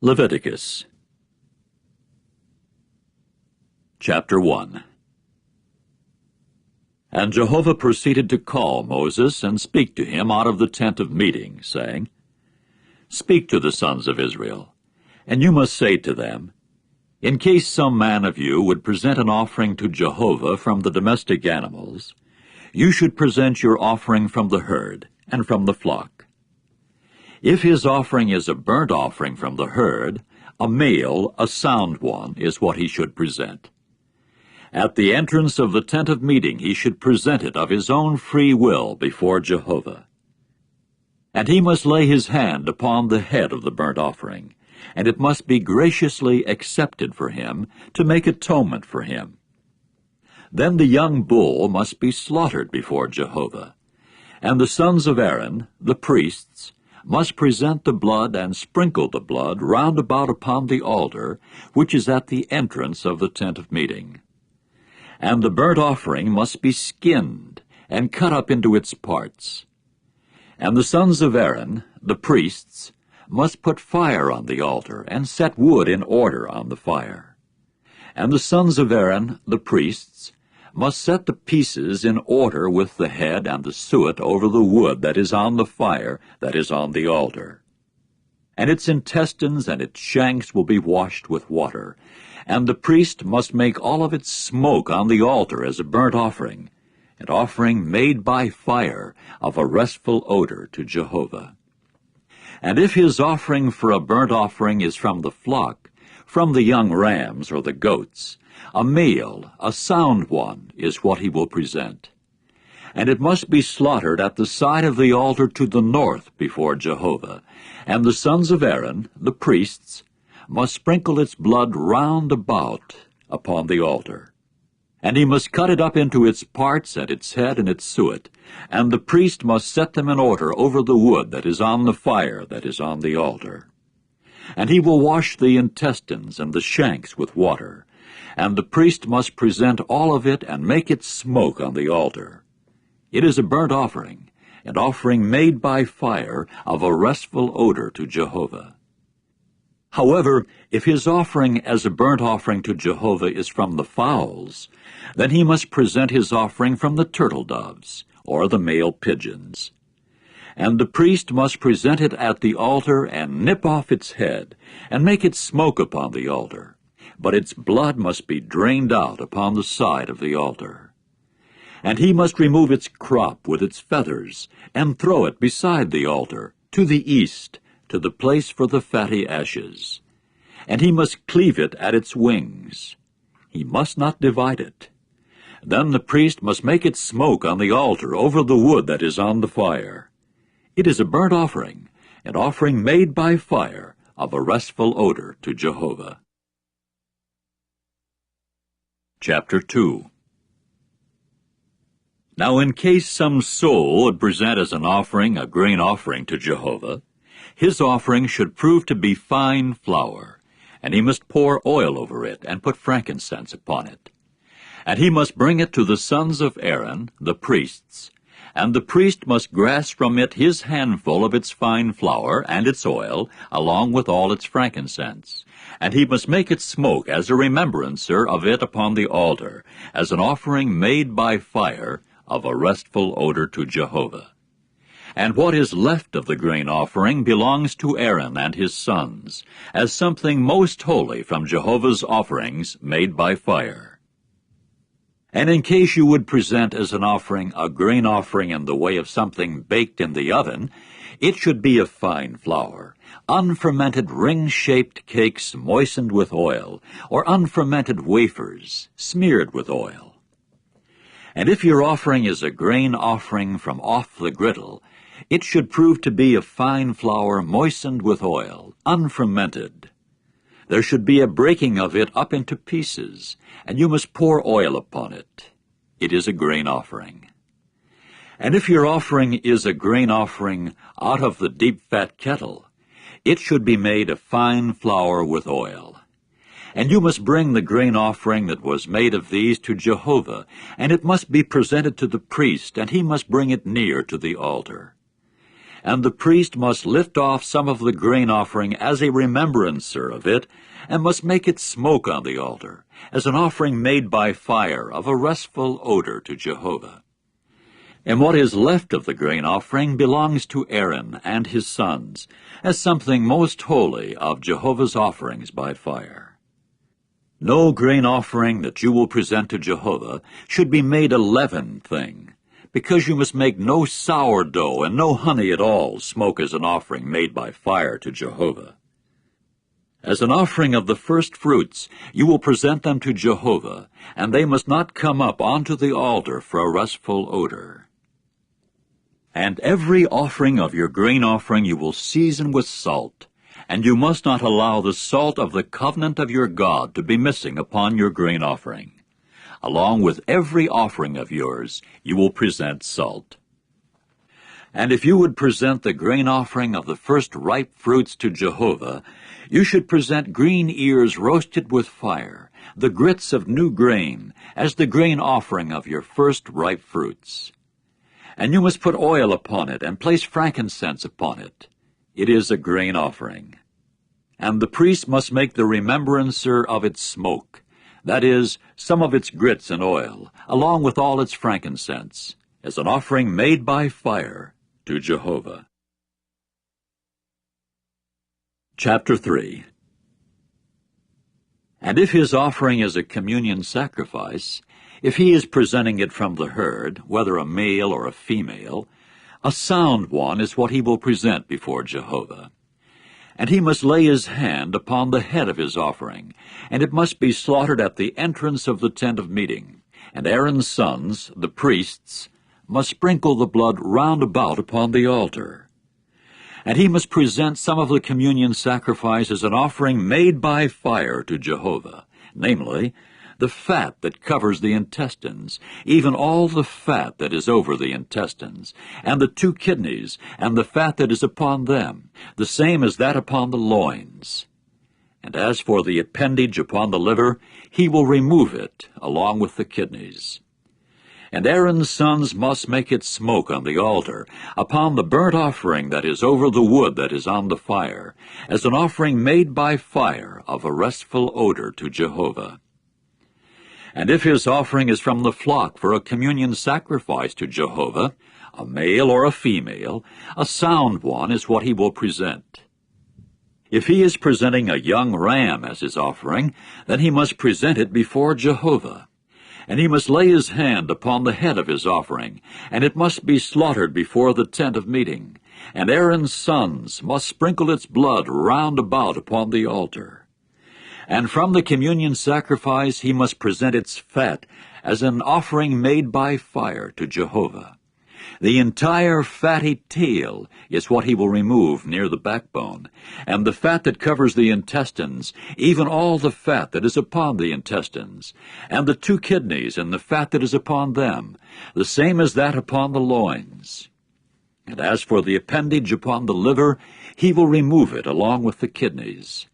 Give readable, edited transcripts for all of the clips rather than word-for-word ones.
Leviticus Chapter 1. And Jehovah proceeded to call Moses and speak to him out of the tent of meeting, saying, Speak to the sons of Israel, and you must say to them, In case some man of you would present an offering to Jehovah from the domestic animals, you should present your offering from the herd and from the flock. If his offering is a burnt offering from the herd, a male, a sound one, is what he should present. At the entrance of the tent of meeting he should present it of his own free will before Jehovah. And he must lay his hand upon the head of the burnt offering, and it must be graciously accepted for him to make atonement for him. Then the young bull must be slaughtered before Jehovah, and the sons of Aaron, the priests, must present the blood and sprinkle the blood round about upon the altar, which is at the entrance of the tent of meeting. And the burnt offering must be skinned and cut up into its parts. And the sons of Aaron, the priests, must put fire on the altar and set wood in order on the fire. And the sons of Aaron, the priests, must set the pieces in order with the head and the suet over the wood that is on the fire that is on the altar. And its intestines and its shanks will be washed with water, and the priest must make all of its smoke on the altar as a burnt offering, an offering made by fire of a restful odor to Jehovah. And if his offering for a burnt offering is from the flock, from the young rams or the goats, a male, a sound one, is what he will present. And it must be slaughtered at the side of the altar to the north before Jehovah, and the sons of Aaron, the priests, must sprinkle its blood round about upon the altar. And he must cut it up into its parts and its head and its suet, and the priest must set them in order over the wood that is on the fire that is on the altar. And he will wash the intestines and the shanks with water, and the priest must present all of it and make it smoke on the altar. It is a burnt offering, an offering made by fire of a restful odor to Jehovah. However, if his offering as a burnt offering to Jehovah is from the fowls, then he must present his offering from the turtle doves, or the male pigeons. And the priest must present it at the altar and nip off its head, and make it smoke upon the altar. But its blood must be drained out upon the side of the altar. And he must remove its crop with its feathers, and throw it beside the altar, to the east, to the place for the fatty ashes. And he must cleave it at its wings. He must not divide it. Then the priest must make it smoke on the altar over the wood that is on the fire. It is a burnt offering, an offering made by fire of a restful odor to Jehovah. Chapter 2. Now in case some soul would present as an offering a grain offering to Jehovah, his offering should prove to be fine flour, and he must pour oil over it and put frankincense upon it. And he must bring it to the sons of Aaron, the priests, and the priest must grasp from it his handful of its fine flour and its oil, along with all its frankincense. And he must make it smoke as a remembrancer of it upon the altar, as an offering made by fire of a restful odor to Jehovah. And what is left of the grain offering belongs to Aaron and his sons, as something most holy from Jehovah's offerings made by fire. And in case you would present as an offering a grain offering in the way of something baked in the oven, it should be of fine flour, unfermented ring-shaped cakes moistened with oil, or unfermented wafers smeared with oil. And if your offering is a grain offering from off the griddle, it should prove to be of fine flour moistened with oil, unfermented. There should be a breaking of it up into pieces, and you must pour oil upon it. It is a grain offering. And if your offering is a grain offering out of the deep fat kettle, it should be made of fine flour with oil. And you must bring the grain offering that was made of these to Jehovah, and it must be presented to the priest, and he must bring it near to the altar. and the priest must lift off some of the grain offering as a remembrancer of it, and must make it smoke on the altar, as an offering made by fire of a restful odor to Jehovah. And what is left of the grain offering belongs to Aaron and his sons, as something most holy of Jehovah's offerings by fire. No grain offering that you will present to Jehovah should be made a leavened thing, because you must make no sourdough and no honey at all smoke as an offering made by fire to Jehovah. As an offering of the first fruits, you will present them to Jehovah, and they must not come up onto the altar for a restful odor. And every offering of your grain offering you will season with salt, and you must not allow the salt of the covenant of your God to be missing upon your grain offering. Along with every offering of yours, you will present salt. And if you would present the grain offering of the first ripe fruits to Jehovah, you should present green ears roasted with fire, the grits of new grain, as the grain offering of your first ripe fruits. And you must put oil upon it, and place frankincense upon it. It is a grain offering. And the priest must make the remembrancer of its smoke, that is, some of its grits and oil, along with all its frankincense, as an offering made by fire to Jehovah. Chapter 3. And if his offering is a communion sacrifice, if he is presenting it from the herd, whether a male or a female, a sound one is what he will present before Jehovah. And he must lay his hand upon the head of his offering, and it must be slaughtered at the entrance of the tent of meeting. And Aaron's sons, the priests, must sprinkle the blood round about upon the altar. And he must present some of the communion sacrifice as an offering made by fire to Jehovah, namely, the fat that covers the intestines, even all the fat that is over the intestines, and the 2 kidneys, and the fat that is upon them, the same as that upon the loins. And as for the appendage upon the liver, he will remove it, along with the kidneys. And Aaron's sons must make it smoke on the altar, upon the burnt offering that is over the wood that is on the fire, as an offering made by fire of a restful odor to Jehovah. And if his offering is from the flock for a communion sacrifice to Jehovah, a male or a female, a sound one is what he will present. If he is presenting a young ram as his offering, then he must present it before Jehovah. And he must lay his hand upon the head of his offering, and it must be slaughtered before the tent of meeting. And Aaron's sons must sprinkle its blood round about upon the altar. And from the communion sacrifice he must present its fat as an offering made by fire to Jehovah. The entire fatty tail is what he will remove near the backbone, and the fat that covers the intestines, even all the fat that is upon the intestines, and the 2 kidneys and the fat that is upon them, the same as that upon the loins. And as for the appendage upon the liver, he will remove it along with the kidneys.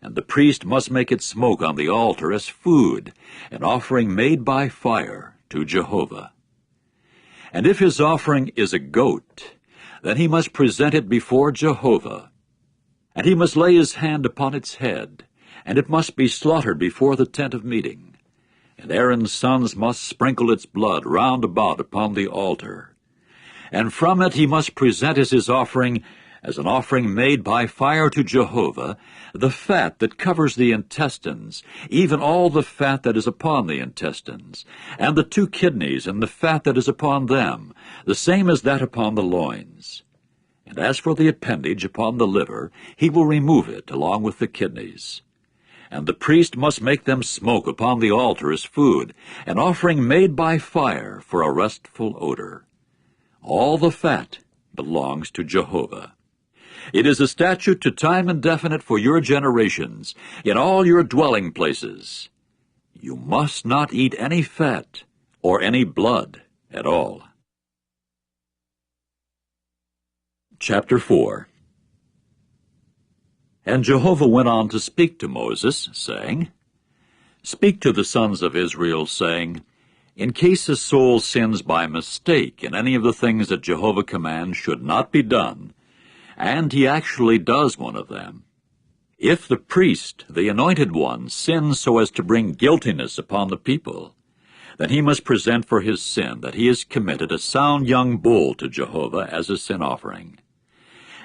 And the priest must make it smoke on the altar as food, an offering made by fire to Jehovah. And if his offering is a goat, then he must present it before Jehovah. And he must lay his hand upon its head, and it must be slaughtered before the tent of meeting. And Aaron's sons must sprinkle its blood round about upon the altar. And from it he must present as his offering, as an offering made by fire to Jehovah, the fat that covers the intestines, even all the fat that is upon the intestines, and the 2 kidneys and the fat that is upon them, the same as that upon the loins. And as for the appendage upon the liver, he will remove it along with the kidneys. And the priest must make them smoke upon the altar as food, an offering made by fire for a restful odor. All the fat belongs to Jehovah. It is a statute to time indefinite for your generations, in all your dwelling places. You must not eat any fat or any blood at all. Chapter 4. And Jehovah went on to speak to Moses, saying, Speak to the sons of Israel, saying, In case a soul sins by mistake in any of the things that Jehovah commands should not be done, and he actually does one of them, if the priest, the anointed one, sins so as to bring guiltiness upon the people, then he must present for his sin that he has committed a sound young bull to Jehovah as a sin offering.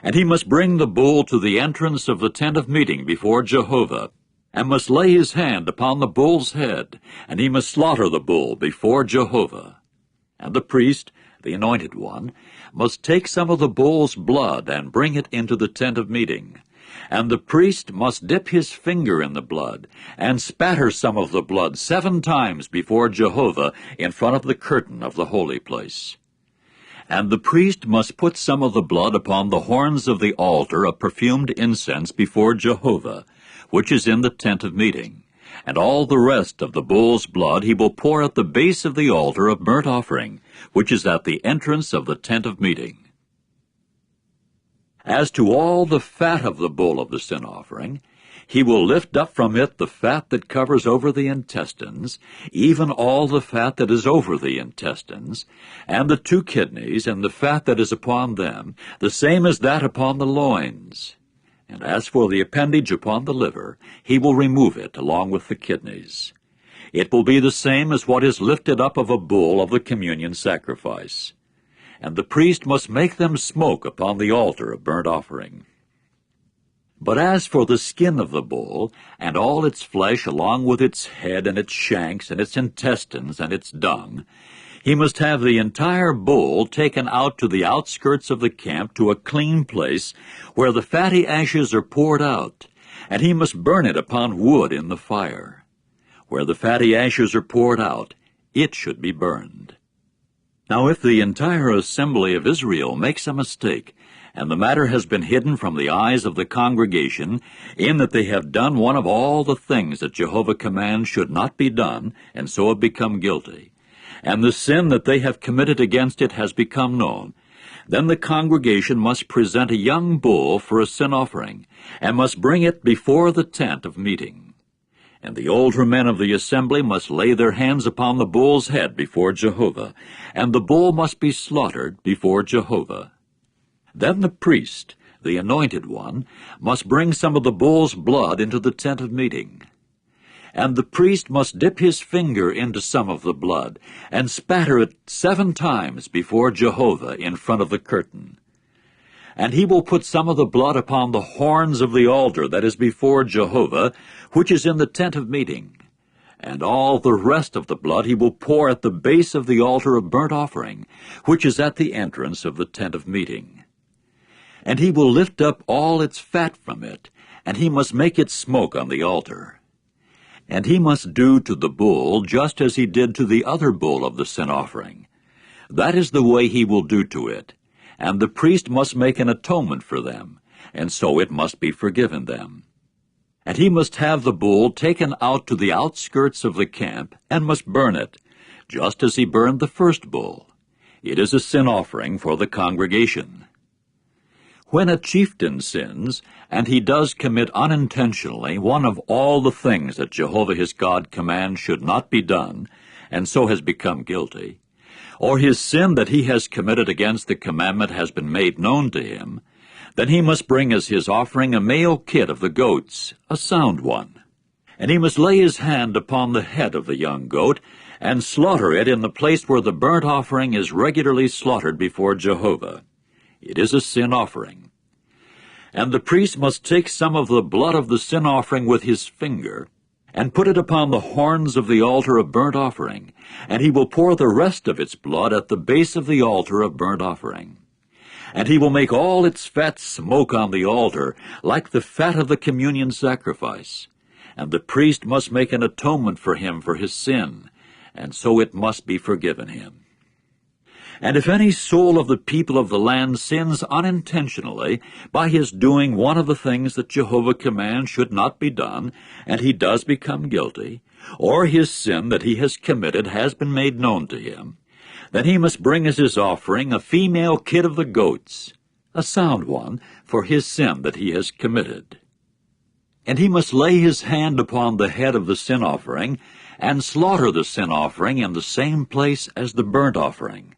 And he must bring the bull to the entrance of the tent of meeting before Jehovah, and must lay his hand upon the bull's head, and he must slaughter the bull before Jehovah. And the priest, the anointed one, must take some of the bull's blood and bring it into the tent of meeting. And the priest must dip his finger in the blood, and spatter some of the blood 7 times before Jehovah in front of the curtain of the holy place. And the priest must put some of the blood upon the horns of the altar of perfumed incense before Jehovah, which is in the tent of meeting. And all the rest of the bull's blood he will pour at the base of the altar of burnt offering, which is at the entrance of the tent of meeting. As to all the fat of the bull of the sin offering, he will lift up from it the fat that covers over the intestines, even all the fat that is over the intestines, and the 2 kidneys, and the fat that is upon them, the same as that upon the loins. And as for the appendage upon the liver, he will remove it along with the kidneys. It will be the same as what is lifted up of a bull of the communion sacrifice. And the priest must make them smoke upon the altar of burnt offering. But as for the skin of the bull, and all its flesh along with its head and its shanks and its intestines and its dung, he must have the entire bull taken out to the outskirts of the camp to a clean place where the fatty ashes are poured out, and he must burn it upon wood in the fire. Where the fatty ashes are poured out, it should be burned. Now if the entire assembly of Israel makes a mistake, and the matter has been hidden from the eyes of the congregation, in that they have done one of all the things that Jehovah commands should not be done, and so have become guilty, and the sin that they have committed against it has become known, then the congregation must present a young bull for a sin offering, and must bring it before the tent of meeting. And the older men of the assembly must lay their hands upon the bull's head before Jehovah, and the bull must be slaughtered before Jehovah. Then the priest, the anointed one, must bring some of the bull's blood into the tent of meeting. And the priest must dip his finger into some of the blood, and spatter it 7 times before Jehovah in front of the curtain. And he will put some of the blood upon the horns of the altar that is before Jehovah, which is in the tent of meeting. And all the rest of the blood he will pour at the base of the altar of burnt offering, which is at the entrance of the tent of meeting. And he will lift up all its fat from it, and he must make it smoke on the altar. And he must do to the bull just as he did to the other bull of the sin offering. That is the way he will do to it. And the priest must make an atonement for them, and so it must be forgiven them. And he must have the bull taken out to the outskirts of the camp, and must burn it, just as he burned the first bull. It is a sin offering for the congregation. When a chieftain sins, and he does commit unintentionally one of all the things that Jehovah his God commands should not be done, and so has become guilty, or his sin that he has committed against the commandment has been made known to him, then he must bring as his offering a male kid of the goats, a sound one. And he must lay his hand upon the head of the young goat, and slaughter it in the place where the burnt offering is regularly slaughtered before Jehovah. It is a sin offering. And the priest must take some of the blood of the sin offering with his finger, and put it upon the horns of the altar of burnt offering, and he will pour the rest of its blood at the base of the altar of burnt offering. And he will make all its fat smoke on the altar, like the fat of the communion sacrifice. And the priest must make an atonement for him for his sin, and so it must be forgiven him. And if any soul of the people of the land sins unintentionally by his doing one of the things that Jehovah commands should not be done, and he does become guilty, or his sin that he has committed has been made known to him, then he must bring as his offering a female kid of the goats, a sound one, for his sin that he has committed. And he must lay his hand upon the head of the sin offering, and slaughter the sin offering in the same place as the burnt offering.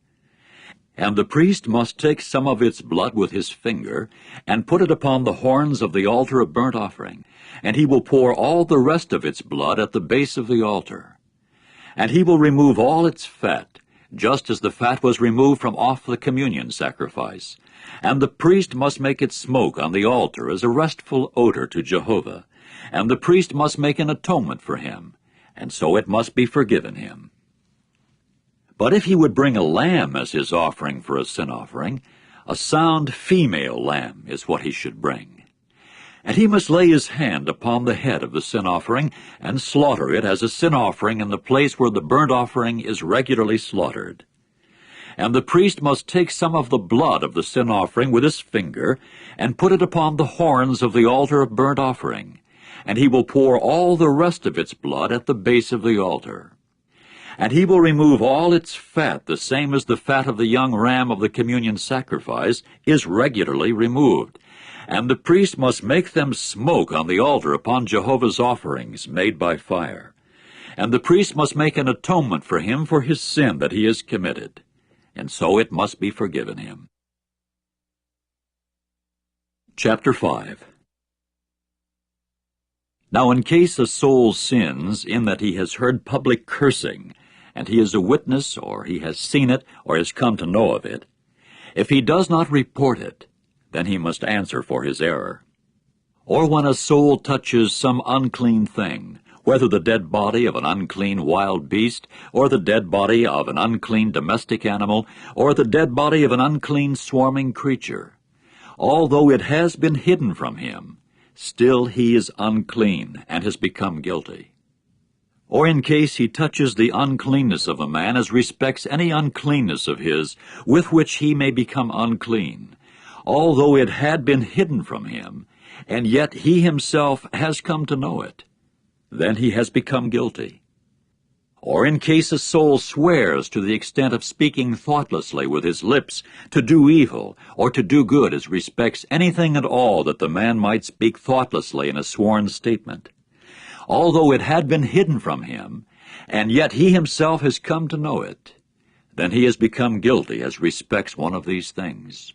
And the priest must take some of its blood with his finger, and put it upon the horns of the altar of burnt offering, and he will pour all the rest of its blood at the base of the altar. And he will remove all its fat, just as the fat was removed from off the communion sacrifice. And the priest must make it smoke on the altar as a restful odor to Jehovah, and the priest must make an atonement for him, and so it must be forgiven him. But if he would bring a lamb as his offering for a sin offering, a sound female lamb is what he should bring. And he must lay his hand upon the head of the sin offering, and slaughter it as a sin offering in the place where the burnt offering is regularly slaughtered. And the priest must take some of the blood of the sin offering with his finger, and put it upon the horns of the altar of burnt offering, and he will pour all the rest of its blood at the base of the altar. And he will remove all its fat, the same as the fat of the young ram of the communion sacrifice is regularly removed. And the priest must make them smoke on the altar upon Jehovah's offerings made by fire. And the priest must make an atonement for him for his sin that he has committed, and so it must be forgiven him. Chapter 5. Now in case a soul sins in that he has heard public cursing, and he is a witness, or he has seen it, or has come to know of it, if he does not report it, then he must answer for his error. Or when a soul touches some unclean thing, whether the dead body of an unclean wild beast, or the dead body of an unclean domestic animal, or the dead body of an unclean swarming creature, although it has been hidden from him, still he is unclean and has become guilty. Or in case he touches the uncleanness of a man as respects any uncleanness of his, with which he may become unclean, although it had been hidden from him, and yet he himself has come to know it, then he has become guilty. Or in case a soul swears to the extent of speaking thoughtlessly with his lips to do evil or to do good as respects anything at all that the man might speak thoughtlessly in a sworn statement, although it had been hidden from him, and yet he himself has come to know it, then he has become guilty as respects one of these things.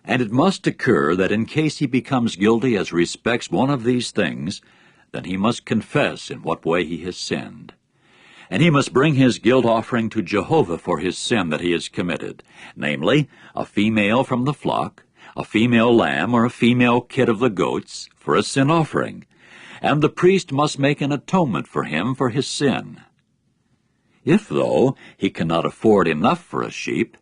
And it must occur that in case he becomes guilty as respects one of these things, then he must confess in what way he has sinned. And he must bring his guilt offering to Jehovah for his sin that he has committed, namely, a female from the flock, a female lamb or a female kid of the goats, for a sin offering, and the priest must make an atonement for him for his sin. If, though, he cannot afford enough for a sheep,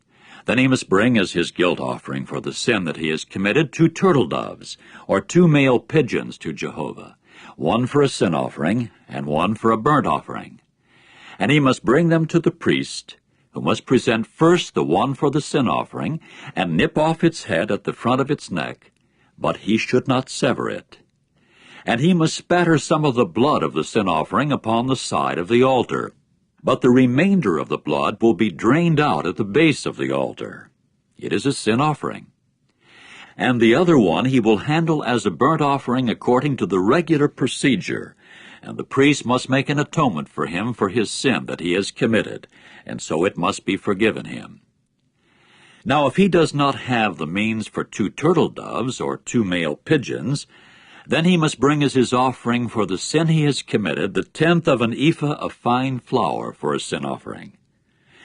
then he must bring as his guilt offering for the sin that he has committed 2 turtle doves, or 2 male pigeons to Jehovah, one for a sin offering, and one for a burnt offering. And he must bring them to the priest, who must present first the one for the sin offering, and nip off its head at the front of its neck, but he should not sever it. And he must spatter some of the blood of the sin offering upon the side of the altar, but the remainder of the blood will be drained out at the base of the altar. It is a sin offering. And the other one he will handle as a burnt offering according to the regular procedure, and the priest must make an atonement for him for his sin that he has committed, and so it must be forgiven him. Now if he does not have the means for 2 turtle doves or 2 male pigeons, then he must bring as his offering for the sin he has committed the 1/10 of an ephah of fine flour for a sin offering.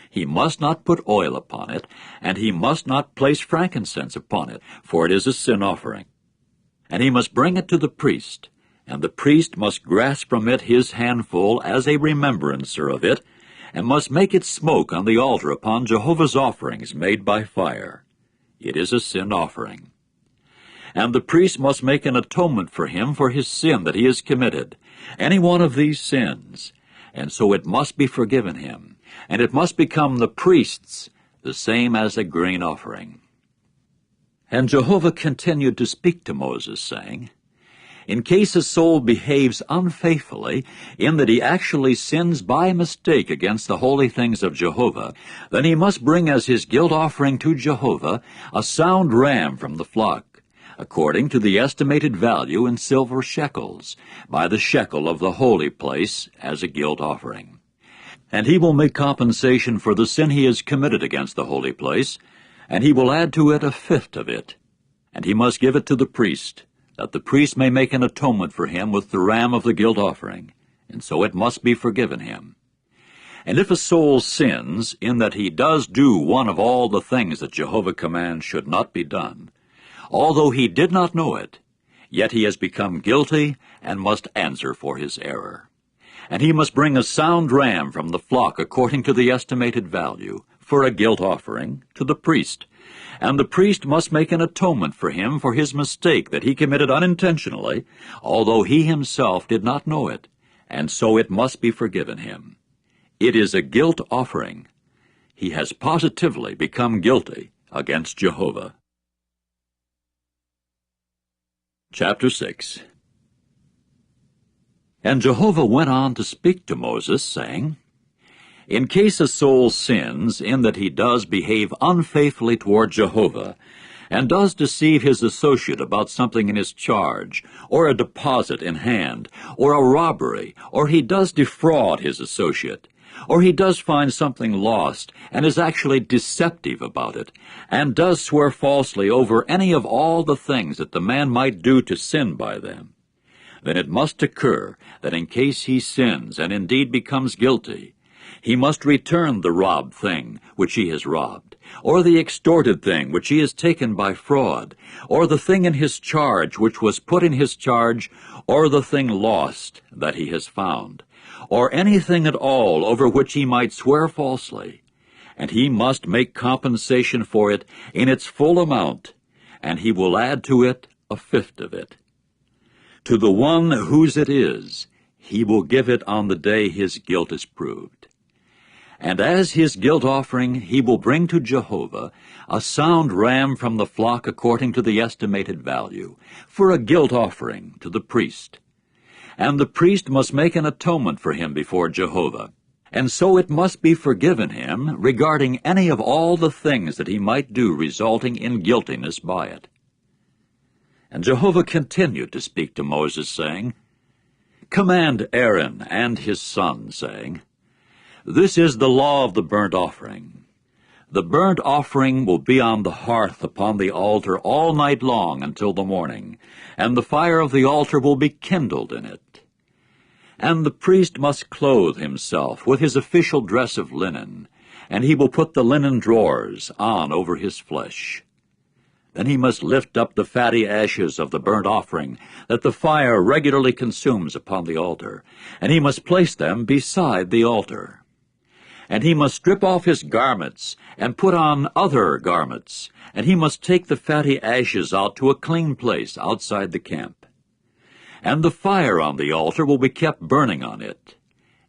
He must not put oil upon it, and he must not place frankincense upon it, for it is a sin offering. And he must bring it to the priest, and the priest must grasp from it his handful as a remembrancer of it, and must make it smoke on the altar upon Jehovah's offerings made by fire. It is a sin offering. And the priest must make an atonement for him for his sin that he has committed, any one of these sins, and so it must be forgiven him, and it must become the priest's, the same as a grain offering. And Jehovah continued to speak to Moses, saying, In case a soul behaves unfaithfully, in that he actually sins by mistake against the holy things of Jehovah, then he must bring as his guilt offering to Jehovah a sound ram from the flock, according to the estimated value in silver shekels, by the shekel of the holy place, as a guilt offering. And he will make compensation for the sin he has committed against the holy place, and he will add to it a fifth of it. And he must give it to the priest, that the priest may make an atonement for him with the ram of the guilt offering, and so it must be forgiven him. And if a soul sins in that he does do one of all the things that Jehovah commands should not be done, although he did not know it, yet he has become guilty and must answer for his error. And he must bring a sound ram from the flock according to the estimated value, for a guilt offering, to the priest. And the priest must make an atonement for him for his mistake that he committed unintentionally, although he himself did not know it, and so it must be forgiven him. It is a guilt offering. He has positively become guilty against Jehovah. Chapter 6. And Jehovah went on to speak to Moses, saying, In case a soul sins in that he does behave unfaithfully toward Jehovah, and does deceive his associate about something in his charge, or a deposit in hand, or a robbery, or he does defraud his associate, or he does find something lost and is actually deceptive about it, and does swear falsely over any of all the things that the man might do to sin by them, then it must occur that in case he sins and indeed becomes guilty, he must return the robbed thing which he has robbed, or the extorted thing which he has taken by fraud, or the thing in his charge which was put in his charge, or the thing lost that he has found, or anything at all over which he might swear falsely, and he must make compensation for it in its full amount, and he will add to it a fifth of it. To the one whose it is, he will give it on the day his guilt is proved. And as his guilt offering he will bring to Jehovah a sound ram from the flock according to the estimated value, for a guilt offering to the priest. And the priest must make an atonement for him before Jehovah, and so it must be forgiven him regarding any of all the things that he might do resulting in guiltiness by it. And Jehovah continued to speak to Moses, saying, Command Aaron and his son, saying, This is the law of the burnt offering. The burnt offering will be on the hearth upon the altar all night long until the morning, and the fire of the altar will be kindled in it. And the priest must clothe himself with his official dress of linen, and he will put the linen drawers on over his flesh. Then he must lift up the fatty ashes of the burnt offering that the fire regularly consumes upon the altar, and he must place them beside the altar. And he must strip off his garments and put on other garments, and he must take the fatty ashes out to a clean place outside the camp. And the fire on the altar will be kept burning on it.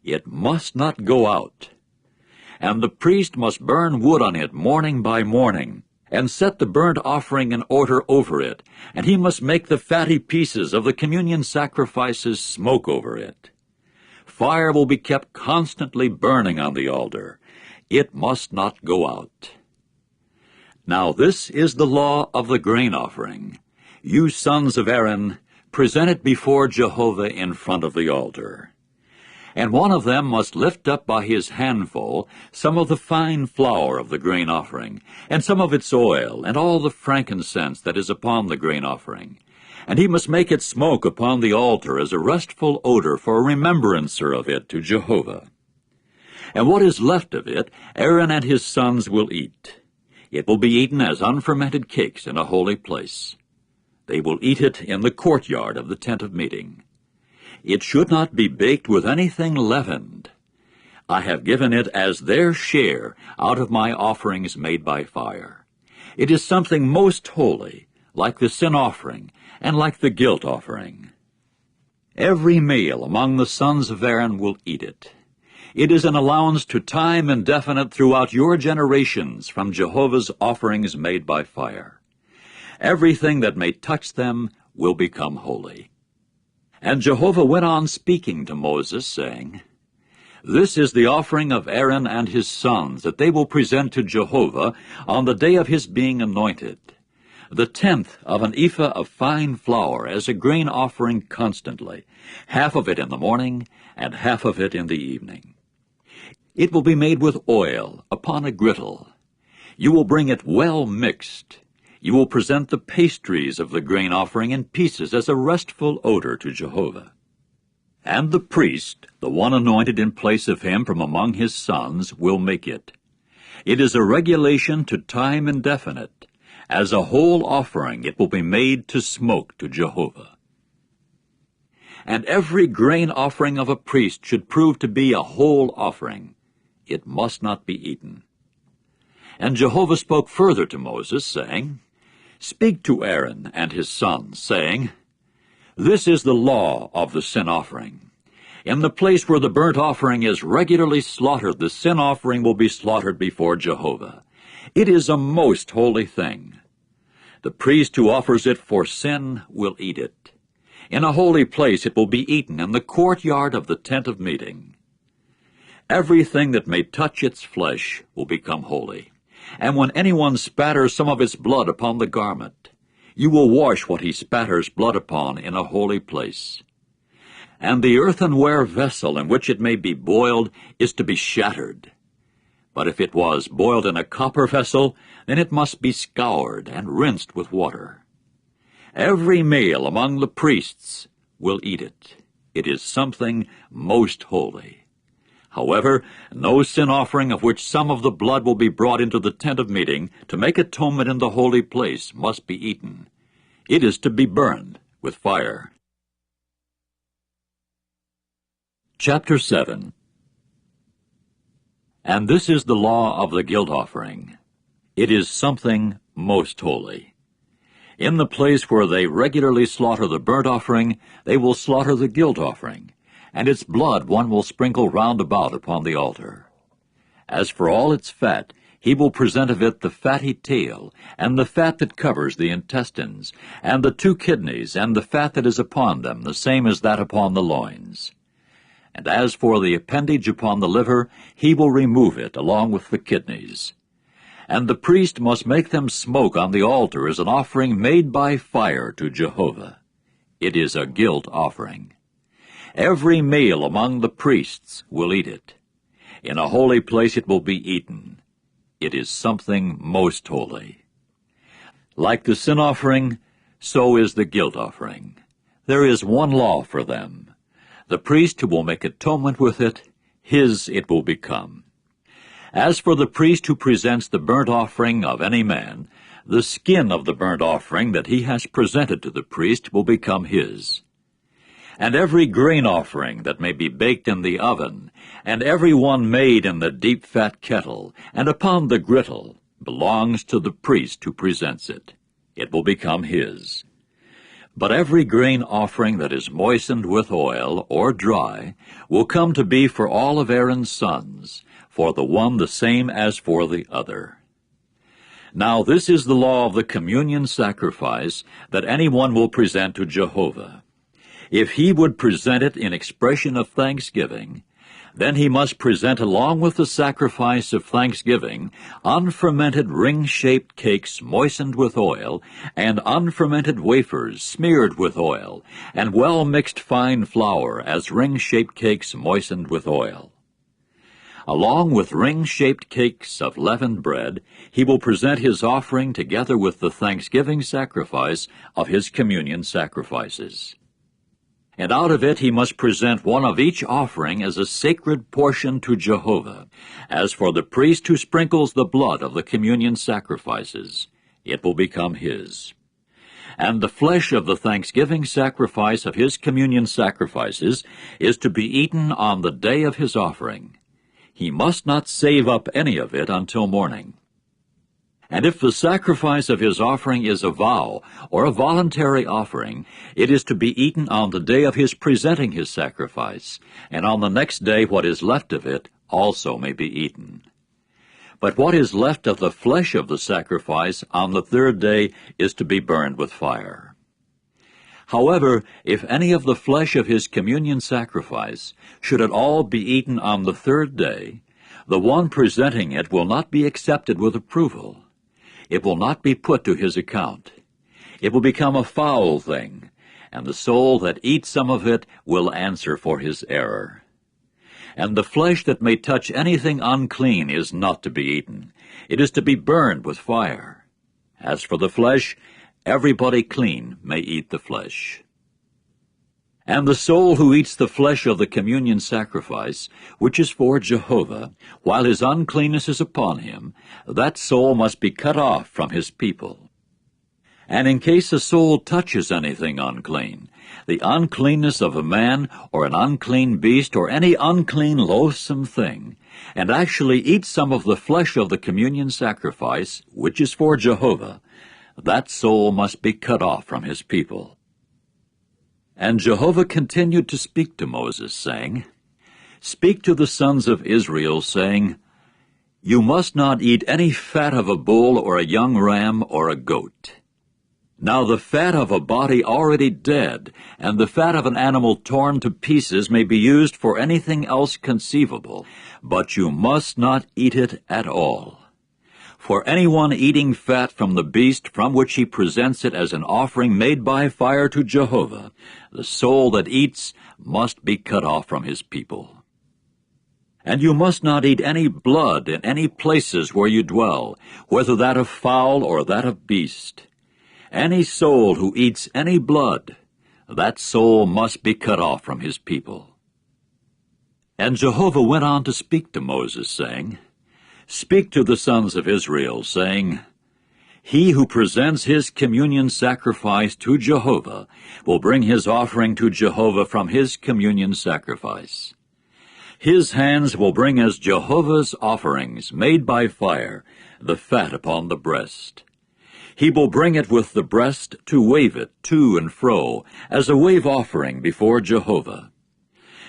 It must not go out. And the priest must burn wood on it morning by morning, and set the burnt offering in order over it, and he must make the fatty pieces of the communion sacrifices smoke over it. Fire will be kept constantly burning on the altar. It must not go out. Now this is the law of the grain offering. You sons of Aaron, present it before Jehovah in front of the altar. And one of them must lift up by his handful some of the fine flour of the grain offering, and some of its oil, and all the frankincense that is upon the grain offering. And he must make it smoke upon the altar as a restful odor for a remembrancer of it to Jehovah. And what is left of it, Aaron and his sons will eat. It will be eaten as unfermented cakes in a holy place. They will eat it in the courtyard of the tent of meeting. It should not be baked with anything leavened. I have given it as their share out of my offerings made by fire. It is something most holy, like the sin offering, and like the guilt offering. Every male among the sons of Aaron will eat it. It is an allowance to time indefinite throughout your generations from Jehovah's offerings made by fire. Everything that may touch them will become holy. And Jehovah went on speaking to Moses, saying, This is the offering of Aaron and his sons that they will present to Jehovah on the day of his being anointed. the 1/10 of an ephah of fine flour as a grain offering constantly, half of it in the morning and half of it in the evening. It will be made with oil upon a griddle. You will bring it well mixed. You will present the pastries of the grain offering in pieces as a restful odor to Jehovah. And the priest, the one anointed in place of him from among his sons, will make it. It is a regulation to time indefinite. As a whole offering it will be made to smoke to Jehovah. And every grain offering of a priest should prove to be a whole offering. It must not be eaten. And Jehovah spoke further to Moses, saying, Speak to Aaron and his sons, saying, This is the law of the sin offering. In the place where the burnt offering is regularly slaughtered, the sin offering will be slaughtered before Jehovah. It is a most holy thing. The priest who offers it for sin will eat it. In a holy place it will be eaten in the courtyard of the tent of meeting. Everything that may touch its flesh will become holy. And when anyone spatters some of its blood upon the garment, you will wash what he spatters blood upon in a holy place. And the earthenware vessel in which it may be boiled is to be shattered. But if it was boiled in a copper vessel, then it must be scoured and rinsed with water. Every male among the priests will eat it. It is something most holy. However, no sin offering of which some of the blood will be brought into the tent of meeting to make atonement in the holy place must be eaten. It is to be burned with fire. Chapter 7. And this is the law of the guilt offering. It is something most holy. In the place where they regularly slaughter the burnt offering, they will slaughter the guilt offering, and its blood one will sprinkle round about upon the altar. As for all its fat, he will present of it the fatty tail, and the fat that covers the intestines, and the 2 kidneys, and the fat that is upon them, the same as that upon the loins. And as for the appendage upon the liver, he will remove it along with the kidneys. And the priest must make them smoke on the altar as an offering made by fire to Jehovah. It is a guilt offering. Every male among the priests will eat it. In a holy place it will be eaten. It is something most holy. Like the sin offering, so is the guilt offering. There is one law for them. The priest who will make atonement with it, his it will become. As for the priest who presents the burnt offering of any man, the skin of the burnt offering that he has presented to the priest will become his. And every grain offering that may be baked in the oven, and every one made in the deep fat kettle, and upon the griddle, belongs to the priest who presents it. It will become his. But every grain offering that is moistened with oil or dry will come to be for all of Aaron's sons, for the one the same as for the other. Now this is the law of the communion sacrifice that anyone will present to Jehovah. If he would present it in expression of thanksgiving, then he must present along with the sacrifice of thanksgiving unfermented ring-shaped cakes moistened with oil, and unfermented wafers smeared with oil, and well-mixed fine flour as ring-shaped cakes moistened with oil. Along with ring-shaped cakes of leavened bread, he will present his offering together with the thanksgiving sacrifice of his communion sacrifices. And out of it he must present one of each offering as a sacred portion to Jehovah. As for the priest who sprinkles the blood of the communion sacrifices, it will become his. And the flesh of the thanksgiving sacrifice of his communion sacrifices is to be eaten on the day of his offering. He must not save up any of it until morning. And if the sacrifice of his offering is a vow or a voluntary offering, it is to be eaten on the day of his presenting his sacrifice, and on the next day what is left of it also may be eaten. But what is left of the flesh of the sacrifice on the 3rd day is to be burned with fire. However, if any of the flesh of his communion sacrifice should at all be eaten on the 3rd day, the one presenting it will not be accepted with approval. It will not be put to his account. it will become a foul thing, and the soul that eats some of it will answer for his error. And the flesh that may touch anything unclean is not to be eaten. It is to be burned with fire. As for the flesh, everybody clean may eat the flesh. And the soul who eats the flesh of the communion sacrifice, which is for Jehovah, while his uncleanness is upon him, that soul must be cut off from his people. And in case a soul touches anything unclean, the uncleanness of a man or an unclean beast or any unclean loathsome thing, and actually eats some of the flesh of the communion sacrifice, which is for Jehovah, that soul must be cut off from his people. And Jehovah continued to speak to Moses, saying, Speak to the sons of Israel, saying, You must not eat any fat of a bull or a young ram or a goat. Now the fat of a body already dead, and the fat of an animal torn to pieces may be used for anything else conceivable, but you must not eat it at all. For anyone eating fat from the beast from which he presents it as an offering made by fire to Jehovah, the soul that eats must be cut off from his people. And you must not eat any blood in any places where you dwell, whether that of fowl or that of beast. Any soul who eats any blood, that soul must be cut off from his people. And Jehovah went on to speak to Moses, saying, Speak to the sons of Israel, saying, He who presents his communion sacrifice to Jehovah will bring his offering to Jehovah from his communion sacrifice. His hands will bring as Jehovah's offerings, made by fire, the fat upon the breast. He will bring it with the breast to wave it to and fro, as a wave offering before Jehovah.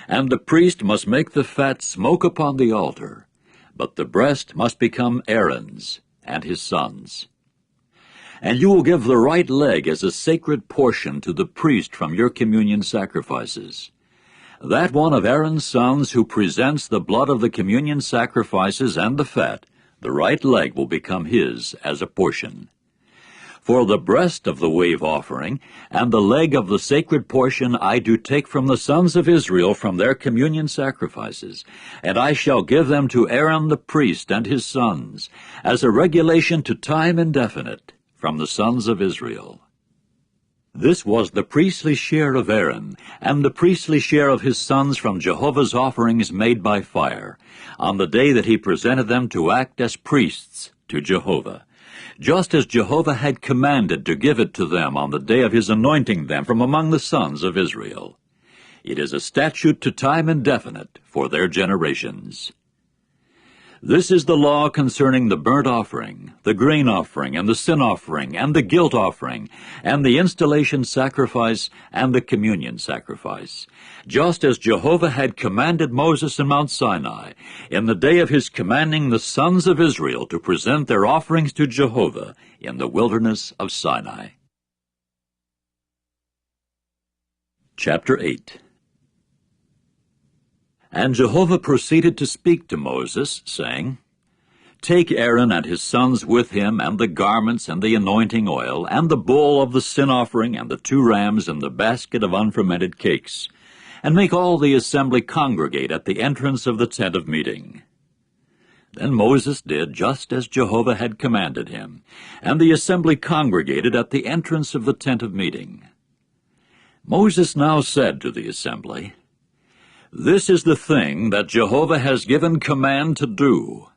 And the priest must make the fat smoke upon the altar, but the breast must become Aaron's and his sons. And you will give the right leg as a sacred portion to the priest from your communion sacrifices. That one of Aaron's sons who presents the blood of the communion sacrifices and the fat, the right leg will become his as a portion. For the breast of the wave offering and the leg of the sacred portion I do take from the sons of Israel from their communion sacrifices, and I shall give them to Aaron the priest and his sons, as a regulation to time indefinite from the sons of Israel. This was the priestly share of Aaron, and the priestly share of his sons from Jehovah's offerings made by fire, on the day that he presented them to act as priests to Jehovah, just as Jehovah had commanded to give it to them on the day of his anointing them from among the sons of Israel. It is a statute to time indefinite for their generations. This is the law concerning the burnt offering, the grain offering, and the sin offering, and the guilt offering, and the installation sacrifice, and the communion sacrifice, just as Jehovah had commanded Moses in Mount Sinai, in the day of his commanding the sons of Israel to present their offerings to Jehovah in the wilderness of Sinai. Chapter 8. And Jehovah proceeded to speak to Moses, saying, Take Aaron and his sons with him, and the garments, and the anointing oil, and the bull of the sin offering, and the 2 rams, and the basket of unfermented cakes, and make all the assembly congregate at the entrance of the tent of meeting. Then Moses did just as Jehovah had commanded him, and the assembly congregated at the entrance of the tent of meeting. Moses now said to the assembly, This is the thing that Jehovah has given command to do.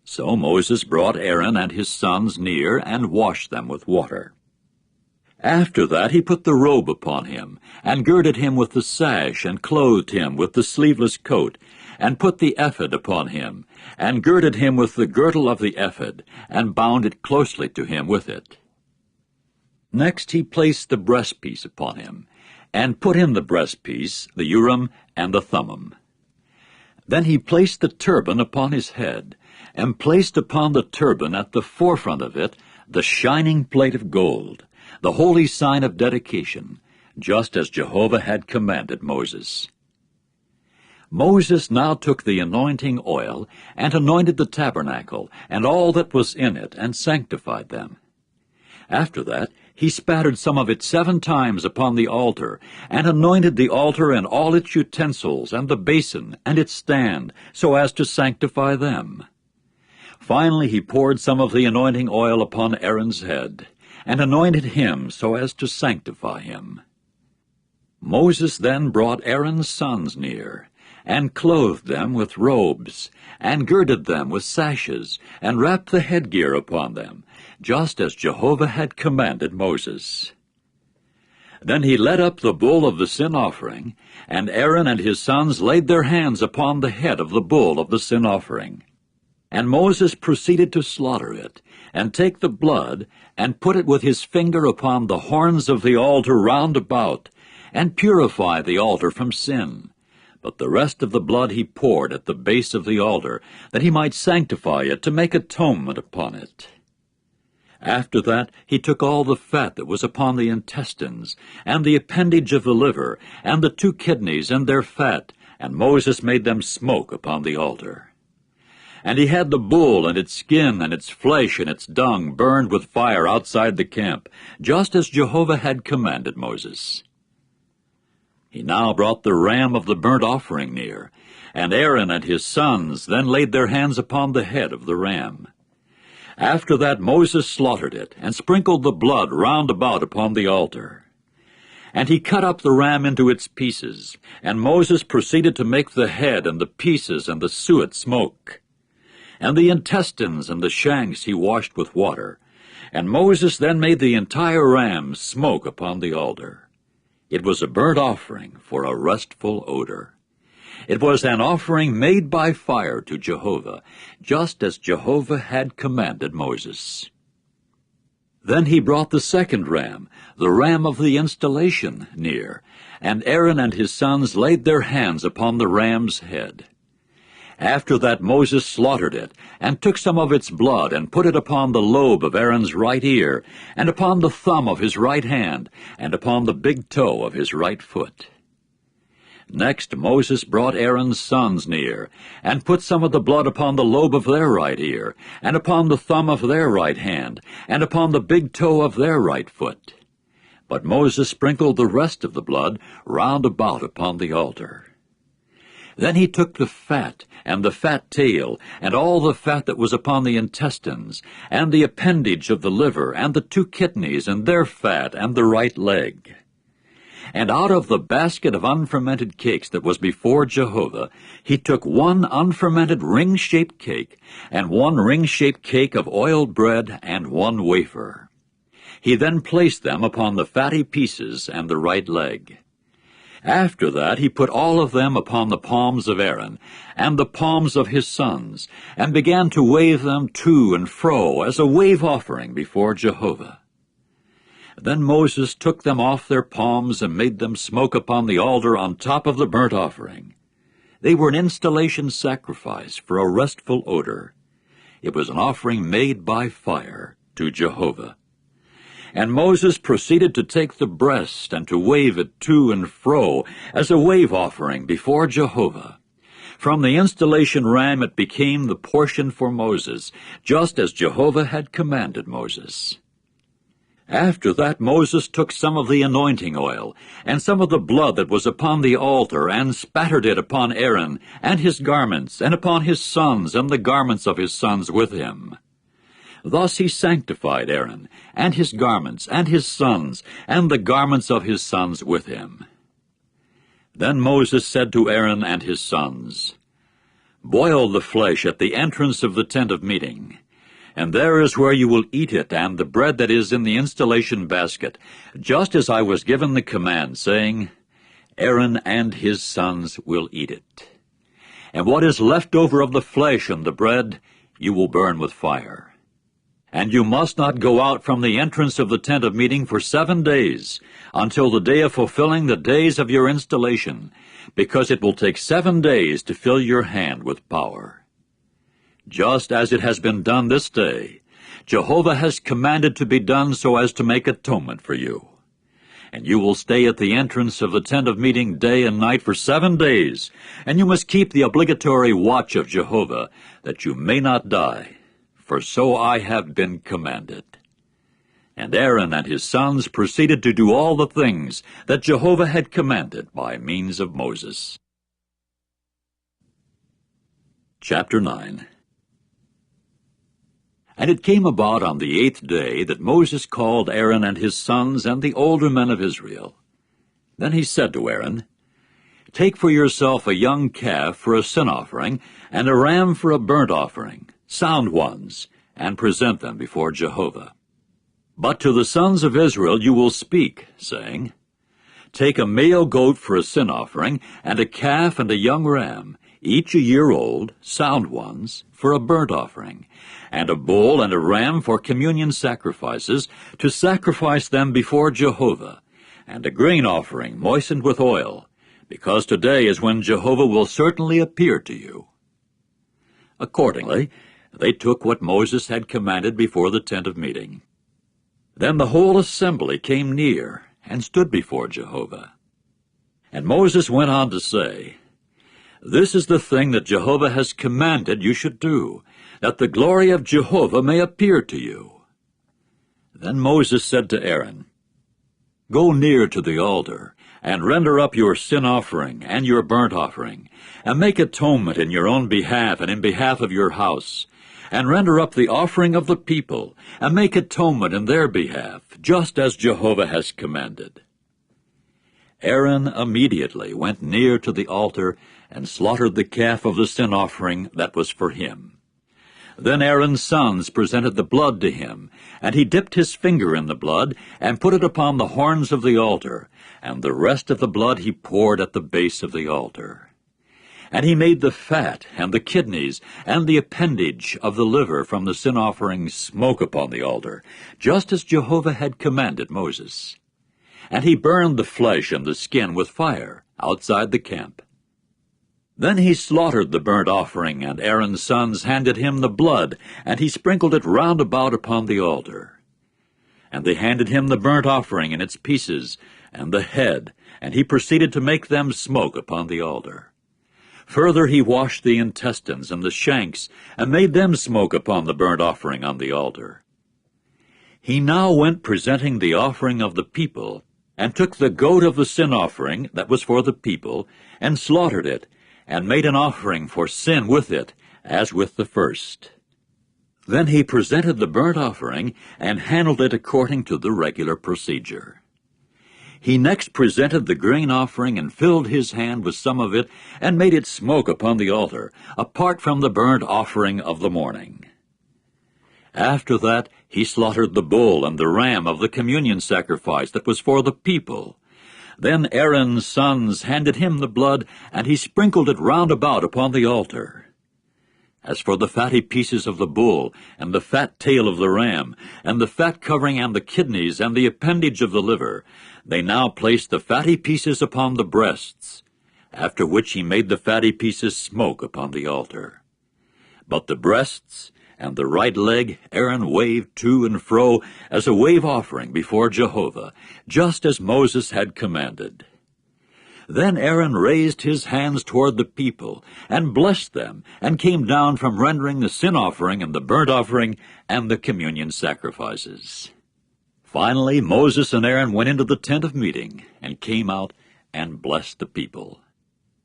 So Moses brought Aaron and his sons near and washed them with water. After that he put the robe upon him, and girded him with the sash, and clothed him with the sleeveless coat, and put the ephod upon him, and girded him with the girdle of the ephod, and bound it closely to him with it. Next he placed the breastpiece upon him, and put in the breastpiece the Urim and the Thummim. Then he placed the turban upon his head, and placed upon the turban at the forefront of it the shining plate of gold, the holy sign of dedication, just as Jehovah had commanded Moses. Moses now took the anointing oil, and anointed the tabernacle, and all that was in it, and sanctified them. After that he spattered some of it 7 times upon the altar, and anointed the altar and all its utensils, and the basin, and its stand, so as to sanctify them. Finally he poured some of the anointing oil upon Aaron's head, and anointed him so as to sanctify him. Moses then brought Aaron's sons near, and clothed them with robes, and girded them with sashes, and wrapped the headgear upon them, just as Jehovah had commanded Moses. Then he led up the bull of the sin offering, and Aaron and his sons laid their hands upon the head of the bull of the sin offering. And Moses proceeded to slaughter it, and take the blood, and put it with his finger upon the horns of the altar round about, and purify the altar from sin. But the rest of the blood he poured at the base of the altar, that he might sanctify it to make atonement upon it. After that he took all the fat that was upon the intestines, and the appendage of the liver, and the 2 kidneys and their fat, and Moses made them smoke upon the altar. And he had the bull and its skin and its flesh and its dung burned with fire outside the camp, just as Jehovah had commanded Moses. He now brought the ram of the burnt offering near, and Aaron and his sons then laid their hands upon the head of the ram. After that Moses slaughtered it, and sprinkled the blood round about upon the altar. And he cut up the ram into its pieces, and Moses proceeded to make the head and the pieces and the suet smoke. And the intestines and the shanks he washed with water, and Moses then made the entire ram smoke upon the altar. It was a burnt offering for a restful odor. It was an offering made by fire to Jehovah, just as Jehovah had commanded Moses. Then he brought the second ram, the ram of the installation, near, and Aaron and his sons laid their hands upon the ram's head. After that Moses slaughtered it, and took some of its blood, and put it upon the lobe of Aaron's right ear, and upon the thumb of his right hand, and upon the big toe of his right foot. Next Moses brought Aaron's sons near, and put some of the blood upon the lobe of their right ear, and upon the thumb of their right hand, and upon the big toe of their right foot. But Moses sprinkled the rest of the blood round about upon the altar. Then he took the fat, and the fat tail, and all the fat that was upon the intestines, and the appendage of the liver, and the 2 kidneys, and their fat, and the right leg. And out of the basket of unfermented cakes that was before Jehovah, he took 1 unfermented ring-shaped cake, and 1 ring-shaped cake of oiled bread, and 1 wafer. He then placed them upon the fatty pieces and the right leg. After that he put all of them upon the palms of Aaron, and the palms of his sons, and began to wave them to and fro as a wave offering before Jehovah. Then Moses took them off their palms and made them smoke upon the altar on top of the burnt offering. They were an installation sacrifice for a restful odor. It was an offering made by fire to Jehovah. And Moses proceeded to take the breast and to wave it to and fro as a wave offering before Jehovah. From the installation ram it became the portion for Moses, just as Jehovah had commanded Moses. After that Moses took some of the anointing oil, and some of the blood that was upon the altar, and spattered it upon Aaron, and his garments, and upon his sons, and the garments of his sons with him. Thus he sanctified Aaron, and his garments, and his sons, and the garments of his sons with him. Then Moses said to Aaron and his sons, "Boil the flesh at the entrance of the tent of meeting, and there is where you will eat it, and the bread that is in the installation basket, just as I was given the command, saying, Aaron and his sons will eat it. And what is left over of the flesh and the bread you will burn with fire. And you must not go out from the entrance of the tent of meeting for 7 days, until the day of fulfilling the days of your installation, because it will take 7 days to fill your hand with power. Just as it has been done this day, Jehovah has commanded to be done so as to make atonement for you. And you will stay at the entrance of the tent of meeting day and night for 7 days, and you must keep the obligatory watch of Jehovah, that you may not die. For so I have been commanded." And Aaron and his sons proceeded to do all the things that Jehovah had commanded by means of Moses. Chapter 9. And it came about on the 8th day that Moses called Aaron and his sons and the older men of Israel. Then he said to Aaron, Take for yourself a young calf for a sin offering, and a ram for a burnt offering, sound ones, and present them before Jehovah. But to the sons of Israel you will speak, saying, Take a male goat for a sin offering, and a calf and a young ram, each a year old, sound ones, for a burnt offering, and a bull and a ram for communion sacrifices, to sacrifice them before Jehovah, and a grain offering moistened with oil, because today is when Jehovah will certainly appear to you. Accordingly, they took what Moses had commanded before the tent of meeting. Then the whole assembly came near and stood before Jehovah. And Moses went on to say, This is the thing that Jehovah has commanded you should do, that the glory of Jehovah may appear to you. Then Moses said to Aaron, Go near to the altar, and render up your sin offering and your burnt offering, and make atonement in your own behalf and in behalf of your house, and render up the offering of the people, and make atonement in their behalf, just as Jehovah has commanded. Aaron immediately went near to the altar and slaughtered the calf of the sin offering that was for him. Then Aaron's sons presented the blood to him, and he dipped his finger in the blood and put it upon the horns of the altar, and the rest of the blood he poured at the base of the altar. And he made the fat and the kidneys and the appendage of the liver from the sin offering smoke upon the altar, just as Jehovah had commanded Moses. And he burned the flesh and the skin with fire outside the camp. Then he slaughtered the burnt offering, and Aaron's sons handed him the blood, and he sprinkled it round about upon the altar. And they handed him the burnt offering in its pieces, and the head, and he proceeded to make them smoke upon the altar. Further he washed the intestines and the shanks, and made them smoke upon the burnt offering on the altar. He now went presenting the offering of the people, and took the goat of the sin offering that was for the people, and slaughtered it, and made an offering for sin with it, as with the first. Then he presented the burnt offering, and handled it according to the regular procedure. He next presented the grain offering, and filled his hand with some of it, and made it smoke upon the altar, apart from the burnt offering of the morning. After that he slaughtered the bull and the ram of the communion sacrifice that was for the people. Then Aaron's sons handed him the blood, and he sprinkled it round about upon the altar. As for the fatty pieces of the bull, and the fat tail of the ram, and the fat covering and the kidneys, and the appendage of the liver, they now placed the fatty pieces upon the breasts, after which he made the fatty pieces smoke upon the altar. But the breasts and the right leg Aaron waved to and fro as a wave offering before Jehovah, just as Moses had commanded. Then Aaron raised his hands toward the people, and blessed them, and came down from rendering the sin offering and the burnt offering and the communion sacrifices. Finally Moses and Aaron went into the tent of meeting, and came out and blessed the people.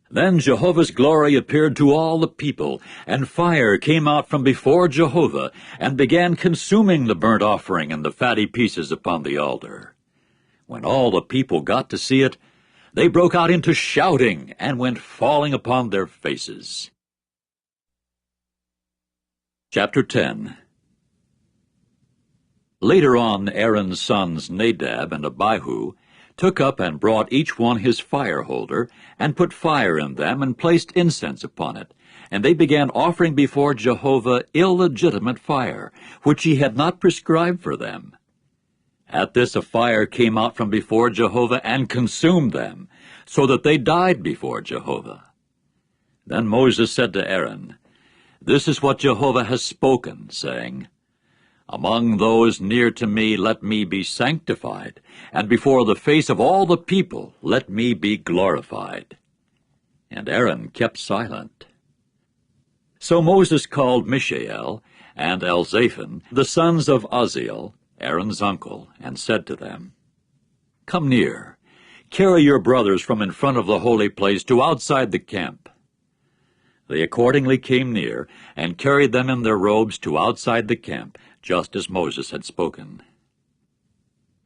Then Jehovah's glory appeared to all the people, and fire came out from before Jehovah, and began consuming the burnt offering and the fatty pieces upon the altar. When all the people got to see it, they broke out into shouting, and went falling upon their faces. Chapter 10. Later on Aaron's sons Nadab and Abihu took up and brought each one his fire holder, and put fire in them, and placed incense upon it. And they began offering before Jehovah illegitimate fire, which he had not prescribed for them. At this a fire came out from before Jehovah, and consumed them, so that they died before Jehovah. Then Moses said to Aaron, This is what Jehovah has spoken, saying, Among those near to me let me be sanctified, and before the face of all the people let me be glorified. And Aaron kept silent. So Moses called Mishael and Elzaphan, the sons of Uzziel, Aaron's uncle, and said to them, "Come near, carry your brothers from in front of the holy place to outside the camp." They accordingly came near, and carried them in their robes to outside the camp, just as Moses had spoken.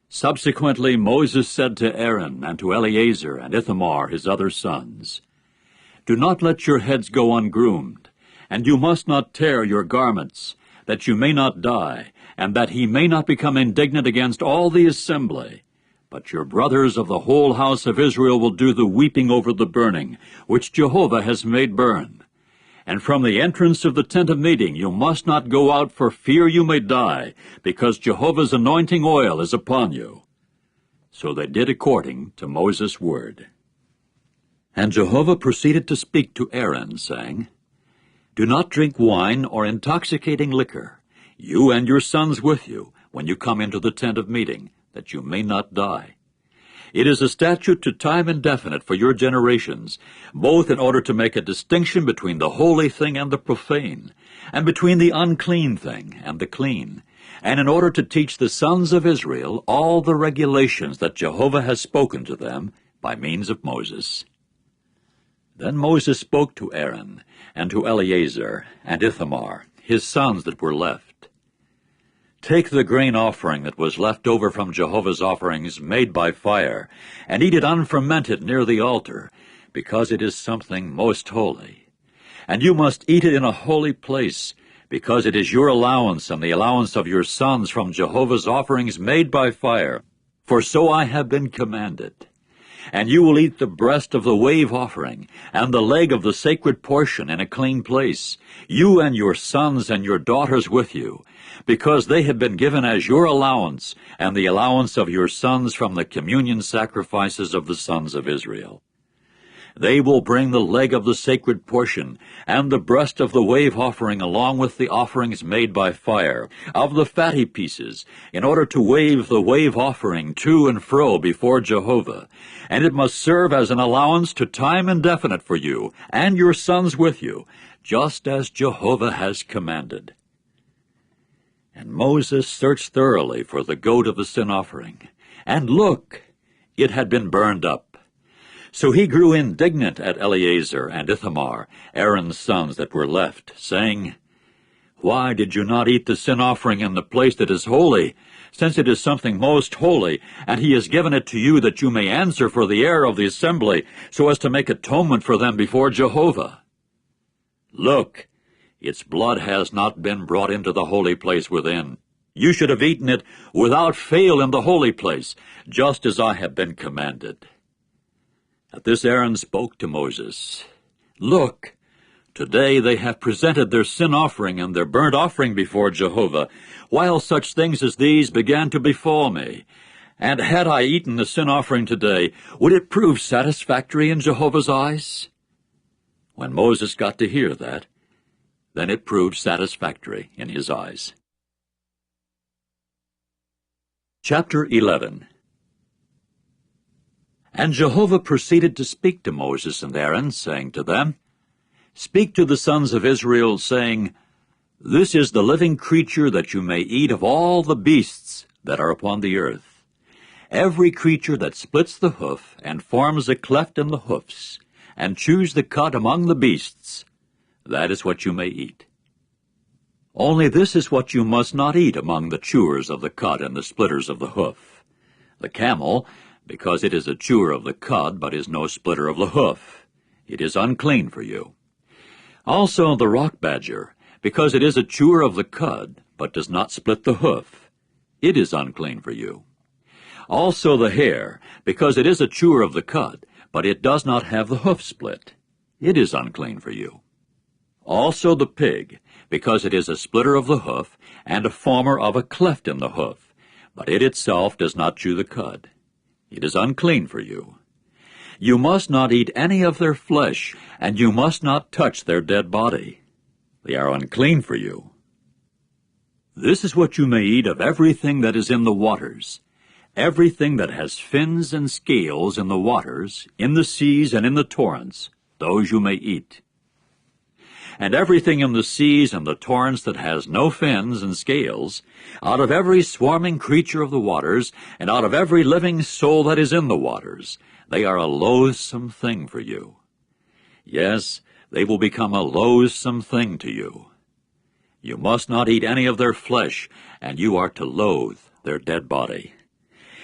Subsequently Moses said to Aaron and to Eleazar and Ithamar his other sons, "Do not let your heads go ungroomed, and you must not tear your garments, that you may not die, and that he may not become indignant against all the assembly. But your brothers of the whole house of Israel will do the weeping over the burning, which Jehovah has made burn. And from the entrance of the tent of meeting you must not go out for fear you may die, because Jehovah's anointing oil is upon you." So they did according to Moses' word. And Jehovah proceeded to speak to Aaron, saying, "Do not drink wine or intoxicating liquor, you and your sons with you, when you come into the tent of meeting, that you may not die. It is a statute to time indefinite for your generations, both in order to make a distinction between the holy thing and the profane, and between the unclean thing and the clean, and in order to teach the sons of Israel all the regulations that Jehovah has spoken to them by means of Moses." Then Moses spoke to Aaron, and to Eleazar, and Ithamar, his sons that were left. "Take the grain offering that was left over from Jehovah's offerings made by fire, and eat it unfermented near the altar, because it is something most holy. And you must eat it in a holy place, because it is your allowance and the allowance of your sons from Jehovah's offerings made by fire, for so I have been commanded. And you will eat the breast of the wave offering, and the leg of the sacred portion in a clean place, you and your sons and your daughters with you, because they have been given as your allowance, and the allowance of your sons from the communion sacrifices of the sons of Israel. They will bring the leg of the sacred portion, and the breast of the wave offering along with the offerings made by fire, of the fatty pieces, in order to wave the wave offering to and fro before Jehovah. And it must serve as an allowance to time indefinite for you, and your sons with you, just as Jehovah has commanded." And Moses searched thoroughly for the goat of the sin offering, and look, it had been burned up. So he grew indignant at Eleazar and Ithamar, Aaron's sons that were left, saying, "Why did you not eat the sin offering in the place that is holy, since it is something most holy, and he has given it to you that you may answer for the error of the assembly, so as to make atonement for them before Jehovah? Look, its blood has not been brought into the holy place within. You should have eaten it without fail in the holy place, just as I have been commanded." At this Aaron spoke to Moses, "Look, today they have presented their sin offering and their burnt offering before Jehovah, while such things as these began to befall me. And had I eaten the sin offering today, would it prove satisfactory in Jehovah's eyes?" When Moses got to hear that, then it proved satisfactory in his eyes. Chapter 11. And Jehovah proceeded to speak to Moses and Aaron, saying to them, "Speak to the sons of Israel, saying, This is the living creature that you may eat of all the beasts that are upon the earth. Every creature that splits the hoof and forms a cleft in the hoofs, and chews the cud among the beasts, that is what you may eat. Only this is what you must not eat among the chewers of the cud and the splitters of the hoof: the camel, because it is a chewer of the cud, but is no splitter of the hoof. It is unclean for you. Also the rock badger, because it is a chewer of the cud, but does not split the hoof. It is unclean for you. Also the hare, because it is a chewer of the cud, but it does not have the hoof split. It is unclean for you. Also the pig, because it is a splitter of the hoof, and a former of a cleft in the hoof, but it itself does not chew the cud. It is unclean for you. You must not eat any of their flesh, and you must not touch their dead body. They are unclean for you. This is what you may eat of everything that is in the waters. Everything that has fins and scales in the waters, in the seas and in the torrents, those you may eat. and everything in the seas and the torrents that has no fins and scales, out of every swarming creature of the waters, and out of every living soul that is in the waters, they are a loathsome thing for you. Yes, they will become a loathsome thing to you. You must not eat any of their flesh, and you are to loathe their dead body.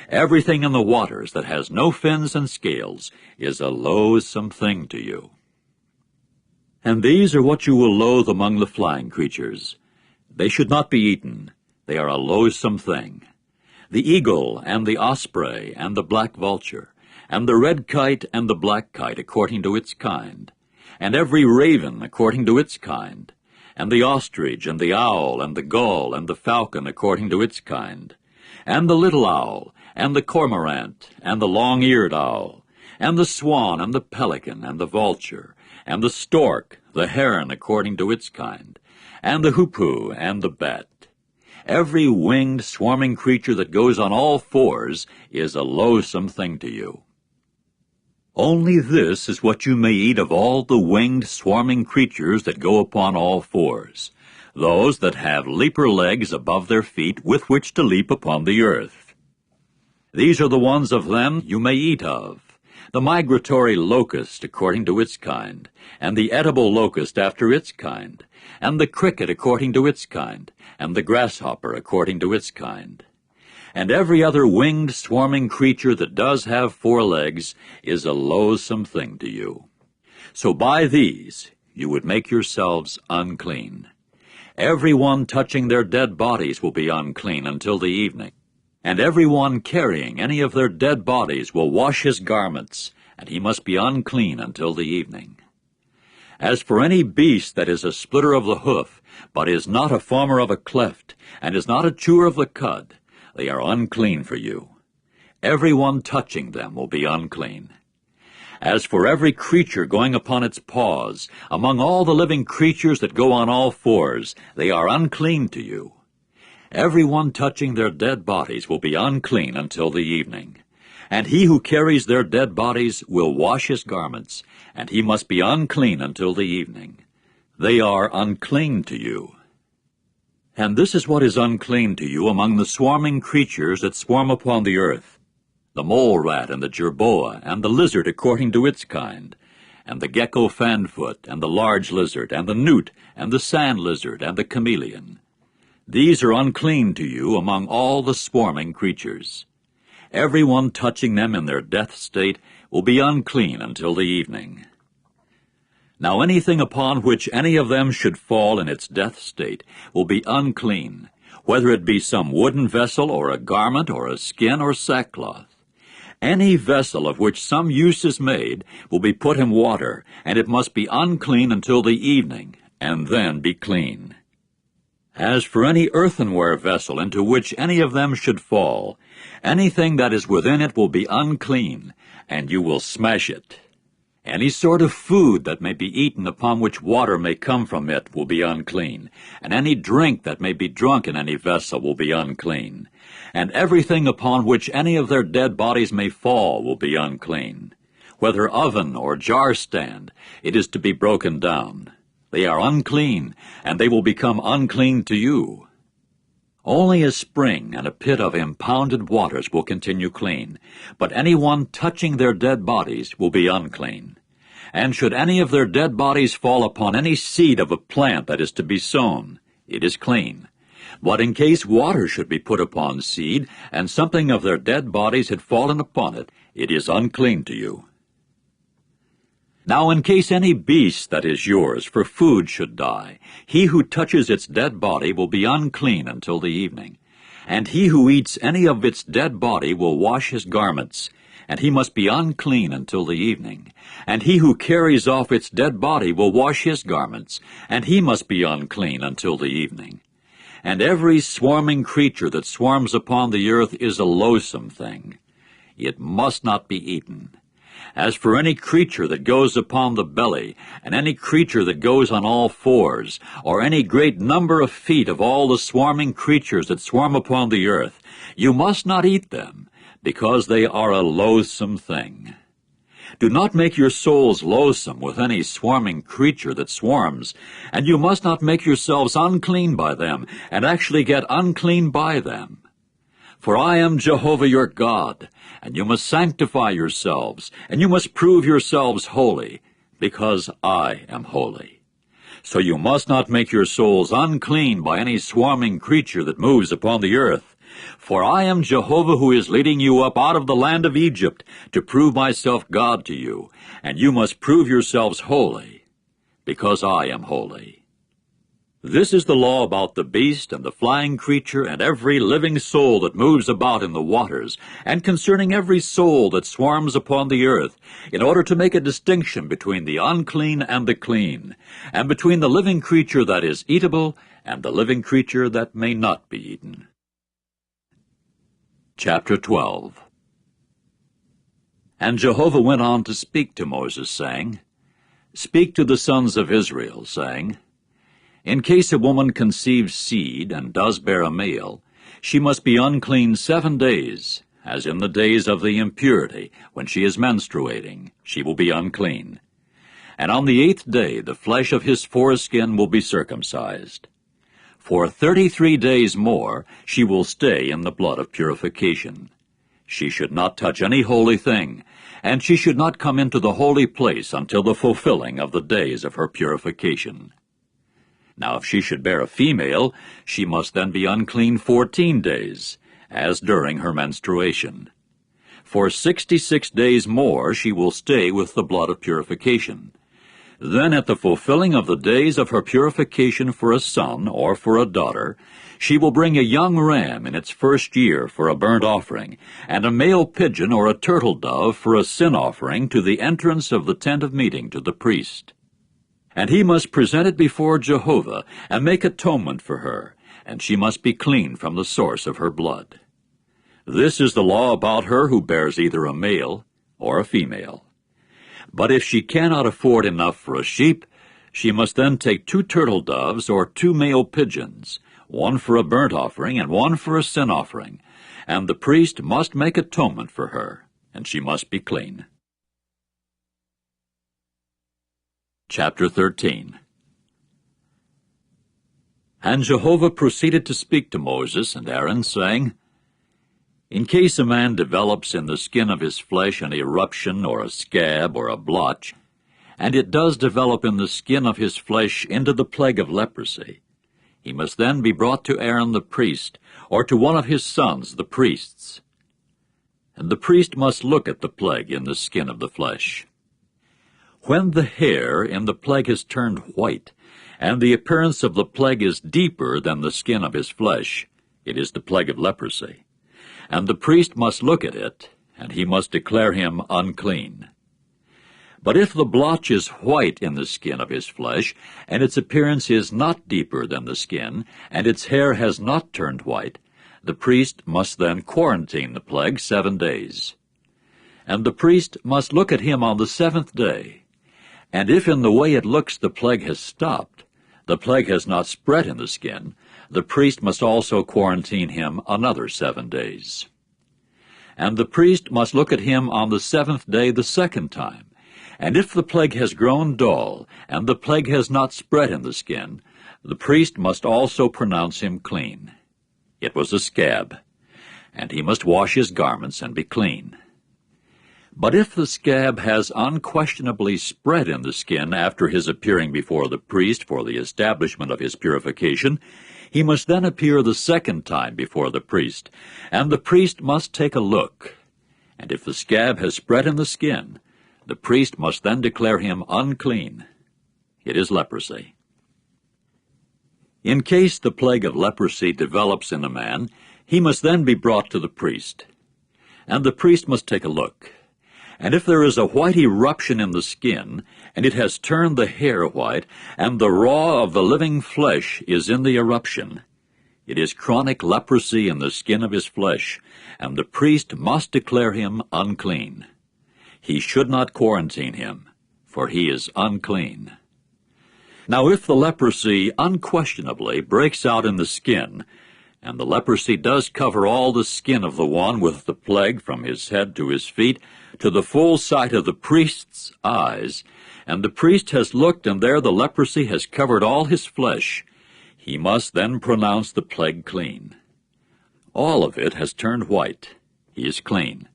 Everything in the waters that has no fins and scales is a loathsome thing to you. And these are what you will loathe among the flying creatures. They should not be eaten. They are a loathsome thing. The eagle and the osprey and the black vulture, and the red kite and the black kite according to its kind, and every raven according to its kind, and the ostrich and the owl and the gull and the falcon according to its kind, and the little owl and the cormorant and the long-eared owl, and the swan and the pelican and the vulture, and the stork, the heron according to its kind, and the hoopoe and the bat. Every winged, swarming creature that goes on all fours is a loathsome thing to you. Only this is what you may eat of all the winged, swarming creatures that go upon all fours, those that have leaper legs above their feet with which to leap upon the earth. These are the ones of them you may eat of: the migratory locust according to its kind, and the edible locust after its kind, and the cricket according to its kind, and the grasshopper according to its kind. And every other winged, swarming creature that does have 4 legs is a loathsome thing to you. So by these you would make yourselves unclean. Every one touching their dead bodies will be unclean until the evening. And every one carrying any of their dead bodies will wash his garments, and he must be unclean until the evening. As for any beast that is a splitter of the hoof, but is not a former of a cleft, and is not a chewer of the cud, they are unclean for you. Every one touching them will be unclean. As for every creature going upon its paws, among all the living creatures that go on all fours, they are unclean to you. Every one touching their dead bodies will be unclean until the evening. And he who carries their dead bodies will wash his garments, and he must be unclean until the evening. They are unclean to you. And this is what is unclean to you among the swarming creatures that swarm upon the earth: the mole rat and the jerboa, and the lizard according to its kind, and the gecko fanfoot, and the large lizard, and the newt, and the sand lizard, and the chameleon. These are unclean to you among all the swarming creatures. Every one touching them in their death state will be unclean until the evening. Now anything upon which any of them should fall in its death state will be unclean, whether it be some wooden vessel, or a garment, or a skin, or sackcloth. Any vessel of which some use is made will be put in water, and it must be unclean until the evening, and then be clean. As for any earthenware vessel into which any of them should fall, anything that is within it will be unclean, and you will smash it. Any sort of food that may be eaten upon which water may come from it will be unclean, and any drink that may be drunk in any vessel will be unclean, and everything upon which any of their dead bodies may fall will be unclean. Whether oven or jar stand, it is to be broken down. They are unclean, and they will become unclean to you. Only a spring and a pit of impounded waters will continue clean, but any one touching their dead bodies will be unclean. And should any of their dead bodies fall upon any seed of a plant that is to be sown, it is clean. But in case water should be put upon seed, and something of their dead bodies had fallen upon it, it is unclean to you. Now in case any beast that is yours for food should die, he who touches its dead body will be unclean until the evening. And he who eats any of its dead body will wash his garments, and he must be unclean until the evening. And he who carries off its dead body will wash his garments, and he must be unclean until the evening. And every swarming creature that swarms upon the earth is a loathsome thing. It must not be eaten. As for any creature that goes upon the belly, and any creature that goes on all fours, or any great number of feet of all the swarming creatures that swarm upon the earth, you must not eat them, because they are a loathsome thing. Do not make your souls loathsome with any swarming creature that swarms, and you must not make yourselves unclean by them, and actually get unclean by them. For I am Jehovah your God, and you must sanctify yourselves, and you must prove yourselves holy, because I am holy. So you must not make your souls unclean by any swarming creature that moves upon the earth. For I am Jehovah who is leading you up out of the land of Egypt to prove myself God to you, and you must prove yourselves holy, because I am holy. This is the law about the beast and the flying creature and every living soul that moves about in the waters, and concerning every soul that swarms upon the earth, in order to make a distinction between the unclean and the clean, and between the living creature that is eatable and the living creature that may not be eaten. Chapter 12. And Jehovah went on to speak to Moses, saying, Speak to the sons of Israel, saying, In case a woman conceives seed and does bear a male, she must be unclean 7 days, as in the days of the impurity, when she is menstruating, she will be unclean. And on the 8th day the flesh of his foreskin will be circumcised. For 33 days more she will stay in the blood of purification. She should not touch any holy thing, and she should not come into the holy place until the fulfilling of the days of her purification. Now if she should bear a female, she must then be unclean 14 days, as during her menstruation. For 66 days more she will stay with the blood of purification. Then at the fulfilling of the days of her purification for a son or for a daughter, she will bring a young ram in its first year for a burnt offering, and a male pigeon or a turtle dove for a sin offering to the entrance of the tent of meeting to the priest. And he must present it before Jehovah, and make atonement for her, and she must be clean from the source of her blood. This is the law about her who bears either a male or a female. But if she cannot afford enough for a sheep, she must then take 2 turtle doves or 2 male pigeons, one for a burnt offering and one for a sin offering, and the priest must make atonement for her, and she must be clean. Chapter 13. And Jehovah proceeded to speak to Moses and Aaron, saying, In case a man develops in the skin of his flesh an eruption or a scab or a blotch, and it does develop in the skin of his flesh into the plague of leprosy, he must then be brought to Aaron the priest, or to one of his sons, the priests. And the priest must look at the plague in the skin of the flesh. When the hair in the plague has turned white, and the appearance of the plague is deeper than the skin of his flesh, it is the plague of leprosy. And the priest must look at it, and he must declare him unclean. But if the blotch is white in the skin of his flesh, and its appearance is not deeper than the skin, and its hair has not turned white, the priest must then quarantine the plague 7 days. And the priest must look at him on the 7th day. And if in the way it looks the plague has stopped, the plague has not spread in the skin, the priest must also quarantine him another 7 days. And the priest must look at him on the 7th day the 2nd time. And if the plague has grown dull, and the plague has not spread in the skin, the priest must also pronounce him clean. It was a scab, and he must wash his garments and be clean. But if the scab has unquestionably spread in the skin after his appearing before the priest for the establishment of his purification, he must then appear the 2nd time before the priest, and the priest must take a look. And if the scab has spread in the skin, the priest must then declare him unclean. It is leprosy. In case the plague of leprosy develops in a man, he must then be brought to the priest. And the priest must take a look. And if there is a white eruption in the skin, and it has turned the hair white, and the raw of the living flesh is in the eruption, it is chronic leprosy in the skin of his flesh, and the priest must declare him unclean. He should not quarantine him, for he is unclean. Now if the leprosy unquestionably breaks out in the skin, and the leprosy does cover all the skin of the one with the plague from his head to his feet, to the full sight of the priest's eyes, and the priest has looked, and there the leprosy has covered all his flesh, he must then pronounce the plague clean. All of it has turned white. He is clean.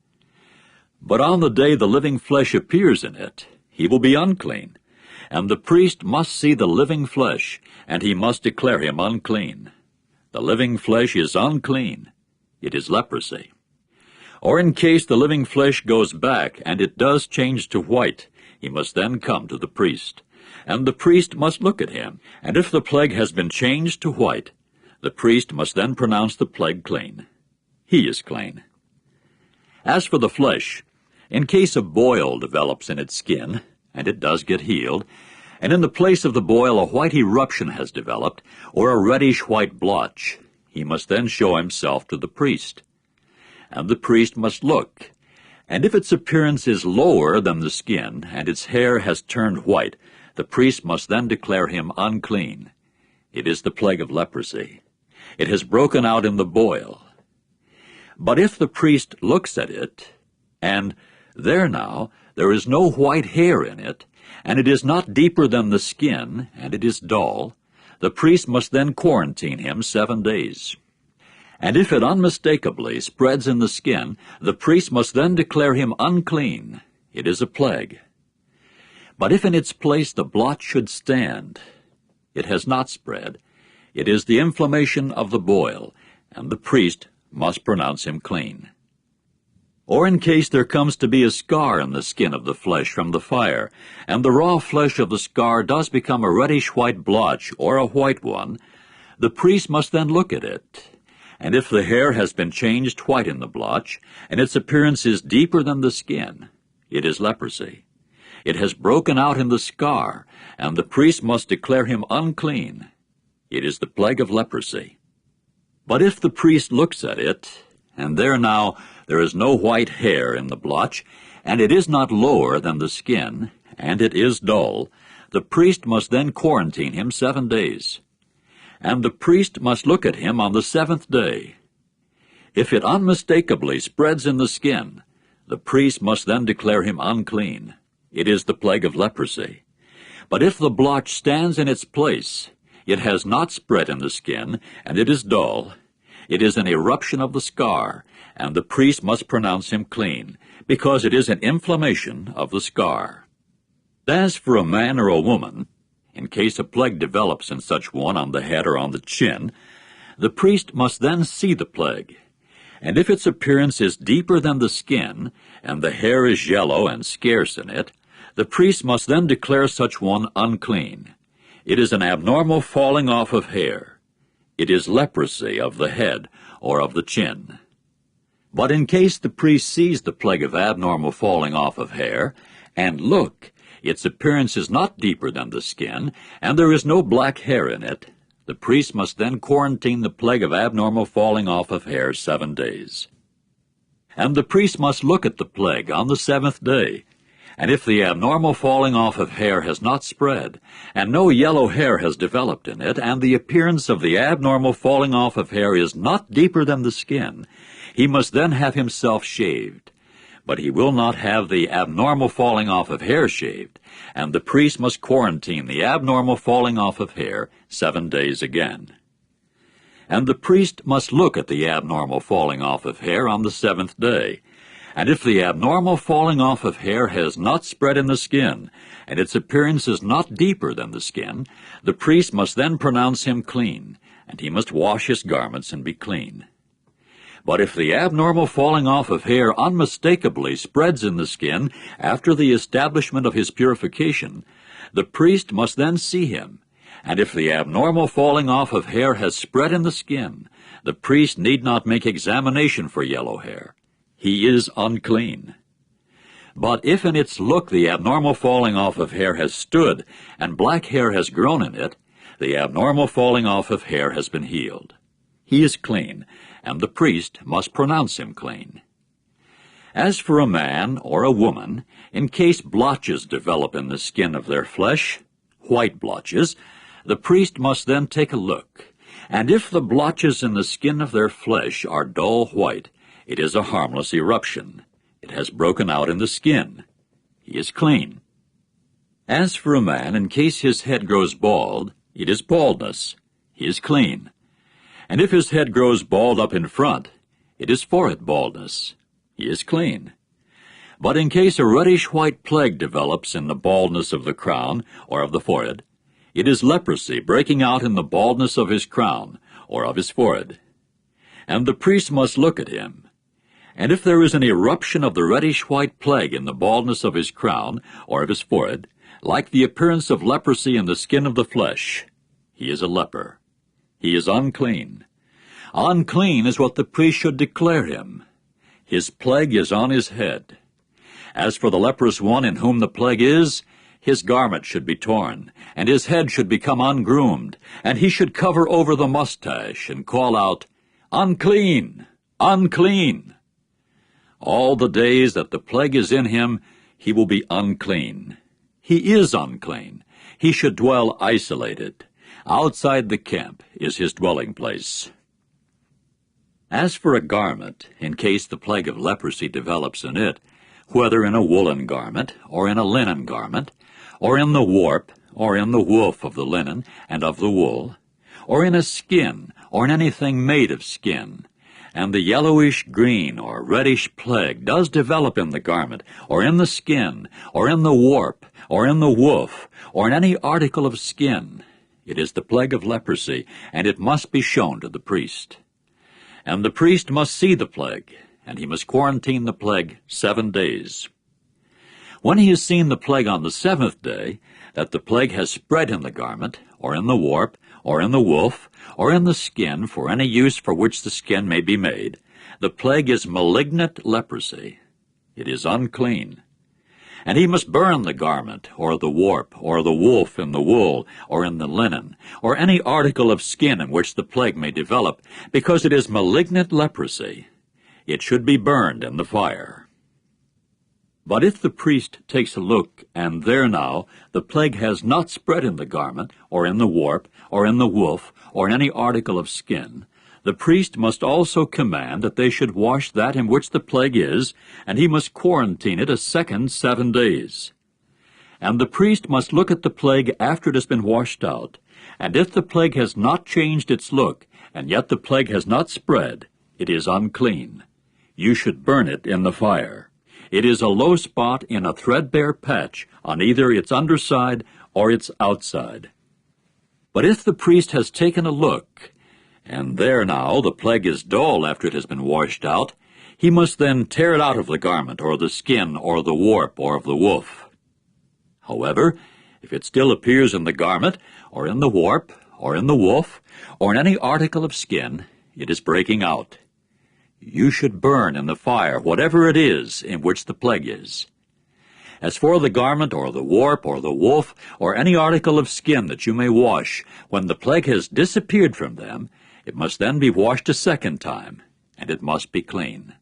But on the day the living flesh appears in it, he will be unclean, and the priest must see the living flesh, and he must declare him unclean. The living flesh is unclean. It is leprosy. Or in case the living flesh goes back, and it does change to white, he must then come to the priest, and the priest must look at him, and if the plague has been changed to white, the priest must then pronounce the plague clean. He is clean. As for the flesh, in case a boil develops in its skin, and it does get healed, and in the place of the boil a white eruption has developed, or a reddish-white blotch, he must then show himself to the priest. And the priest must look, and if its appearance is lower than the skin, and its hair has turned white, the priest must then declare him unclean. It is the plague of leprosy. It has broken out in the boil. But if the priest looks at it, and there is no white hair in it, and it is not deeper than the skin, and it is dull, the priest must then quarantine him 7 days. And if it unmistakably spreads in the skin, the priest must then declare him unclean. It is a plague. But if in its place the blotch should stand, it has not spread. It is the inflammation of the boil, and the priest must pronounce him clean. Or in case there comes to be a scar in the skin of the flesh from the fire, and the raw flesh of the scar does become a reddish-white blotch or a white one, the priest must then look at it. And if the hair has been changed white in the blotch, and its appearance is deeper than the skin, it is leprosy. It has broken out in the scar, and the priest must declare him unclean. It is the plague of leprosy. But if the priest looks at it, and there is no white hair in the blotch, and it is not lower than the skin, and it is dull, the priest must then quarantine him 7 days. And the priest must look at him on the 7th day. If it unmistakably spreads in the skin, the priest must then declare him unclean. It is the plague of leprosy. But if the blotch stands in its place, it has not spread in the skin, and it is dull, it is an eruption of the scar, and the priest must pronounce him clean, because it is an inflammation of the scar. As for a man or a woman, in case a plague develops in such one on the head or on the chin, the priest must then see the plague. And if its appearance is deeper than the skin, and the hair is yellow and scarce in it, the priest must then declare such one unclean. It is an abnormal falling off of hair. It is leprosy of the head or of the chin. But in case the priest sees the plague of abnormal falling off of hair, and look, its appearance is not deeper than the skin, and there is no black hair in it, the priest must then quarantine the plague of abnormal falling off of hair 7 days. And the priest must look at the plague on the 7th day, and if the abnormal falling off of hair has not spread, and no yellow hair has developed in it, and the appearance of the abnormal falling off of hair is not deeper than the skin, he must then have himself shaved. But he will not have the abnormal falling off of hair shaved, and the priest must quarantine the abnormal falling off of hair 7 days again. And the priest must look at the abnormal falling off of hair on the 7th day, and if the abnormal falling off of hair has not spread in the skin, and its appearance is not deeper than the skin, the priest must then pronounce him clean, and he must wash his garments and be clean. But if the abnormal falling off of hair unmistakably spreads in the skin after the establishment of his purification, the priest must then see him, and if the abnormal falling off of hair has spread in the skin, the priest need not make examination for yellow hair. He is unclean. But if in its look the abnormal falling off of hair has stood, and black hair has grown in it, the abnormal falling off of hair has been healed. He is clean, and the priest must pronounce him clean. As for a man or a woman, in case blotches develop in the skin of their flesh, white blotches, the priest must then take a look, and if the blotches in the skin of their flesh are dull white, it is a harmless eruption. It has broken out in the skin. He is clean. As for a man, in case his head grows bald, it is baldness. He is clean. And if his head grows bald up in front, it is forehead baldness. He is clean. But in case a reddish-white plague develops in the baldness of the crown or of the forehead, it is leprosy breaking out in the baldness of his crown or of his forehead. And the priest must look at him. And if there is an eruption of the reddish-white plague in the baldness of his crown or of his forehead, like the appearance of leprosy in the skin of the flesh, he is a leper. He is unclean. Unclean is what the priest should declare him. His plague is on his head. As for the leprous one in whom the plague is, his garment should be torn, and his head should become ungroomed, and he should cover over the mustache and call out, "Unclean! Unclean!" All the days that the plague is in him, he will be unclean. He is unclean. He should dwell isolated. Outside the camp is his dwelling place. As for a garment, in case the plague of leprosy develops in it, whether in a woolen garment, or in a linen garment, or in the warp, or in the woof of the linen and of the wool, or in a skin, or in anything made of skin, and the yellowish-green or reddish plague does develop in the garment, or in the skin, or in the warp, or in the woof, or in any article of skin, it is the plague of leprosy, and it must be shown to the priest. And the priest must see the plague, and he must quarantine the plague 7 days. When he has seen the plague on the 7th day, that the plague has spread in the garment, or in the warp, or in the woof, or in the skin for any use for which the skin may be made, the plague is malignant leprosy. It is unclean. And he must burn the garment, or the warp, or the woof in the wool, or in the linen, or any article of skin in which the plague may develop, because it is malignant leprosy. It should be burned in the fire. But if the priest takes a look, and there now the plague has not spread in the garment, or in the warp, or in the woof, or in any article of skin, the priest must also command that they should wash that in which the plague is, and he must quarantine it a second 7 days. And the priest must look at the plague after it has been washed out, and if the plague has not changed its look, and yet the plague has not spread, it is unclean. You should burn it in the fire. It is a low spot in a threadbare patch on either its underside or its outside. But if the priest has taken a look, and there now the plague is dull after it has been washed out, he must then tear it out of the garment, or the skin, or the warp, or of the woof. However, if it still appears in the garment, or in the warp, or in the woof, or in any article of skin, it is breaking out. You should burn in the fire whatever it is in which the plague is. As for the garment, or the warp, or the woof, or any article of skin that you may wash, when the plague has disappeared from them, it must then be washed a second time, and it must be clean.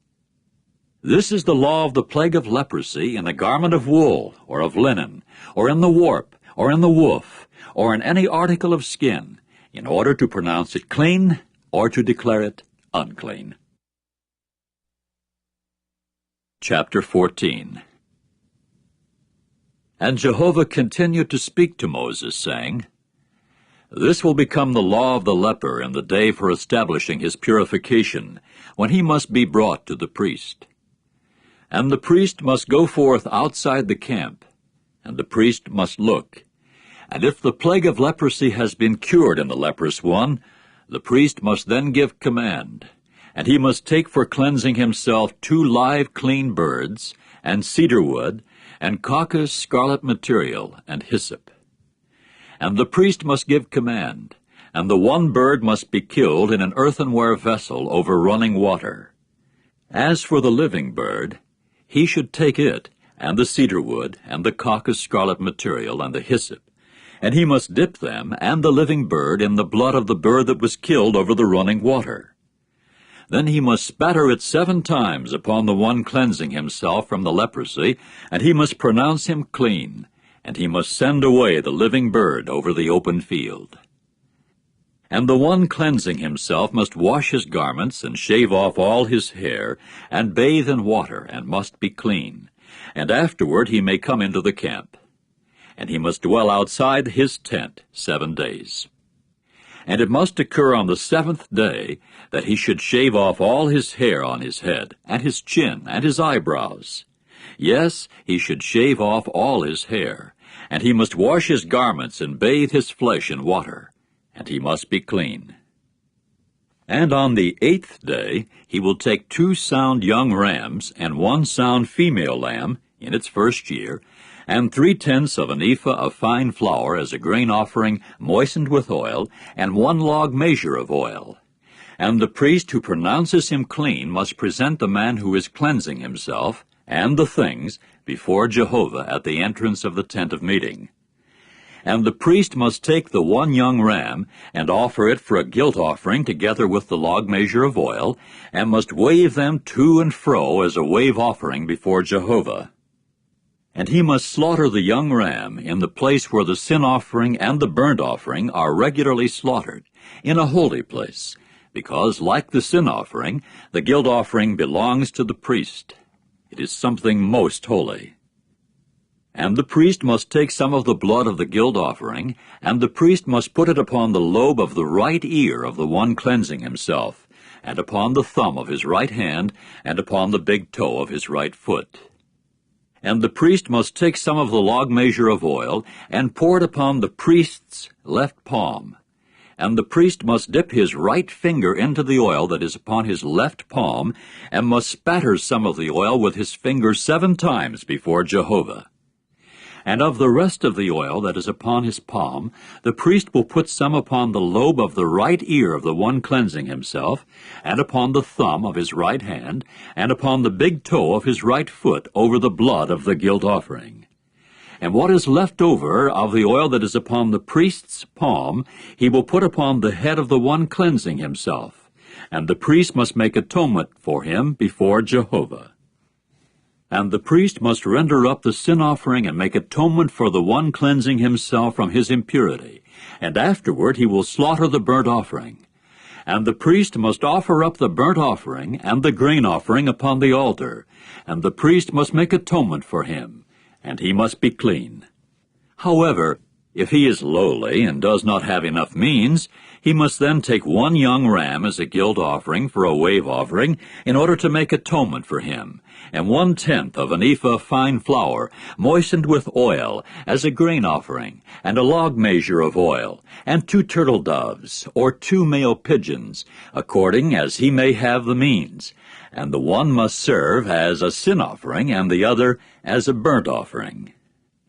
This is the law of the plague of leprosy in a garment of wool, or of linen, or in the warp, or in the woof, or in any article of skin, in order to pronounce it clean, or to declare it unclean. Chapter 14. And Jehovah continued to speak to Moses, saying, This will become the law of the leper in the day for establishing his purification, when he must be brought to the priest. And the priest must go forth outside the camp, and the priest must look. And if the plague of leprosy has been cured in the leprous one, the priest must then give command, and he must take for cleansing himself 2 live clean birds, and cedar wood, and caucus scarlet material, and hyssop. And the priest must give command, and the one bird must be killed in an earthenware vessel over running water. As for the living bird, he should take it, and the cedar wood, and the caucus scarlet material, and the hyssop, and he must dip them and the living bird in the blood of the bird that was killed over the running water. Then he must spatter it 7 times upon the one cleansing himself from the leprosy, and he must pronounce him clean, and he must send away the living bird over the open field. And the one cleansing himself must wash his garments, and shave off all his hair, and bathe in water, and must be clean. And afterward he may come into the camp. And he must dwell outside his tent 7 days. And it must occur on the 7th day that he should shave off all his hair on his head, and his chin, and his eyebrows. Yes, he should shave off all his hair, and he must wash his garments and bathe his flesh in water, and he must be clean. And on the 8th day he will take 2 sound young rams and 1 sound female lamb in its first year, and 3/10 of an ephah of fine flour as a grain offering moistened with oil, and 1 log measure of oil. And the priest who pronounces him clean must present the man who is cleansing himself and the things before Jehovah at the entrance of the tent of meeting. And the priest must take the 1 young ram, and offer it for a guilt offering together with the log measure of oil, and must wave them to and fro as a wave offering before Jehovah. And he must slaughter the young ram in the place where the sin offering and the burnt offering are regularly slaughtered, in a holy place, because, like the sin offering, the guilt offering belongs to the priest. It is something most holy. And the priest must take some of the blood of the guilt offering, and the priest must put it upon the lobe of the right ear of the one cleansing himself, and upon the thumb of his right hand, and upon the big toe of his right foot. And the priest must take some of the log measure of oil, and pour it upon the priest's left palm. And the priest must dip his right finger into the oil that is upon his left palm, and must spatter some of the oil with his finger 7 times before Jehovah. And of the rest of the oil that is upon his palm, the priest will put some upon the lobe of the right ear of the one cleansing himself, and upon the thumb of his right hand, and upon the big toe of his right foot over the blood of the guilt offering. And what is left over of the oil that is upon the priest's palm, he will put upon the head of the one cleansing himself, and the priest must make atonement for him before Jehovah. And the priest must render up the sin offering and make atonement for the one cleansing himself from his impurity, and afterward he will slaughter the burnt offering. And the priest must offer up the burnt offering and the grain offering upon the altar, and the priest must make atonement for him, and he must be clean. However, if he is lowly and does not have enough means, he must then take 1 young ram as a guilt offering for a wave offering in order to make atonement for him, and 1/10 of an ephah of fine flour moistened with oil as a grain offering, and a log measure of oil, and 2 turtle doves, or 2 male pigeons, according as he may have the means, and the one must serve as a sin offering, and the other as a burnt offering.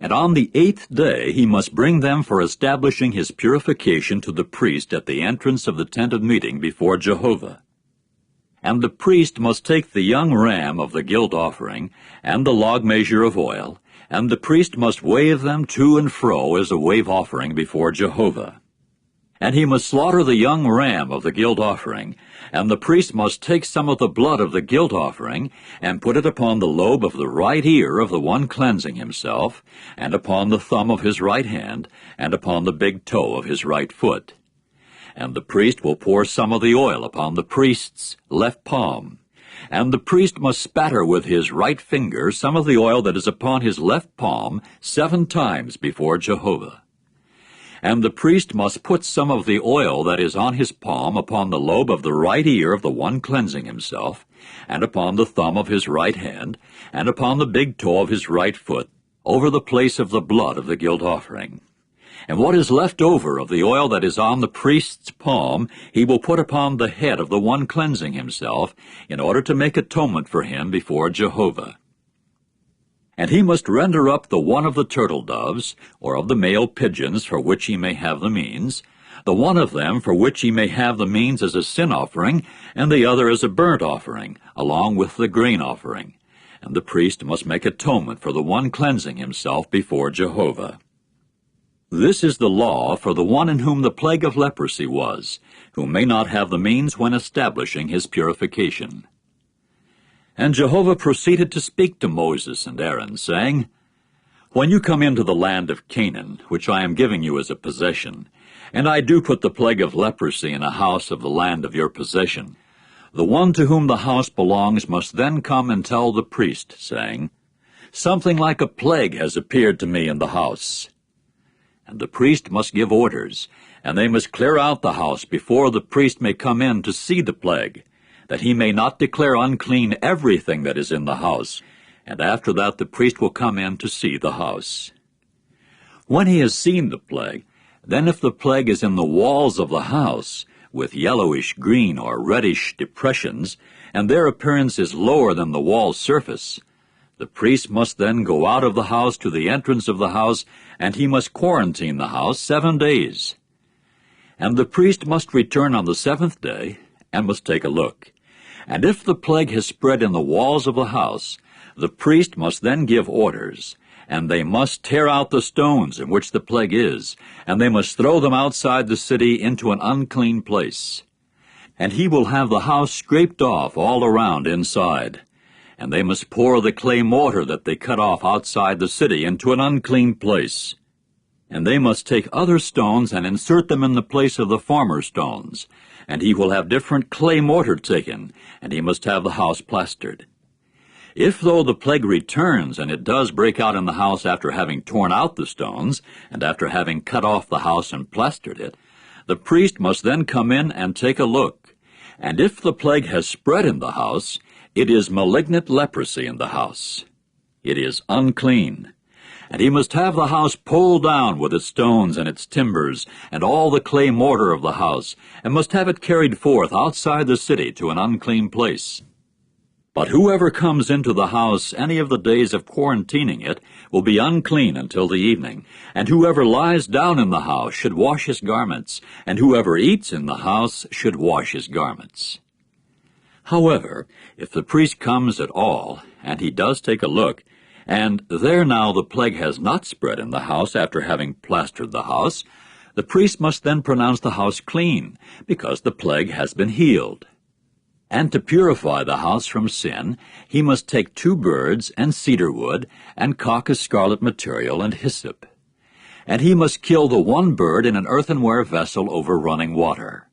And on the 8th day he must bring them for establishing his purification to the priest at the entrance of the tent of meeting before Jehovah. And the priest must take the young ram of the guilt offering, and the log measure of oil, and the priest must wave them to and fro as a wave offering before Jehovah. And he must slaughter the young ram of the guilt offering, and the priest must take some of the blood of the guilt offering, and put it upon the lobe of the right ear of the one cleansing himself, and upon the thumb of his right hand, and upon the big toe of his right foot. And the priest will pour some of the oil upon the priest's left palm. And the priest must spatter with his right finger some of the oil that is upon his left palm 7 times before Jehovah. And the priest must put some of the oil that is on his palm upon the lobe of the right ear of the one cleansing himself, and upon the thumb of his right hand, and upon the big toe of his right foot, over the place of the blood of the guilt offering. And what is left over of the oil that is on the priest's palm, he will put upon the head of the one cleansing himself, in order to make atonement for him before Jehovah. And he must render up the one of the turtle doves, or of the male pigeons, for which he may have the means, the one of them for which he may have the means as a sin offering, and the other as a burnt offering, along with the grain offering. And the priest must make atonement for the one cleansing himself before Jehovah. This is the law for the one in whom the plague of leprosy was, who may not have the means when establishing his purification. And Jehovah proceeded to speak to Moses and Aaron, saying, When you come into the land of Canaan, which I am giving you as a possession, and I do put the plague of leprosy in a house of the land of your possession, the one to whom the house belongs must then come and tell the priest, saying, Something like a plague has appeared to me in the house. And the priest must give orders, and they must clear out the house before the priest may come in to see the plague, that he may not declare unclean everything that is in the house, and after that the priest will come in to see the house. When he has seen the plague, then if the plague is in the walls of the house, with yellowish green or reddish depressions, and their appearance is lower than the wall surface, the priest must then go out of the house to the entrance of the house, and he must quarantine the house 7 days. And the priest must return on the 7th day, and must take a look. And if the plague has spread in the walls of the house, the priest must then give orders, and they must tear out the stones in which the plague is, and they must throw them outside the city into an unclean place. And he will have the house scraped off all around inside, and they must pour the clay mortar that they cut off outside the city into an unclean place. And they must take other stones and insert them in the place of the former stones, and he will have different clay mortar taken, and he must have the house plastered. If, though, the plague returns, and it does break out in the house after having torn out the stones, and after having cut off the house and plastered it, the priest must then come in and take a look. And if the plague has spread in the house, it is malignant leprosy in the house. It is unclean. And he must have the house pulled down with its stones and its timbers, and all the clay mortar of the house, and must have it carried forth outside the city to an unclean place. But whoever comes into the house any of the days of quarantining it will be unclean until the evening, and whoever lies down in the house should wash his garments, and whoever eats in the house should wash his garments. However, if the priest comes at all, and he does take a look, and there now the plague has not spread in the house after having plastered the house, the priest must then pronounce the house clean, because the plague has been healed. And to purify the house from sin, he must take 2 birds and cedar wood and caucus scarlet material and hyssop. And he must kill the one bird in an earthenware vessel over running water.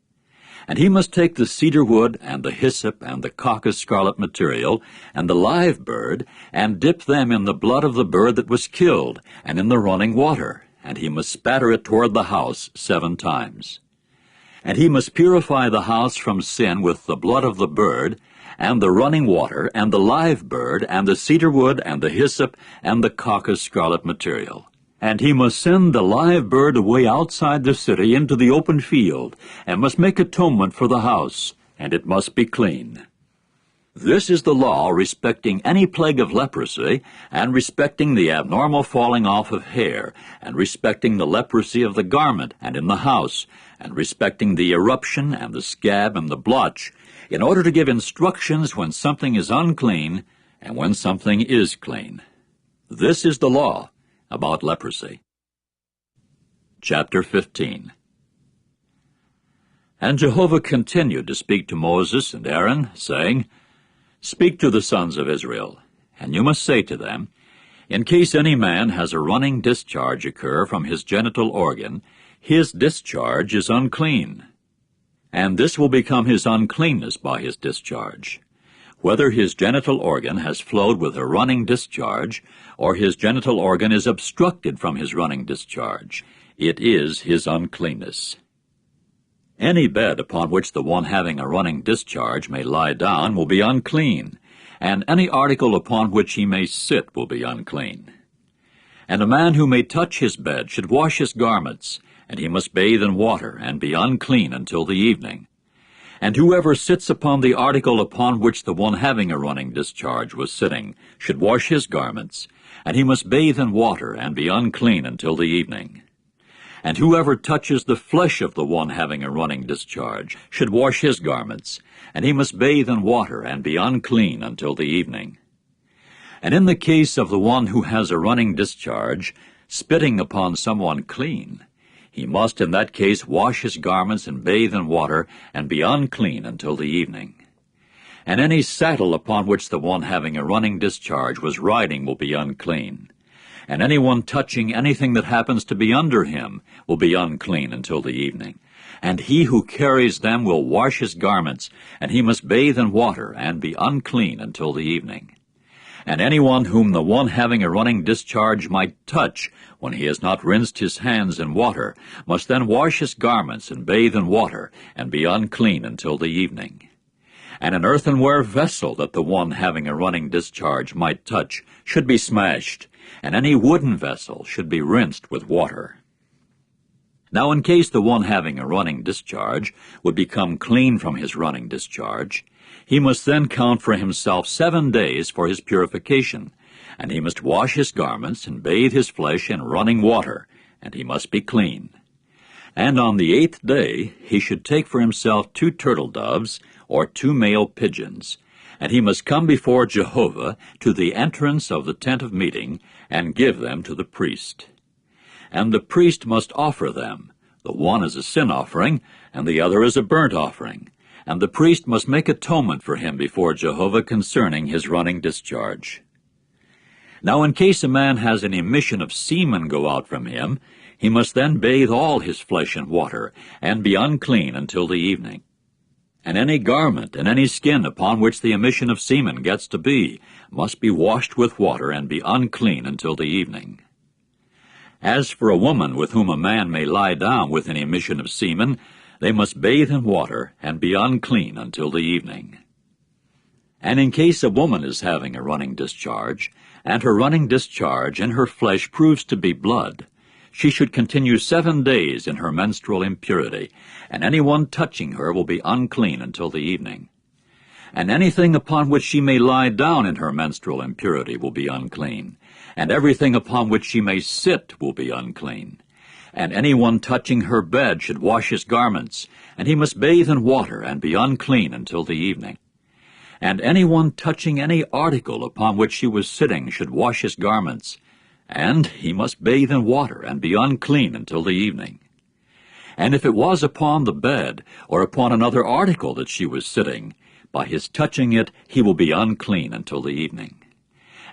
And he must take the cedar wood and the hyssop and the caucus scarlet material and the live bird and dip them in the blood of the bird that was killed and in the running water, and he must spatter it toward the house 7 times. And he must purify the house from sin with the blood of the bird, and the running water, and the live bird, and the cedar wood, and the hyssop, and the caucus scarlet material. And he must send the live bird away outside the city into the open field, and must make atonement for the house, and it must be clean. This is the law respecting any plague of leprosy, and respecting the abnormal falling off of hair, and respecting the leprosy of the garment and in the house, and respecting the eruption and the scab and the blotch, in order to give instructions when something is unclean and when something is clean. This is the law about leprosy. Chapter 15. And Jehovah continued to speak to Moses and Aaron, saying, Speak to the sons of Israel, and you must say to them, In case any man has a running discharge occur from his genital organ, his discharge is unclean, and this will become his uncleanness by his discharge. Whether his genital organ has flowed with a running discharge, or his genital organ is obstructed from his running discharge, it is his uncleanness. Any bed upon which the one having a running discharge may lie down will be unclean, and any article upon which he may sit will be unclean. And a man who may touch his bed should wash his garments, and he must bathe in water, and be unclean until the evening. And whoever sits upon the article upon which the one having a running discharge was sitting should wash his garments, and he must bathe in water, and be unclean until the evening. And whoever touches the flesh of the one having a running discharge should wash his garments, and he must bathe in water, and be unclean until the evening. And in the case of the one who has a running discharge, spitting upon someone clean, he must in that case wash his garments and bathe in water, and be unclean until the evening. And any saddle upon which the one having a running discharge was riding will be unclean. and anyone touching anything that happens to be under him will be unclean until the evening. And he who carries them will wash his garments, and he must bathe in water, and be unclean until the evening. And anyone whom the one having a running discharge might touch, when he has not rinsed his hands in water, must then wash his garments, and bathe in water, and be unclean until the evening. And an earthenware vessel that the one having a running discharge might touch should be smashed, and any wooden vessel should be rinsed with water. Now in case the one having a running discharge would become clean from his running discharge, he must then count for himself 7 days for his purification, and he must wash his garments and bathe his flesh in running water, and he must be clean. And on the 8th day he should take for himself 2 turtle doves, or 2 male pigeons, and he must come before Jehovah to the entrance of the tent of meeting, and give them to the priest. And the priest must offer them, the one as a sin offering, and the other as a burnt offering, and the priest must make atonement for him before Jehovah concerning his running discharge. Now in case a man has an emission of semen go out from him, he must then bathe all his flesh in water, and be unclean until the evening. And any garment and any skin upon which the emission of semen gets to be must be washed with water, and be unclean until the evening. As for a woman with whom a man may lie down with an emission of semen, they must bathe in water, and be unclean until the evening. And in case a woman is having a running discharge, and her running discharge in her flesh proves to be blood, she should continue 7 days in her menstrual impurity, and anyone touching her will be unclean until the evening. And anything upon which she may lie down in her menstrual impurity will be unclean, and everything upon which she may sit will be unclean. And anyone touching her bed should wash his garments, and he must bathe in water, and be unclean until the evening. And anyone touching any article upon which she was sitting should wash his garments, and he must bathe in water, and be unclean until the evening. And if it was upon the bed, or upon another article that she was sitting, by his touching it he will be unclean until the evening.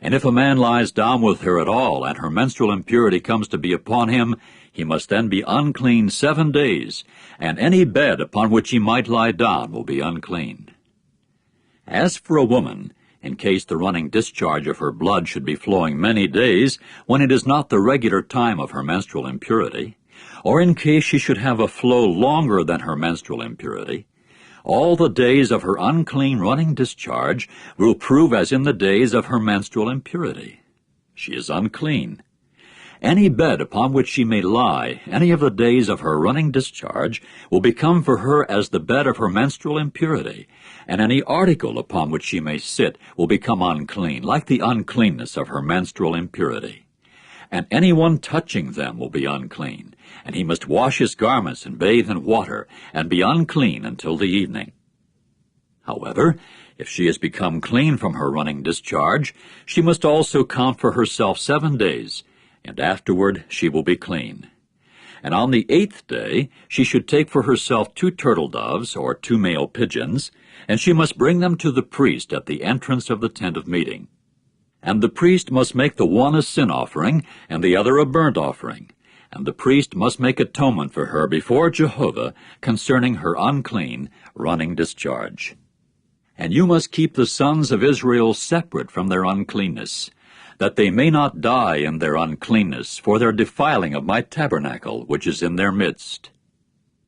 And if a man lies down with her at all, and her menstrual impurity comes to be upon him, he must then be unclean 7 days, and any bed upon which he might lie down will be unclean. As for a woman, in case the running discharge of her blood should be flowing many days, when it is not the regular time of her menstrual impurity, or in case she should have a flow longer than her menstrual impurity, all the days of her unclean running discharge will prove as in the days of her menstrual impurity. She is unclean. Any bed upon which she may lie any of the days of her running discharge will become for her as the bed of her menstrual impurity, and any article upon which she may sit will become unclean, like the uncleanness of her menstrual impurity. And anyone touching them will be unclean, and he must wash his garments and bathe in water, and be unclean until the evening. However, if she has become clean from her running discharge, she must also count for herself 7 days, and afterward she will be clean. And on the 8th day she should take for herself 2 turtle doves, or 2 male pigeons, and she must bring them to the priest at the entrance of the tent of meeting. And the priest must make the one a sin offering, and the other a burnt offering, and the priest must make atonement for her before Jehovah concerning her unclean running discharge. And you must keep the sons of Israel separate from their uncleanness, that they may not die in their uncleanness for their defiling of my tabernacle which is in their midst.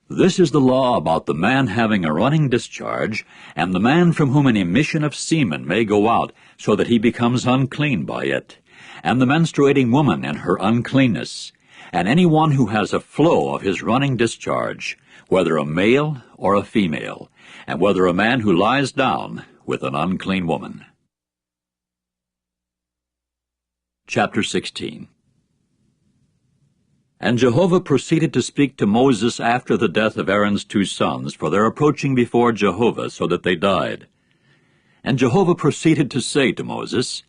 This is the law about the man having a running discharge, and the man from whom an emission of semen may go out, so that he becomes unclean by it, and the menstruating woman in her uncleanness, and any one who has a flow of his running discharge, whether a male or a female, and whether a man who lies down with an unclean woman. Chapter 16. And Jehovah proceeded to speak to Moses after the death of Aaron's 2 sons, for their approaching before Jehovah, so that they died. And Jehovah proceeded to say to Moses,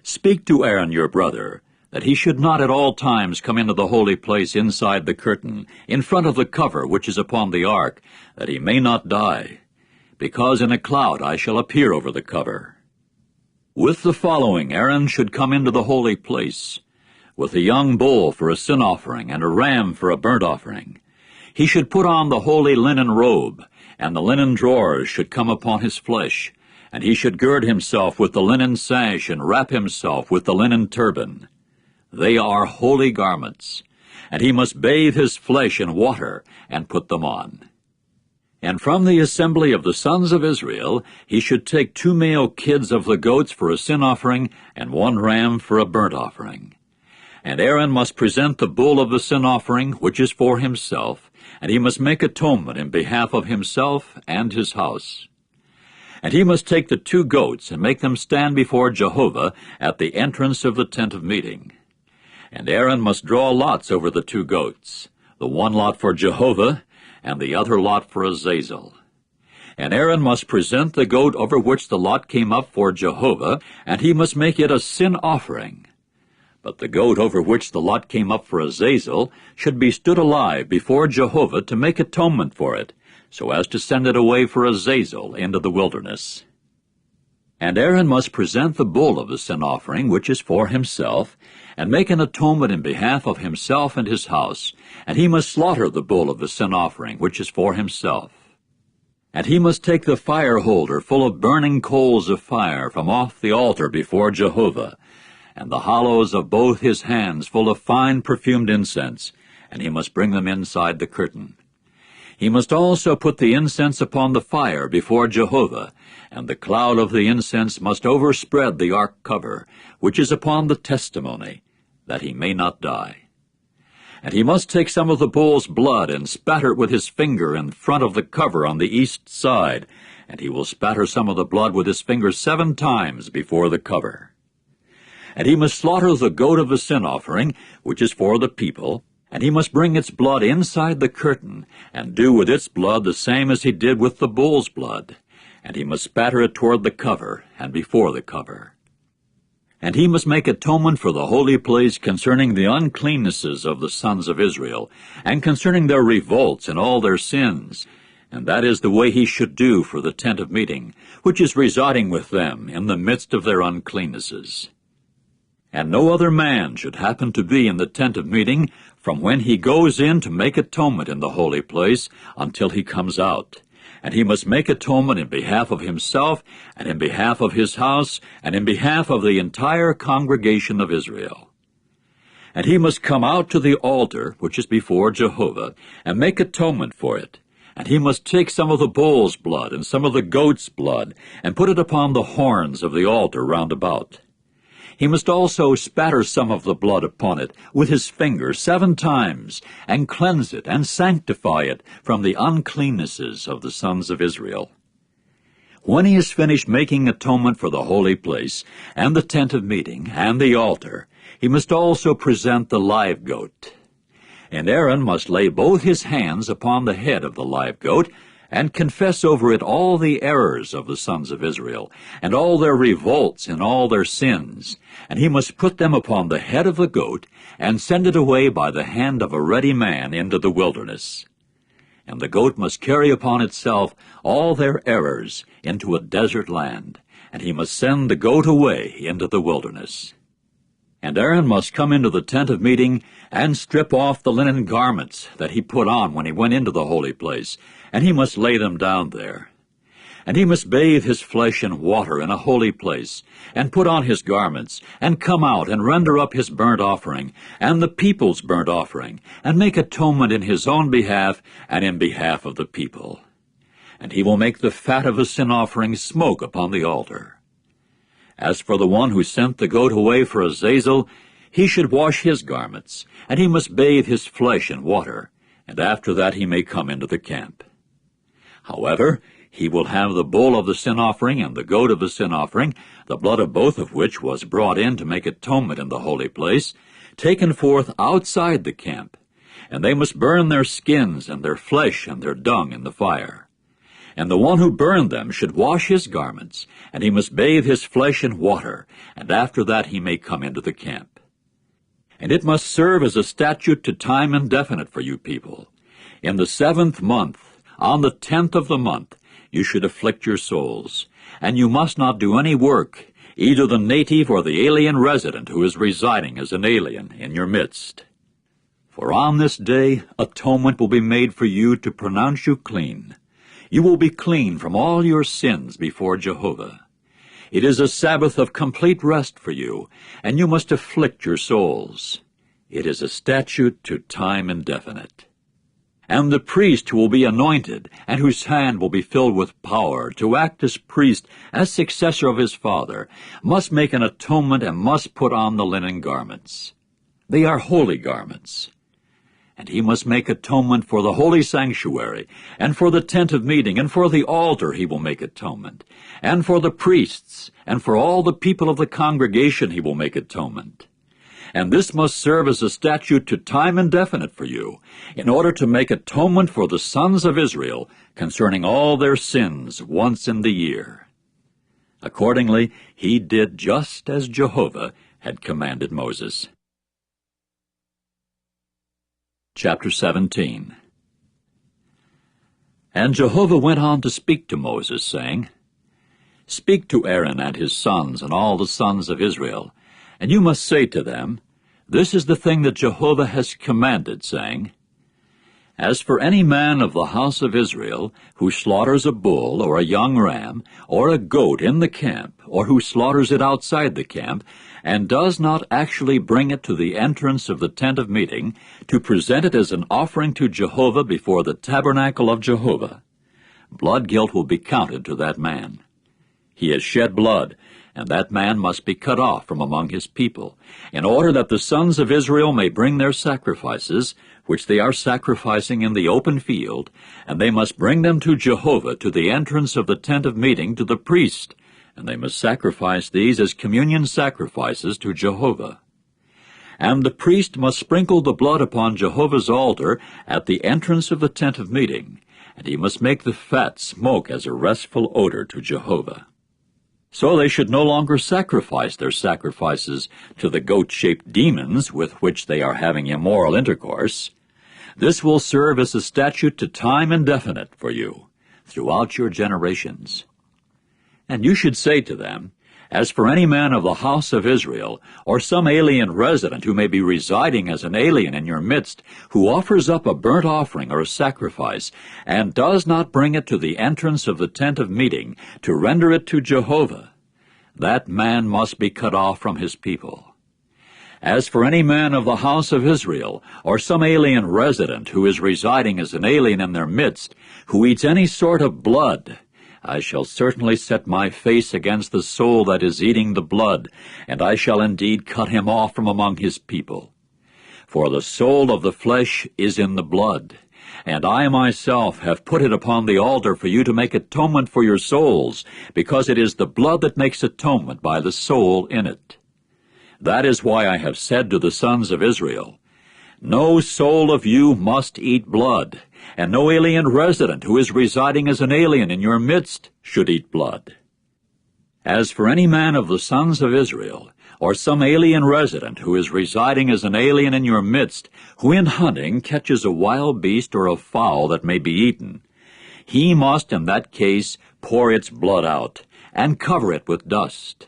Speak to Aaron your brother, that he should not at all times come into the holy place inside the curtain, in front of the cover which is upon the ark, that he may not die, because in a cloud I shall appear over the cover. With the following Aaron should come into the holy place, with a young bull for a sin offering and a ram for a burnt offering. He should put on the holy linen robe, and the linen drawers should come upon his flesh, and he should gird himself with the linen sash and wrap himself with the linen turban. They are holy garments, and he must bathe his flesh in water and put them on. And from the assembly of the sons of Israel he should take 2 male kids of the goats for a sin offering, and 1 ram for a burnt offering. And Aaron must present the bull of the sin offering, which is for himself, and he must make atonement in behalf of himself and his house. And he must take the 2 goats and make them stand before Jehovah at the entrance of the tent of meeting. And Aaron must draw lots over the 2 goats, the one lot for Jehovah, and the other lot for Azazel. And Aaron must present the goat over which the lot came up for Jehovah, and he must make it a sin offering. But the goat over which the lot came up for Azazel should be stood alive before Jehovah to make atonement for it, so as to send it away for Azazel into the wilderness. And Aaron must present the bull of the sin offering, which is for himself, and make an atonement in behalf of himself and his house, and he must slaughter the bull of the sin offering, which is for himself. And he must take the fire holder full of burning coals of fire from off the altar before Jehovah, and the hollows of both his hands full of fine perfumed incense, and he must bring them inside the curtain. He must also put the incense upon the fire before Jehovah, and the cloud of the incense must overspread the ark cover, which is upon the testimony, that he may not die. And he must take some of the bull's blood and spatter it with his finger in front of the cover on the east side, and he will spatter some of the blood with his finger 7 times before the cover. And he must slaughter the goat of the sin offering, which is for the people, and he must bring its blood inside the curtain, and do with its blood the same as he did with the bull's blood, and he must spatter it toward the cover and before the cover. And he must make atonement for the holy place concerning the uncleannesses of the sons of Israel, and concerning their revolts and all their sins, and that is the way he should do for the tent of meeting, which is residing with them in the midst of their uncleannesses. And no other man should happen to be in the tent of meeting from when he goes in to make atonement in the holy place until he comes out. And he must make atonement in behalf of himself, and in behalf of his house, and in behalf of the entire congregation of Israel. And he must come out to the altar, which is before Jehovah, and make atonement for it. And he must take some of the bull's blood and some of the goat's blood, and put it upon the horns of the altar round about. He must also spatter some of the blood upon it with his finger 7 times, and cleanse it and sanctify it from the uncleannesses of the sons of Israel. When he has finished making atonement for the holy place, and the tent of meeting, and the altar, he must also present the live goat. And Aaron must lay both his hands upon the head of the live goat, and confess over it all the errors of the sons of Israel, and all their revolts and all their sins. And he must put them upon the head of the goat, and send it away by the hand of a ready man into the wilderness. And the goat must carry upon itself all their errors into a desert land, and he must send the goat away into the wilderness. And Aaron must come into the tent of meeting, and strip off the linen garments that he put on when he went into the holy place, and he must lay them down there. And he must bathe his flesh in water in a holy place, and put on his garments, and come out and render up his burnt offering, and the people's burnt offering, and make atonement in his own behalf, and in behalf of the people. And he will make the fat of the sin offering smoke upon the altar. As for the one who sent the goat away for Azazel, he should wash his garments, and he must bathe his flesh in water, and after that he may come into the camp. However, he will have the bull of the sin offering and the goat of the sin offering, the blood of both of which was brought in to make atonement in the holy place, taken forth outside the camp, and they must burn their skins and their flesh and their dung in the fire. And the one who burned them should wash his garments, and he must bathe his flesh in water, and after that he may come into the camp. And it must serve as a statute to time indefinite for you people. In the 7th month, on the 10th of the month, you should afflict your souls, and you must not do any work, either the native or the alien resident who is residing as an alien in your midst. For on this day atonement will be made for you to pronounce you clean. You will be clean from all your sins before Jehovah. It is a Sabbath of complete rest for you, and you must afflict your souls. It is a statute to time indefinite. And the priest who will be anointed, and whose hand will be filled with power to act as priest, as successor of his father, must make an atonement and must put on the linen garments. They are holy garments. And he must make atonement for the holy sanctuary, and for the tent of meeting, and for the altar he will make atonement, and for the priests, and for all the people of the congregation he will make atonement. And this must serve as a statute to time indefinite for you, in order to make atonement for the sons of Israel concerning all their sins once in the year. Accordingly, he did just as Jehovah had commanded Moses. Chapter 17. And Jehovah went on to speak to Moses, saying, Speak to Aaron and his sons and all the sons of Israel, and you must say to them, This is the thing that Jehovah has commanded, saying, As for any man of the house of Israel who slaughters a bull or a young ram or a goat in the camp, or who slaughters it outside the camp, and does not actually bring it to the entrance of the tent of meeting, to present it as an offering to Jehovah before the tabernacle of Jehovah, blood guilt will be counted to that man. He has shed blood, and that man must be cut off from among his people, in order that the sons of Israel may bring their sacrifices, which they are sacrificing in the open field, and they must bring them to Jehovah to the entrance of the tent of meeting to the priest, and they must sacrifice these as communion sacrifices to Jehovah. And the priest must sprinkle the blood upon Jehovah's altar at the entrance of the tent of meeting, and he must make the fat smoke as a restful odor to Jehovah. So they should no longer sacrifice their sacrifices to the goat-shaped demons with which they are having immoral intercourse. This will serve as a statute to time indefinite for you, throughout your generations. And you should say to them, As for any man of the house of Israel, or some alien resident who may be residing as an alien in your midst, who offers up a burnt offering or a sacrifice, and does not bring it to the entrance of the tent of meeting, to render it to Jehovah, that man must be cut off from his people. As for any man of the house of Israel, or some alien resident who is residing as an alien in their midst, who eats any sort of blood, I shall certainly set my face against the soul that is eating the blood, and I shall indeed cut him off from among his people. For the soul of the flesh is in the blood, and I myself have put it upon the altar for you to make atonement for your souls, because it is the blood that makes atonement by the soul in it. That is why I have said to the sons of Israel, No soul of you must eat blood, and no alien resident who is residing as an alien in your midst should eat blood. As for any man of the sons of Israel, or some alien resident who is residing as an alien in your midst, who in hunting catches a wild beast or a fowl that may be eaten, he must in that case pour its blood out, and cover it with dust.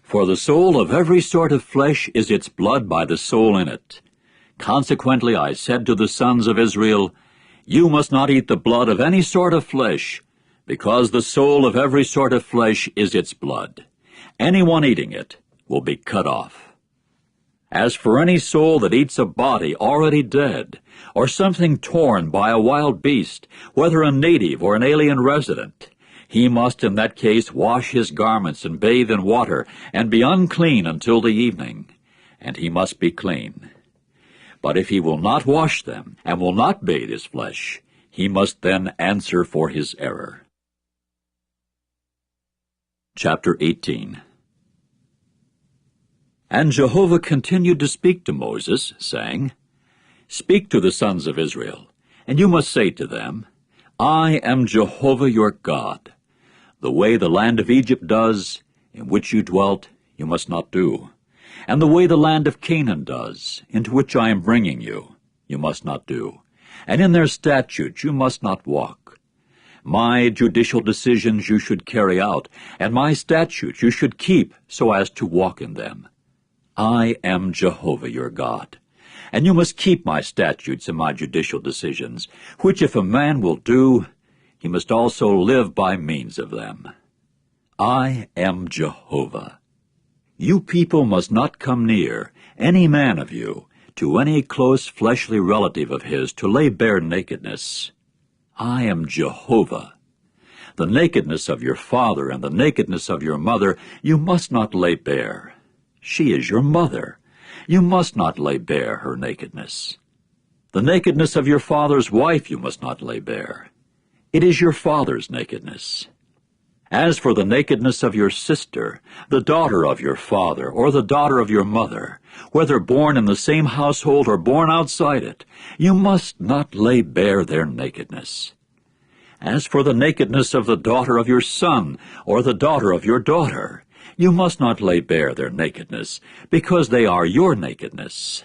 For the soul of every sort of flesh is its blood by the soul in it. Consequently I said to the sons of Israel, You must not eat the blood of any sort of flesh, because the soul of every sort of flesh is its blood. Anyone eating it will be cut off. As for any soul that eats a body already dead, or something torn by a wild beast, whether a native or an alien resident, he must in that case wash his garments and bathe in water, and be unclean until the evening, and he must be clean. But if he will not wash them, and will not bathe his flesh, he must then answer for his error. Chapter 18. And Jehovah continued to speak to Moses, saying, Speak to the sons of Israel, and you must say to them, I am Jehovah your God. The way the land of Egypt does, in which you dwelt, you must not do. And the way the land of Canaan does, into which I am bringing you, you must not do. And in their statutes you must not walk. My judicial decisions you should carry out, and my statutes you should keep so as to walk in them. I am Jehovah your God, and you must keep my statutes and my judicial decisions, which if a man will do, he must also live by means of them. I am Jehovah. You people must not come near, any man of you, to any close fleshly relative of his to lay bare nakedness. I am Jehovah. The nakedness of your father and the nakedness of your mother you must not lay bare. She is your mother. You must not lay bare her nakedness. The nakedness of your father's wife you must not lay bare. It is your father's nakedness. As for the nakedness of your sister, the daughter of your father, or the daughter of your mother, whether born in the same household or born outside it, you must not lay bare their nakedness. As for the nakedness of the daughter of your son, or the daughter of your daughter, you must not lay bare their nakedness, because they are your nakedness.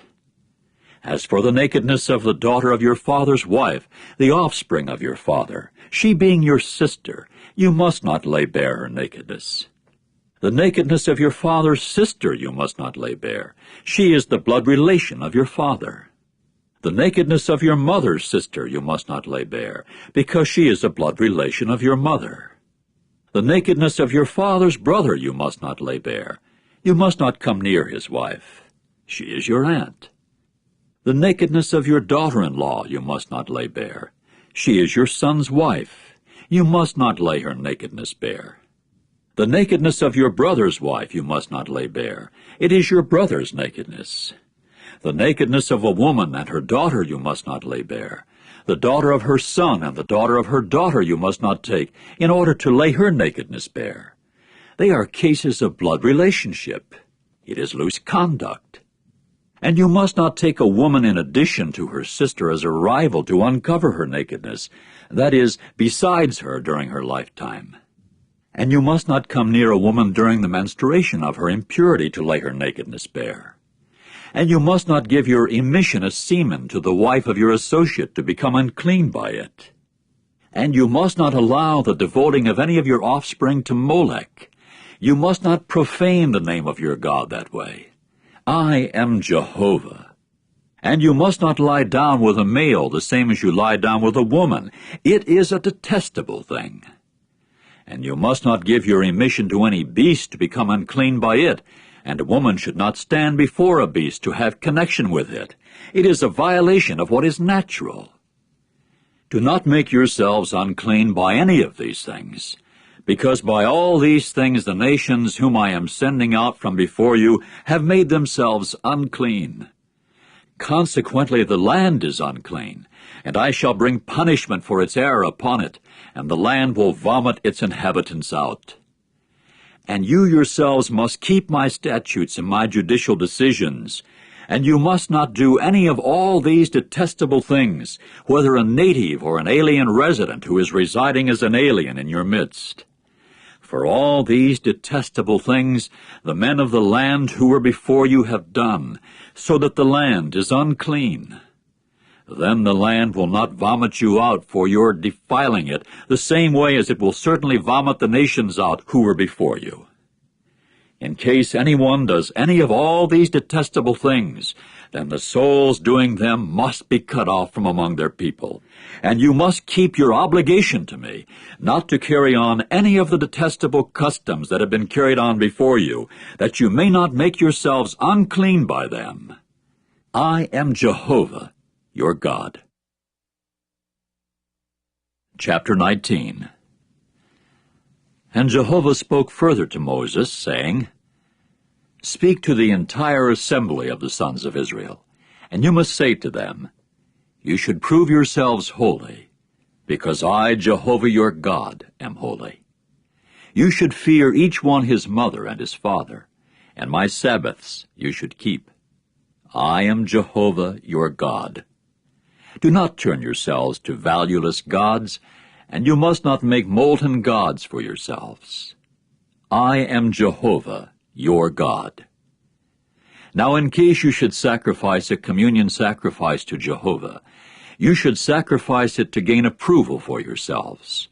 As for the nakedness of the daughter of your father's wife, the offspring of your father, she being your sister, you must not lay bare her nakedness. The nakedness of your father's sister you must not lay bare. She is the blood relation of your father. The nakedness of your mother's sister you must not lay bare, because she is a blood relation of your mother. The nakedness of your father's brother you must not lay bare. You must not come near his wife. She is your aunt. The nakedness of your daughter-in-law you must not lay bare. She is your son's wife. You must not lay her nakedness bare. The nakedness of your brother's wife you must not lay bare. It is your brother's nakedness. The nakedness of a woman and her daughter you must not lay bare. The daughter of her son and the daughter of her daughter you must not take, in order to lay her nakedness bare. They are cases of blood relationship. It is loose conduct. And you must not take a woman in addition to her sister as a rival to uncover her nakedness, that is, besides her during her lifetime. And you must not come near a woman during the menstruation of her impurity to lay her nakedness bare. And you must not give your emission as semen to the wife of your associate to become unclean by it. And you must not allow the devoting of any of your offspring to Molech. You must not profane the name of your God that way. I am Jehovah. And you must not lie down with a male the same as you lie down with a woman. It is a detestable thing. And you must not give your emission to any beast to become unclean by it, and a woman should not stand before a beast to have connection with it. It is a violation of what is natural. Do not make yourselves unclean by any of these things, because by all these things the nations whom I am sending out from before you have made themselves unclean. Consequently the land is unclean, and I shall bring punishment for its error upon it, and the land will vomit its inhabitants out. And you yourselves must keep my statutes and my judicial decisions, and you must not do any of all these detestable things, whether a native or an alien resident who is residing as an alien in your midst. For all these detestable things the men of the land who were before you have done, so that the land is unclean. Then the land will not vomit you out for your defiling it, the same way as it will certainly vomit the nations out who were before you. In case anyone does any of all these detestable things, then the souls doing them must be cut off from among their people. And you must keep your obligation to me, not to carry on any of the detestable customs that have been carried on before you, that you may not make yourselves unclean by them. I am Jehovah, your God. Chapter 19. And Jehovah spoke further to Moses, saying, Speak to the entire assembly of the sons of Israel, and you must say to them, You should prove yourselves holy, because I, Jehovah your God, am holy. You should fear each one his mother and his father, and my Sabbaths you should keep. I am Jehovah your God. Do not turn yourselves to valueless gods, and you must not make molten gods for yourselves. I am Jehovah, your God. Now in case you should sacrifice a communion sacrifice to Jehovah, you should sacrifice it to gain approval for yourselves.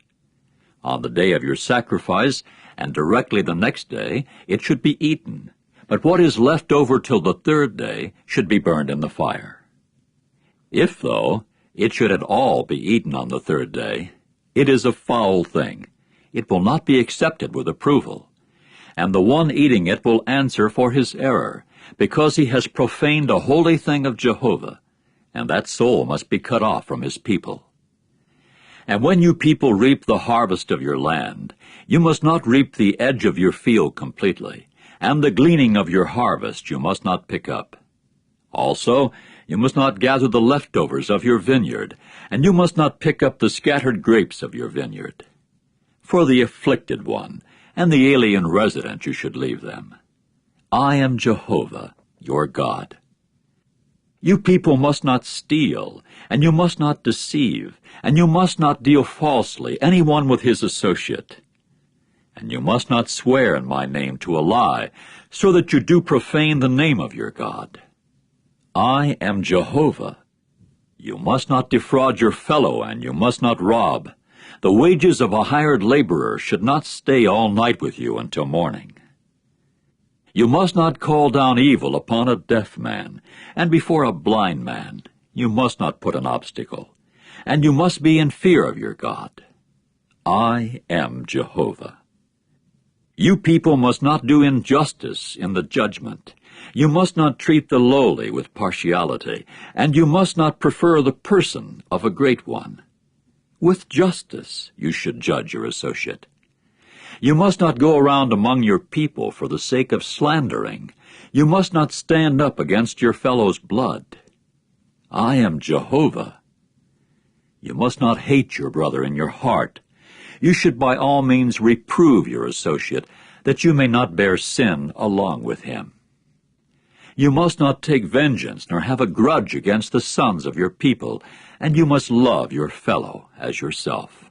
On the day of your sacrifice, and directly the next day, it should be eaten, but what is left over till the third day should be burned in the fire. If, though, it should at all be eaten on the third day, it is a foul thing. It will not be accepted with approval, and the one eating it will answer for his error, because he has profaned a holy thing of Jehovah, and that soul must be cut off from his people. And when you people reap the harvest of your land, you must not reap the edge of your field completely, and the gleaning of your harvest you must not pick up. Also, you must not gather the leftovers of your vineyard, and you must not pick up the scattered grapes of your vineyard. For the afflicted one and the alien resident you should leave them. I am Jehovah, your God. You people must not steal, and you must not deceive, and you must not deal falsely anyone with his associate. And you must not swear in my name to a lie, so that you do profane the name of your God. I am Jehovah. You must not defraud your fellow, and you must not rob. The wages of a hired laborer should not stay all night with you until morning. You must not call down evil upon a deaf man, and before a blind man you must not put an obstacle, and you must be in fear of your God. I am Jehovah. You people must not do injustice in the judgment. You must not treat the lowly with partiality, and you must not prefer the person of a great one. With justice you should judge your associate. You must not go around among your people for the sake of slandering. You must not stand up against your fellow's blood. I am Jehovah. You must not hate your brother in your heart. You should by all means reprove your associate, that you may not bear sin along with him. You must not take vengeance nor have a grudge against the sons of your people, and you must love your fellow as yourself.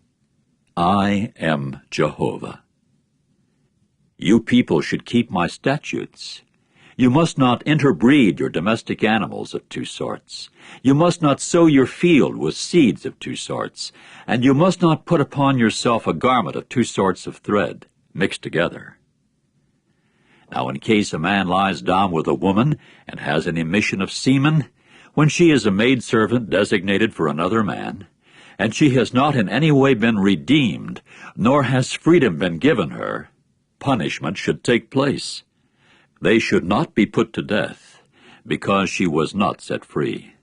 I am Jehovah. You people should keep my statutes. You must not interbreed your domestic animals of two sorts. You must not sow your field with seeds of two sorts, and you must not put upon yourself a garment of two sorts of thread, mixed together. Now in case a man lies down with a woman and has an emission of semen, when she is a maidservant designated for another man, and she has not in any way been redeemed, nor has freedom been given her, punishment should take place. They should not be put to death, because she was not set free.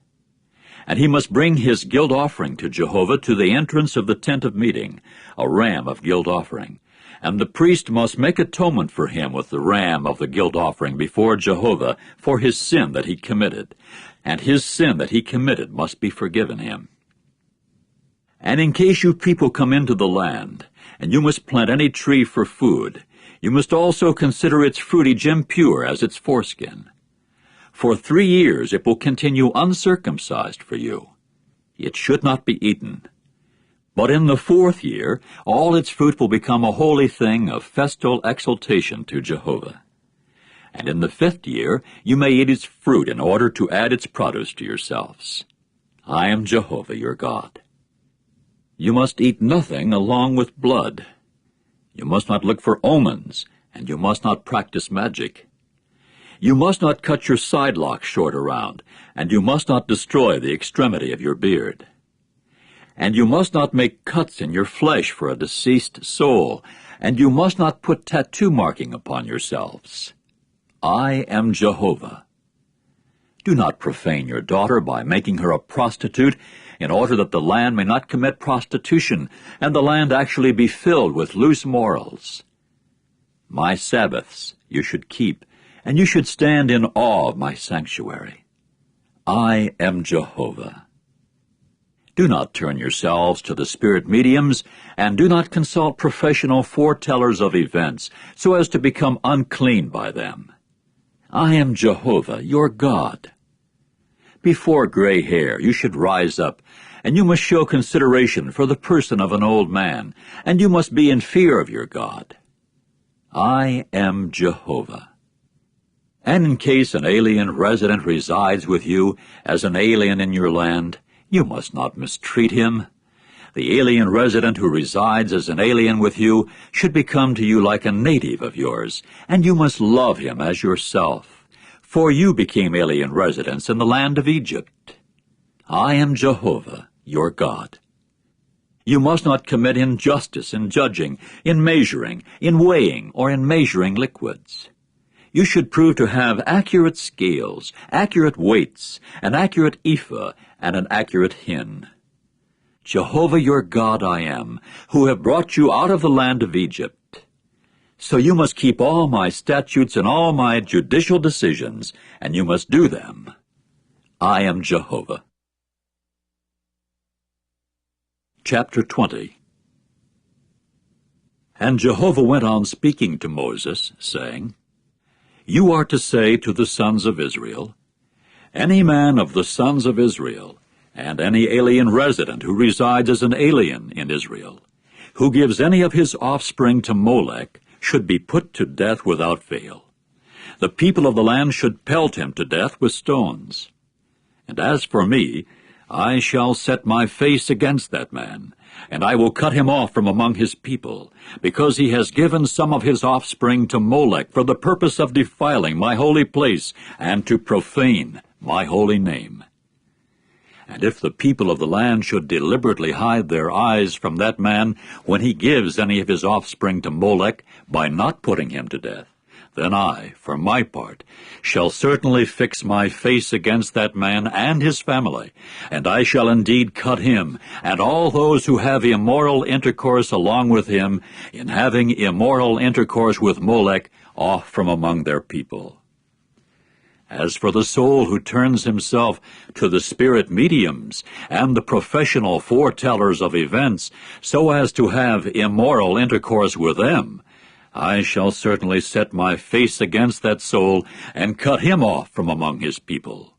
And he must bring his guilt offering to Jehovah to the entrance of the tent of meeting, a ram of guilt offering. And the priest must make atonement for him with the ram of the guilt offering before Jehovah for his sin that he committed, and his sin that he committed must be forgiven him. And in case you people come into the land, and you must plant any tree for food, you must also consider its fruitage impure as its foreskin. For 3 years it will continue uncircumcised for you. It should not be eaten. But in the 4th year all its fruit will become a holy thing of festal exaltation to Jehovah. And in the 5th year you may eat its fruit in order to add its produce to yourselves. I am Jehovah your God. You must eat nothing along with blood. You must not look for omens, and you must not practice magic. You must not cut your side locks short around, and you must not destroy the extremity of your beard. And you must not make cuts in your flesh for a deceased soul, and you must not put tattoo marking upon yourselves. I am Jehovah. Do not profane your daughter by making her a prostitute, in order that the land may not commit prostitution, and the land actually be filled with loose morals. My Sabbaths you should keep, and you should stand in awe of my sanctuary. I am Jehovah. Do not turn yourselves to the spirit mediums, and do not consult professional foretellers of events, so as to become unclean by them. I am Jehovah, your God. Before gray hair you should rise up, and you must show consideration for the person of an old man, and you must be in fear of your God. I am Jehovah. And in case an alien resident resides with you as an alien in your land, you must not mistreat him. The alien resident who resides as an alien with you should become to you like a native of yours, and you must love him as yourself. For you became alien residents in the land of Egypt. I am Jehovah, your God. You must not commit injustice in judging, in measuring, in weighing, or in measuring liquids. You should prove to have accurate scales, accurate weights, an accurate ephah, and an accurate hin. Jehovah your God I am, who have brought you out of the land of Egypt. So you must keep all my statutes and all my judicial decisions, and you must do them. I am Jehovah. Chapter 20. And Jehovah went on speaking to Moses, saying, You are to say to the sons of Israel, Any man of the sons of Israel, and any alien resident who resides as an alien in Israel, who gives any of his offspring to Molech, should be put to death without fail. The people of the land should pelt him to death with stones. And as for me, I shall set my face against that man, and I will cut him off from among his people, because he has given some of his offspring to Molech for the purpose of defiling my holy place and to profane my holy name. And if the people of the land should deliberately hide their eyes from that man when he gives any of his offspring to Molech by not putting him to death, then I, for my part, shall certainly fix my face against that man and his family, and I shall indeed cut him, and all those who have immoral intercourse along with him, in having immoral intercourse with Molech, off from among their people. As for the soul who turns himself to the spirit mediums and the professional foretellers of events, so as to have immoral intercourse with them, I shall certainly set my face against that soul and cut him off from among his people.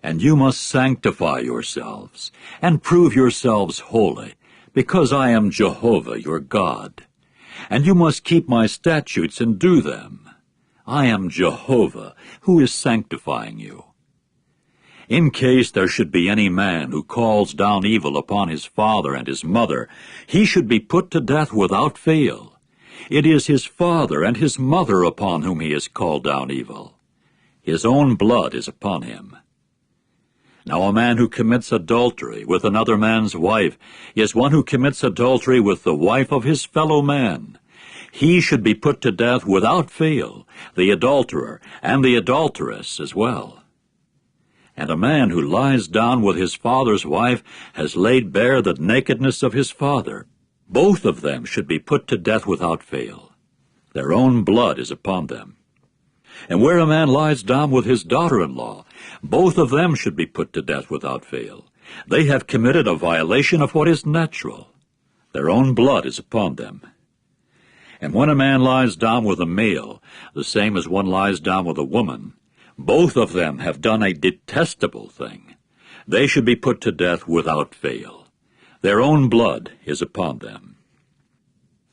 And you must sanctify yourselves and prove yourselves holy, because I am Jehovah your God. And you must keep my statutes and do them. I am Jehovah, who is sanctifying you. In case there should be any man who calls down evil upon his father and his mother, he should be put to death without fail. It is his father and his mother upon whom he has called down evil. His own blood is upon him. Now a man who commits adultery with another man's wife is one who commits adultery with the wife of his fellow man. He should be put to death without fail, the adulterer and the adulteress as well. And a man who lies down with his father's wife has laid bare the nakedness of his father. Both of them should be put to death without fail. Their own blood is upon them. And where a man lies down with his daughter-in-law, both of them should be put to death without fail. They have committed a violation of what is natural. Their own blood is upon them. And when a man lies down with a male, the same as one lies down with a woman, both of them have done a detestable thing. They should be put to death without fail. Their own blood is upon them.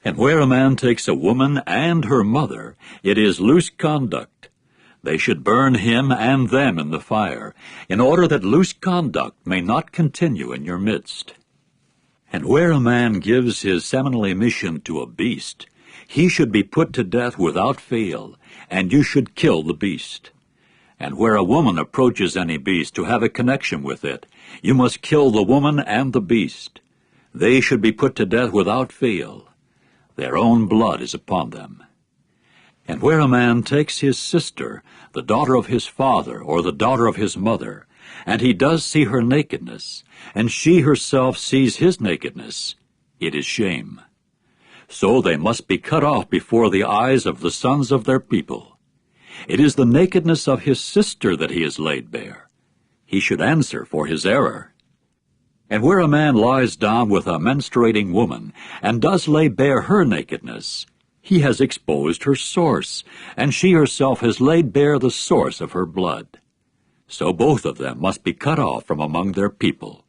And where a man takes a woman and her mother, it is loose conduct. They should burn him and them in the fire, in order that loose conduct may not continue in your midst. And where a man gives his seminal emission to a beast, he should be put to death without fail, and you should kill the beast. And where a woman approaches any beast to have a connection with it, you must kill the woman and the beast. They should be put to death without fail. Their own blood is upon them. And where a man takes his sister, the daughter of his father or the daughter of his mother, and he does see her nakedness, and she herself sees his nakedness, it is shame. So they must be cut off before the eyes of the sons of their people. It is the nakedness of his sister that he has laid bare. He should answer for his error. And where a man lies down with a menstruating woman and does lay bare her nakedness, he has exposed her source, and she herself has laid bare the source of her blood. So both of them must be cut off from among their people.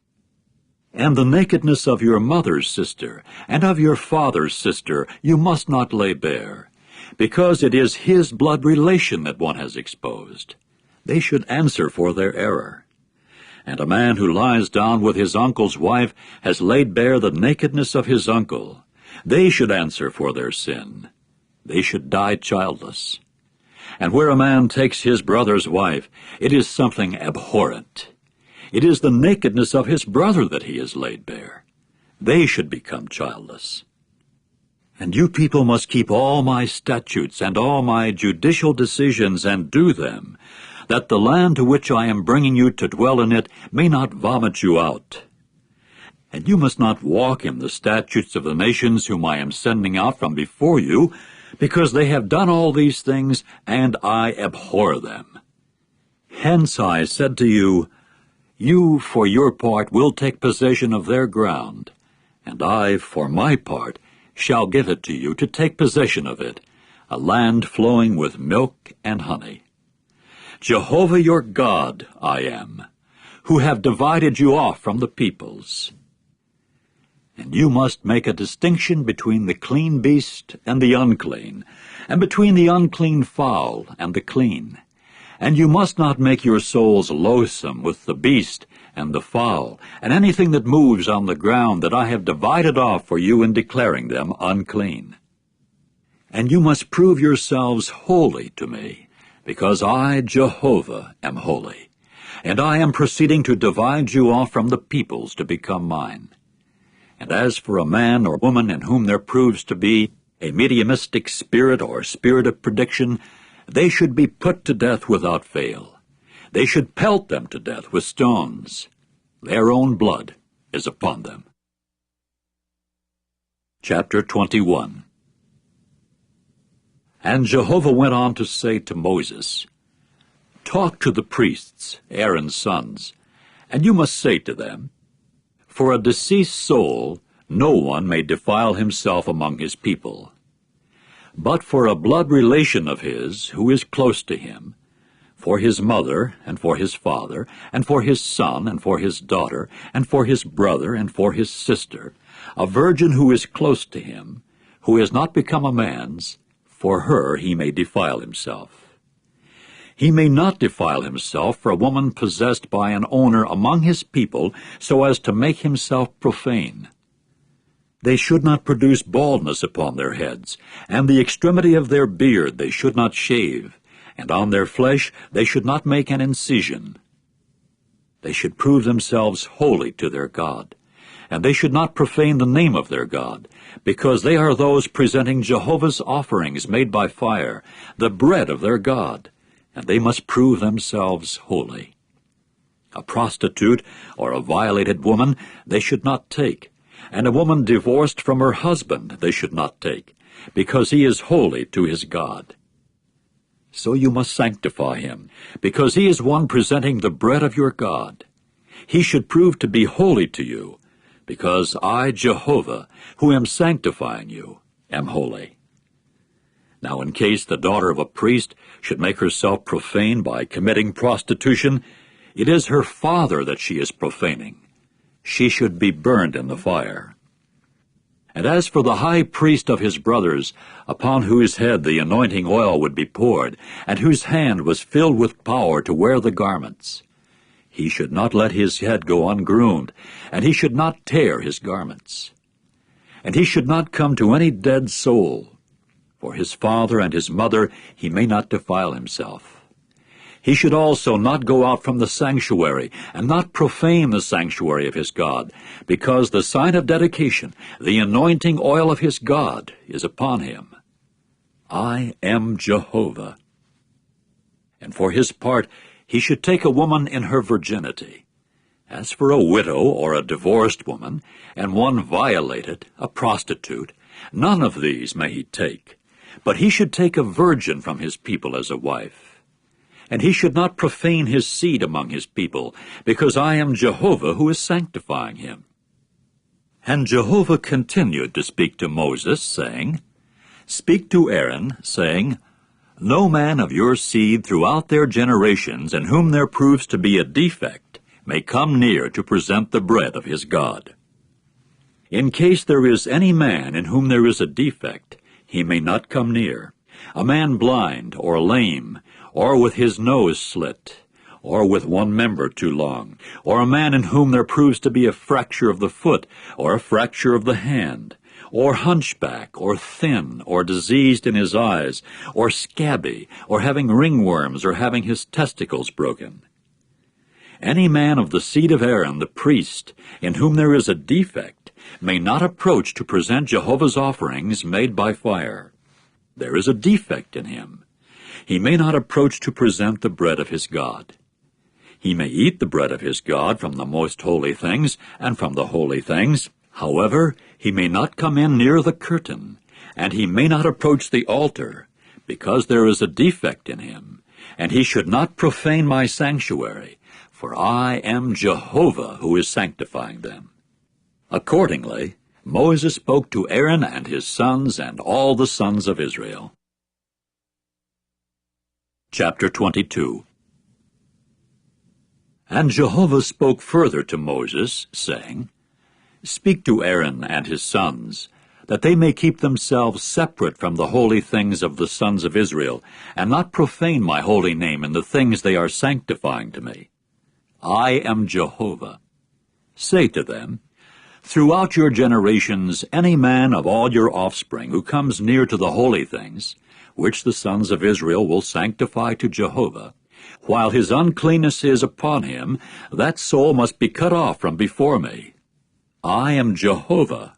And the nakedness of your mother's sister and of your father's sister you must not lay bare, because it is his blood relation that one has exposed. They should answer for their error. And a man who lies down with his uncle's wife has laid bare the nakedness of his uncle. They should answer for their sin. They should die childless. And where a man takes his brother's wife, it is something abhorrent. It is the nakedness of his brother that he has laid bare. They should become childless. And you people must keep all my statutes and all my judicial decisions and do them, that the land to which I am bringing you to dwell in it may not vomit you out. And you must not walk in the statutes of the nations whom I am sending out from before you, because they have done all these things, and I abhor them. Hence I said to you, you for your part will take possession of their ground, and I for my part shall give it to you to take possession of it, a land flowing with milk and honey. Jehovah your God I am, who have divided you off from the peoples. And you must make a distinction between the clean beast and the unclean, and between the unclean fowl and the clean. And you must not make your souls loathsome with the beast and the fowl, and anything that moves on the ground that I have divided off for you in declaring them unclean. And you must prove yourselves holy to me, because I, Jehovah, am holy, and I am proceeding to divide you off from the peoples to become mine. And as for a man or woman in whom there proves to be a mediumistic spirit or spirit of prediction, they should be put to death without fail. They should pelt them to death with stones. Their own blood is upon them. Chapter 21. And Jehovah went on to say to Moses, Talk to the priests, Aaron's sons, and you must say to them, For a deceased soul no one may defile himself among his people. But for a blood relation of his, who is close to him, for his mother, and for his father, and for his son, and for his daughter, and for his brother, and for his sister, a virgin who is close to him, who has not become a man's, for her he may defile himself. He may not defile himself for a woman possessed by an owner among his people, so as to make himself profane. They should not produce baldness upon their heads, and the extremity of their beard they should not shave, and on their flesh they should not make an incision. They should prove themselves holy to their God, and they should not profane the name of their God, because they are those presenting Jehovah's offerings made by fire, the bread of their God, and they must prove themselves holy. A prostitute or a violated woman they should not take, and a woman divorced from her husband they should not take, because he is holy to his God. So you must sanctify him, because he is one presenting the bread of your God. He should prove to be holy to you, because I, Jehovah, who am sanctifying you, am holy. Now in case the daughter of a priest should make herself profane by committing prostitution, it is her father that she is profaning. She should be burned in the fire. And as for the high priest of his brothers, upon whose head the anointing oil would be poured, and whose hand was filled with power to wear the garments, he should not let his head go ungroomed, and he should not tear his garments. And he should not come to any dead soul. For his father and his mother he may not defile himself. He should also not go out from the sanctuary, and not profane the sanctuary of his God, because the sign of dedication, the anointing oil of his God, is upon him. I am Jehovah. And for his part, he should take a woman in her virginity. As for a widow or a divorced woman, and one violated, a prostitute, none of these may he take, but he should take a virgin from his people as a wife. And he should not profane his seed among his people, because I am Jehovah who is sanctifying him. And Jehovah continued to speak to Moses, saying, Speak to Aaron, saying, No man of your seed throughout their generations, in whom there proves to be a defect, may come near to present the bread of his God. In case there is any man in whom there is a defect, he may not come near, a man blind or lame, or with his nose slit, or with one member too long, or a man in whom there proves to be a fracture of the foot, or a fracture of the hand, or hunchback, or thin, or diseased in his eyes, or scabby, or having ringworms, or having his testicles broken. Any man of the seed of Aaron the priest, in whom there is a defect, may not approach to present Jehovah's offerings made by fire. There is a defect in him. He may not approach to present the bread of his God. He may eat the bread of his God from the most holy things and from the holy things. However, he may not come in near the curtain, and he may not approach the altar, because there is a defect in him, and he should not profane my sanctuary, for I am Jehovah who is sanctifying them. Accordingly, Moses spoke to Aaron and his sons and all the sons of Israel. Chapter 22. And Jehovah spoke further to Moses, saying, Speak to Aaron and his sons, that they may keep themselves separate from the holy things of the sons of Israel, and not profane my holy name in the things they are sanctifying to me. I am Jehovah. Say to them, Throughout your generations, any man of all your offspring who comes near to the holy things, which the sons of Israel will sanctify to Jehovah, while his uncleanness is upon him, that soul must be cut off from before me. I am Jehovah.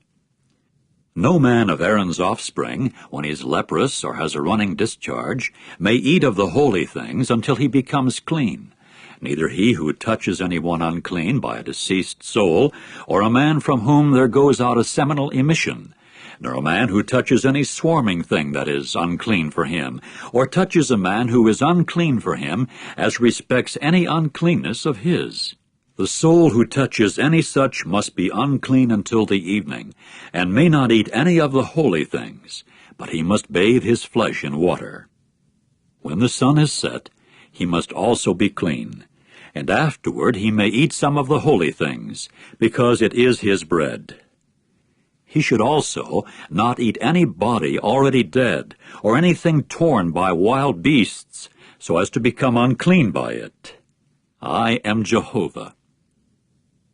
No man of Aaron's offspring, when he is leprous or has a running discharge, may eat of the holy things until he becomes clean. Neither he who touches anyone unclean by a deceased soul, or a man from whom there goes out a seminal emission, nor a man who touches any swarming thing that is unclean for him, or touches a man who is unclean for him, as respects any uncleanness of his. The soul who touches any such must be unclean until the evening, and may not eat any of the holy things, but he must bathe his flesh in water. When the sun is set, he must also be clean, and afterward he may eat some of the holy things, because it is his bread. He should also not eat any body already dead, or anything torn by wild beasts, so as to become unclean by it. I am Jehovah.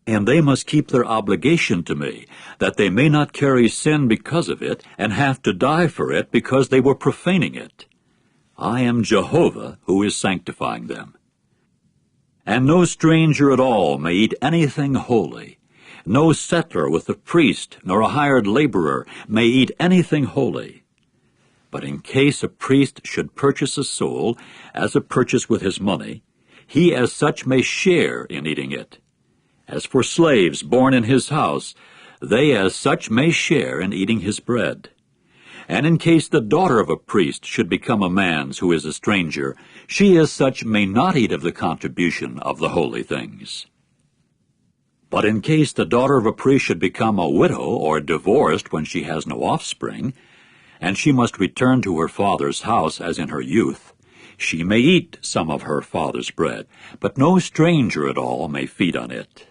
And they must keep their obligation to me, that they may not carry sin because of it, and have to die for it because they were profaning it. I am Jehovah who is sanctifying them. And no stranger at all may eat anything holy. No settler with a priest, nor a hired laborer, may eat anything holy. But in case a priest should purchase a soul, as a purchase with his money, he as such may share in eating it. As for slaves born in his house, they as such may share in eating his bread. And in case the daughter of a priest should become a man's who is a stranger, she as such may not eat of the contribution of the holy things. But in case the daughter of a priest should become a widow or divorced when she has no offspring, and she must return to her father's house as in her youth, she may eat some of her father's bread, but no stranger at all may feed on it.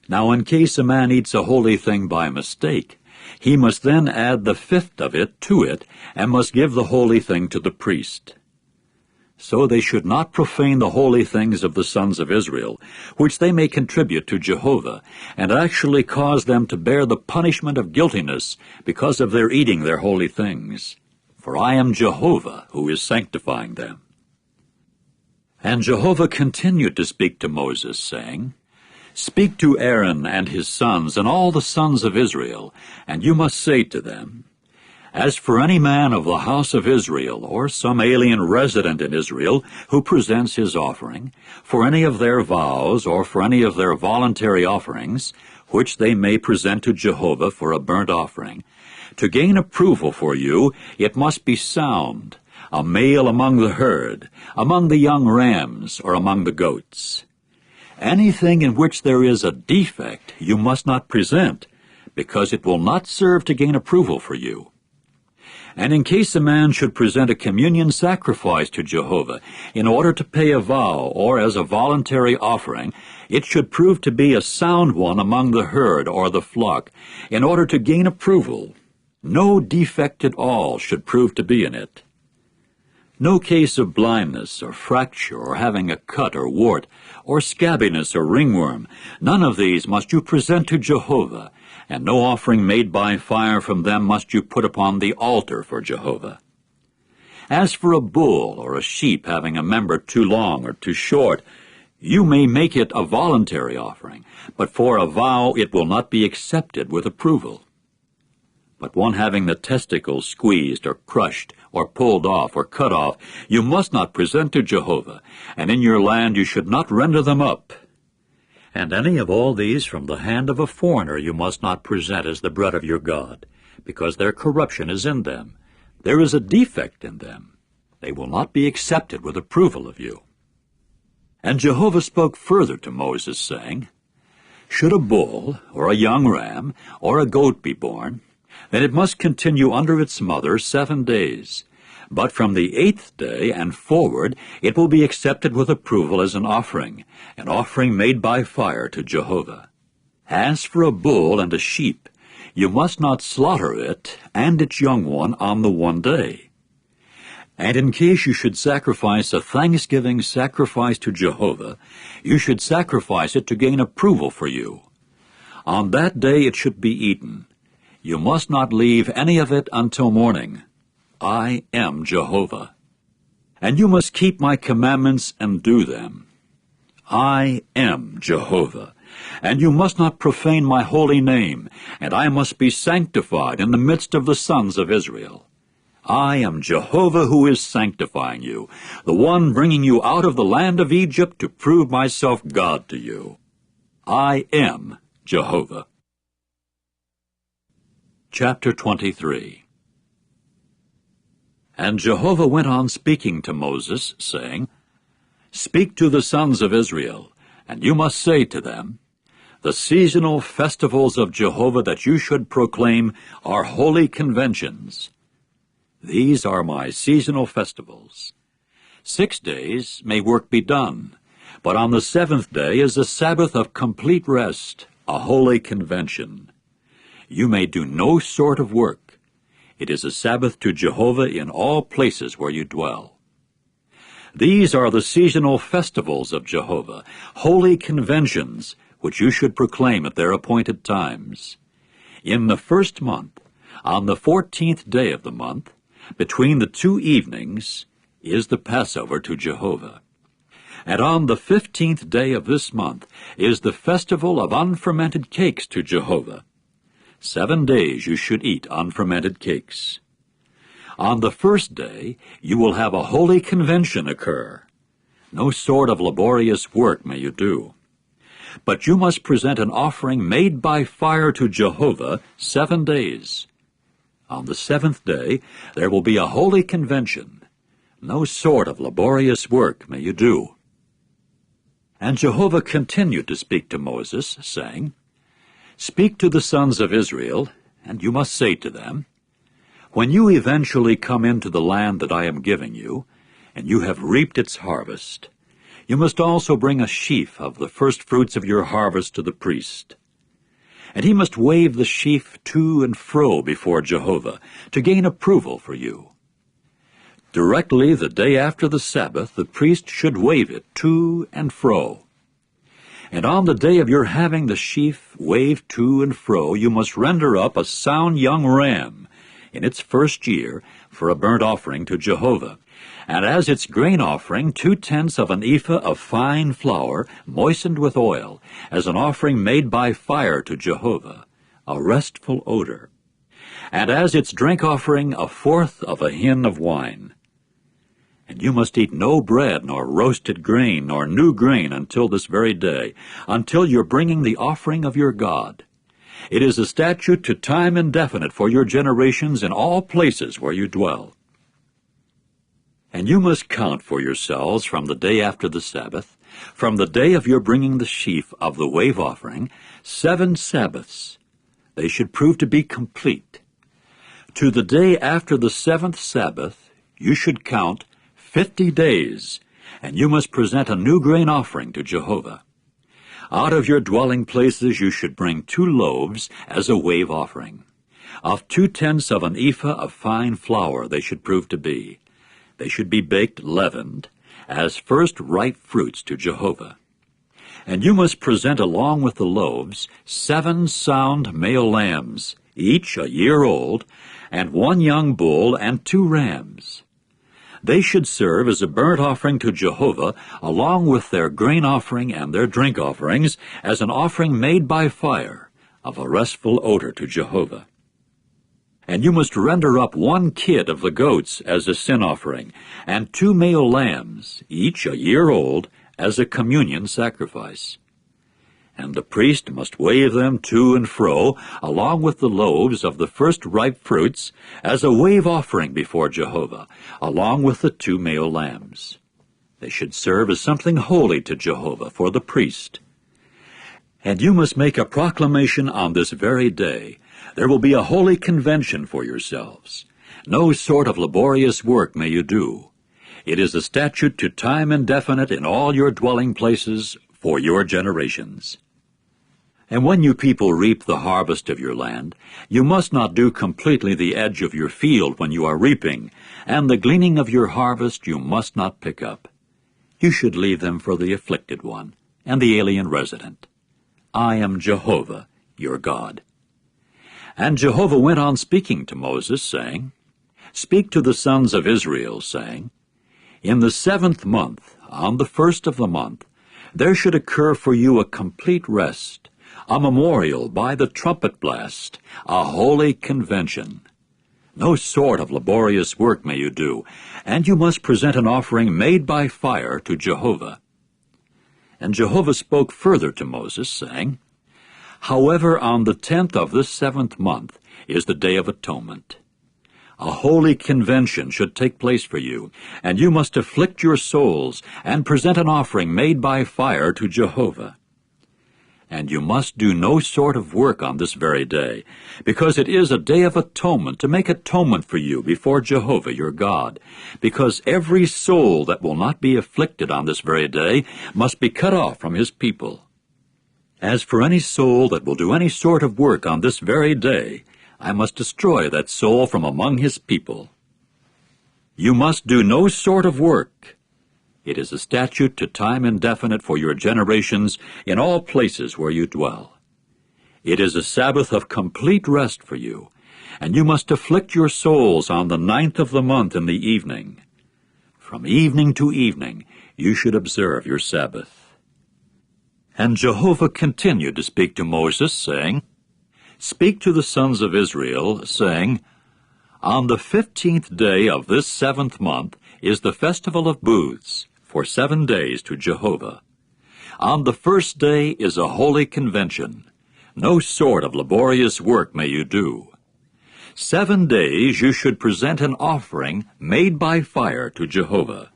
Now in case a man eats a holy thing by mistake, he must then add the fifth of it to it, and must give the holy thing to the priest. So they should not profane the holy things of the sons of Israel, which they may contribute to Jehovah, and actually cause them to bear the punishment of guiltiness because of their eating their holy things. For I am Jehovah who is sanctifying them. And Jehovah continued to speak to Moses, saying, Speak to Aaron and his sons and all the sons of Israel, and you must say to them, As for any man of the house of Israel, or some alien resident in Israel, who presents his offering, for any of their vows, or for any of their voluntary offerings, which they may present to Jehovah for a burnt offering, to gain approval for you, it must be sound, a male among the herd, among the young rams, or among the goats. Anything in which there is a defect you must not present, because it will not serve to gain approval for you. And in case a man should present a communion sacrifice to Jehovah in order to pay a vow or as a voluntary offering, it should prove to be a sound one among the herd or the flock, in order to gain approval. No defect at all should prove to be in it. No case of blindness or fracture or having a cut or wart or scabbiness or ringworm, none of these must you present to Jehovah, and no offering made by fire from them must you put upon the altar for Jehovah. As for a bull or a sheep having a member too long or too short, you may make it a voluntary offering, but for a vow it will not be accepted with approval. But one having the testicles squeezed or crushed or pulled off or cut off, you must not present to Jehovah, and in your land you should not render them up. And any of all these from the hand of a foreigner you must not present as the bread of your God, because their corruption is in them. There is a defect in them. They will not be accepted with approval of you. And Jehovah spoke further to Moses, saying, Should a bull, or a young ram, or a goat be born, then it must continue under its mother 7 days. But from the 8th day and forward it will be accepted with approval as an offering made by fire to Jehovah. As for a bull and a sheep, you must not slaughter it and its young one on the 1 day. And in case you should sacrifice a thanksgiving sacrifice to Jehovah, you should sacrifice it to gain approval for you. On that day it should be eaten. You must not leave any of it until morning. I am Jehovah. And you must keep my commandments and do them. I am Jehovah. And you must not profane my holy name, and I must be sanctified in the midst of the sons of Israel. I am Jehovah who is sanctifying you, the one bringing you out of the land of Egypt to prove myself God to you. I am Jehovah. Chapter 23. And Jehovah went on speaking to Moses, saying, Speak to the sons of Israel, and you must say to them, The seasonal festivals of Jehovah that you should proclaim are holy conventions. These are my seasonal festivals. 6 days may work be done, but on the 7th day is a Sabbath of complete rest, a holy convention. You may do no sort of work. It is a Sabbath to Jehovah in all places where you dwell. These are the seasonal festivals of Jehovah, holy conventions, which you should proclaim at their appointed times. In the 1st month, on the 14th day of the month, between the 2 evenings, is the Passover to Jehovah. And on the 15th day of this month is the festival of unfermented cakes to Jehovah. 7 days you should eat unfermented cakes. On the 1st day you will have a holy convention occur. No sort of laborious work may you do. But you must present an offering made by fire to Jehovah 7 days. On the 7th day there will be a holy convention. No sort of laborious work may you do. And Jehovah continued to speak to Moses, saying, Speak to the sons of Israel, and you must say to them, When you eventually come into the land that I am giving you, and you have reaped its harvest, you must also bring a sheaf of the first fruits of your harvest to the priest. And he must wave the sheaf to and fro before Jehovah, to gain approval for you. Directly the day after the Sabbath, the priest should wave it to and fro. And on the day of your having the sheaf waved to and fro, you must render up a sound young ram in its 1st year for a burnt offering to Jehovah. And as its grain offering, 2/10 of an ephah of fine flour moistened with oil, as an offering made by fire to Jehovah, a restful odor. And as its drink offering, 1/4 of a hin of wine. And you must eat no bread, nor roasted grain, nor new grain until this very day, until you're bringing the offering of your God. It is a statute to time indefinite for your generations in all places where you dwell. And you must count for yourselves from the day after the Sabbath, from the day of your bringing the sheaf of the wave offering, 7 Sabbaths. They should prove to be complete. To the day after the 7th Sabbath, you should count 50 days, and you must present a new grain offering to Jehovah. Out of your dwelling places you should bring 2 loaves as a wave offering. Of 2/10 of an ephah of fine flour they should prove to be. They should be baked leavened, as first ripe fruits to Jehovah. And you must present along with the loaves 7 sound male lambs, each a year old, and 1 young bull and 2 rams. They should serve as a burnt offering to Jehovah, along with their grain offering and their drink offerings, as an offering made by fire, of a restful odor to Jehovah. And you must render up 1 kid of the goats as a sin offering, and 2 male lambs, each a year old, as a communion sacrifice. And the priest must wave them to and fro, along with the loaves of the first ripe fruits, as a wave offering before Jehovah, along with the 2 male lambs. They should serve as something holy to Jehovah for the priest. And you must make a proclamation on this very day. There will be a holy convention for yourselves. No sort of laborious work may you do. It is a statute to time indefinite in all your dwelling places for your generations. And when you people reap the harvest of your land, you must not do completely the edge of your field when you are reaping, and the gleaning of your harvest you must not pick up. You should leave them for the afflicted one and the alien resident. I am Jehovah, your God. And Jehovah went on speaking to Moses, saying, Speak to the sons of Israel, saying, In the 7th month, on the 1st of the month, there should occur for you a complete rest, a memorial by the trumpet blast, a holy convention. No sort of laborious work may you do, and you must present an offering made by fire to Jehovah. And Jehovah spoke further to Moses, saying, However, on the 10th of this 7th month is the Day of Atonement. A holy convention should take place for you, and you must afflict your souls and present an offering made by fire to Jehovah. And you must do no sort of work on this very day, because it is a day of atonement to make atonement for you before Jehovah your God, because every soul that will not be afflicted on this very day must be cut off from his people. As for any soul that will do any sort of work on this very day, I must destroy that soul from among his people. You must do no sort of work. It is a statute to time indefinite for your generations in all places where you dwell. It is a Sabbath of complete rest for you, and you must afflict your souls on the 9th of the month in the evening. From evening to evening you should observe your Sabbath. And Jehovah continued to speak to Moses, saying, Speak to the sons of Israel, saying, On the 15th day of this 7th month is the festival of booths, for 7 days to Jehovah. On the 1st day is a holy convention. No sort of laborious work may you do. 7 days you should present an offering made by fire to Jehovah.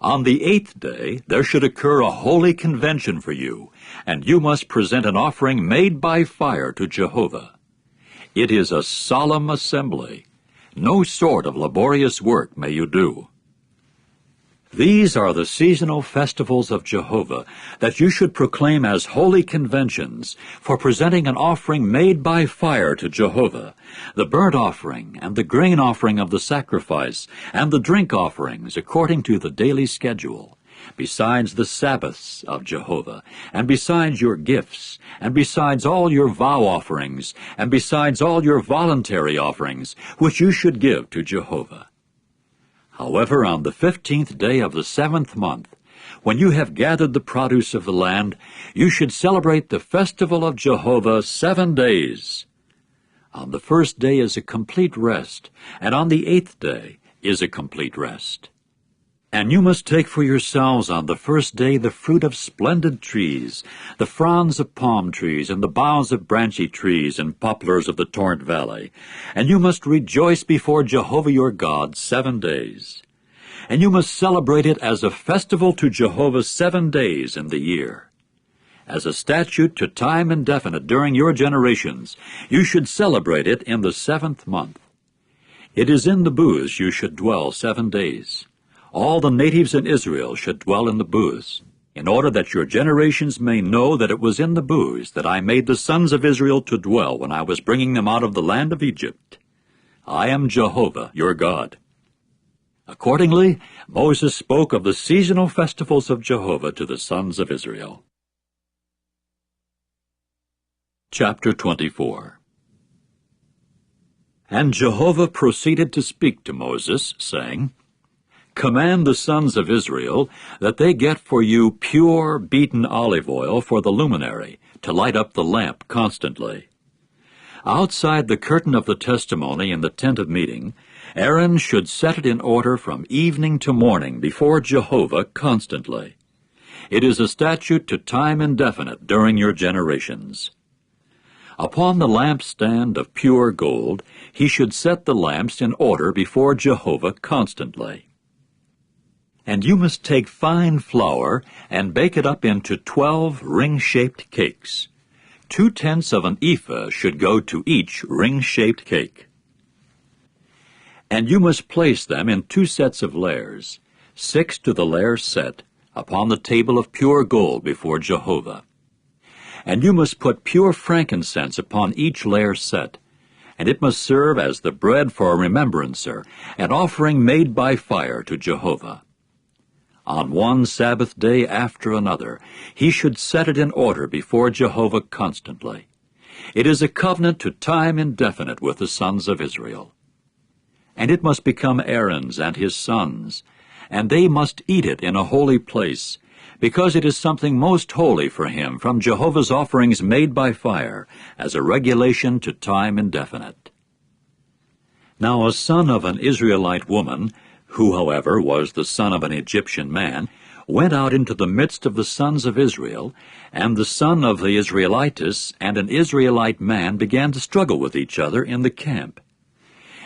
On the 8th day there should occur a holy convention for you, and you must present an offering made by fire to Jehovah. It is a solemn assembly. No sort of laborious work may you do. These are the seasonal festivals of Jehovah that you should proclaim as holy conventions for presenting an offering made by fire to Jehovah, the burnt offering and the grain offering of the sacrifice and the drink offerings according to the daily schedule, besides the Sabbaths of Jehovah, and besides your gifts, and besides all your vow offerings, and besides all your voluntary offerings, which you should give to Jehovah. However, on the 15th day of the 7th month, when you have gathered the produce of the land, you should celebrate the festival of Jehovah 7 days. On the 1st day is a complete rest, and on the 8th day is a complete rest. And you must take for yourselves on the 1st day the fruit of splendid trees, the fronds of palm trees, and the boughs of branchy trees and poplars of the torrent valley. And you must rejoice before Jehovah your God 7 days. And you must celebrate it as a festival to Jehovah 7 days in the year. As a statute to time indefinite during your generations, you should celebrate it in the 7th month. It is in the booths you should dwell 7 days. All the natives in Israel should dwell in the booths, in order that your generations may know that it was in the booths that I made the sons of Israel to dwell when I was bringing them out of the land of Egypt. I am Jehovah, your God. Accordingly, Moses spoke of the seasonal festivals of Jehovah to the sons of Israel. Chapter 24. And Jehovah proceeded to speak to Moses, saying, Command the sons of Israel that they get for you pure beaten olive oil for the luminary, to light up the lamp constantly. Outside the curtain of the testimony in the tent of meeting, Aaron should set it in order from evening to morning before Jehovah constantly. It is a statute to time indefinite during your generations. Upon the lampstand of pure gold, he should set the lamps in order before Jehovah constantly. And you must take fine flour and bake it up into 12 ring-shaped cakes. 2/10 of an ephah should go to each ring-shaped cake. And you must place them in 2 sets of layers, 6 to the layer set, upon the table of pure gold before Jehovah. And you must put pure frankincense upon each layer set, and it must serve as the bread for a remembrancer, an offering made by fire to Jehovah. On one Sabbath day after another, he should set it in order before Jehovah constantly. It is a covenant to time indefinite with the sons of Israel. And it must become Aaron's and his sons, and they must eat it in a holy place, because it is something most holy for him from Jehovah's offerings made by fire, as a regulation to time indefinite. Now a son of an Israelite woman, who, however, was the son of an Egyptian man, went out into the midst of the sons of Israel, and the son of the Israelitess and an Israelite man began to struggle with each other in the camp.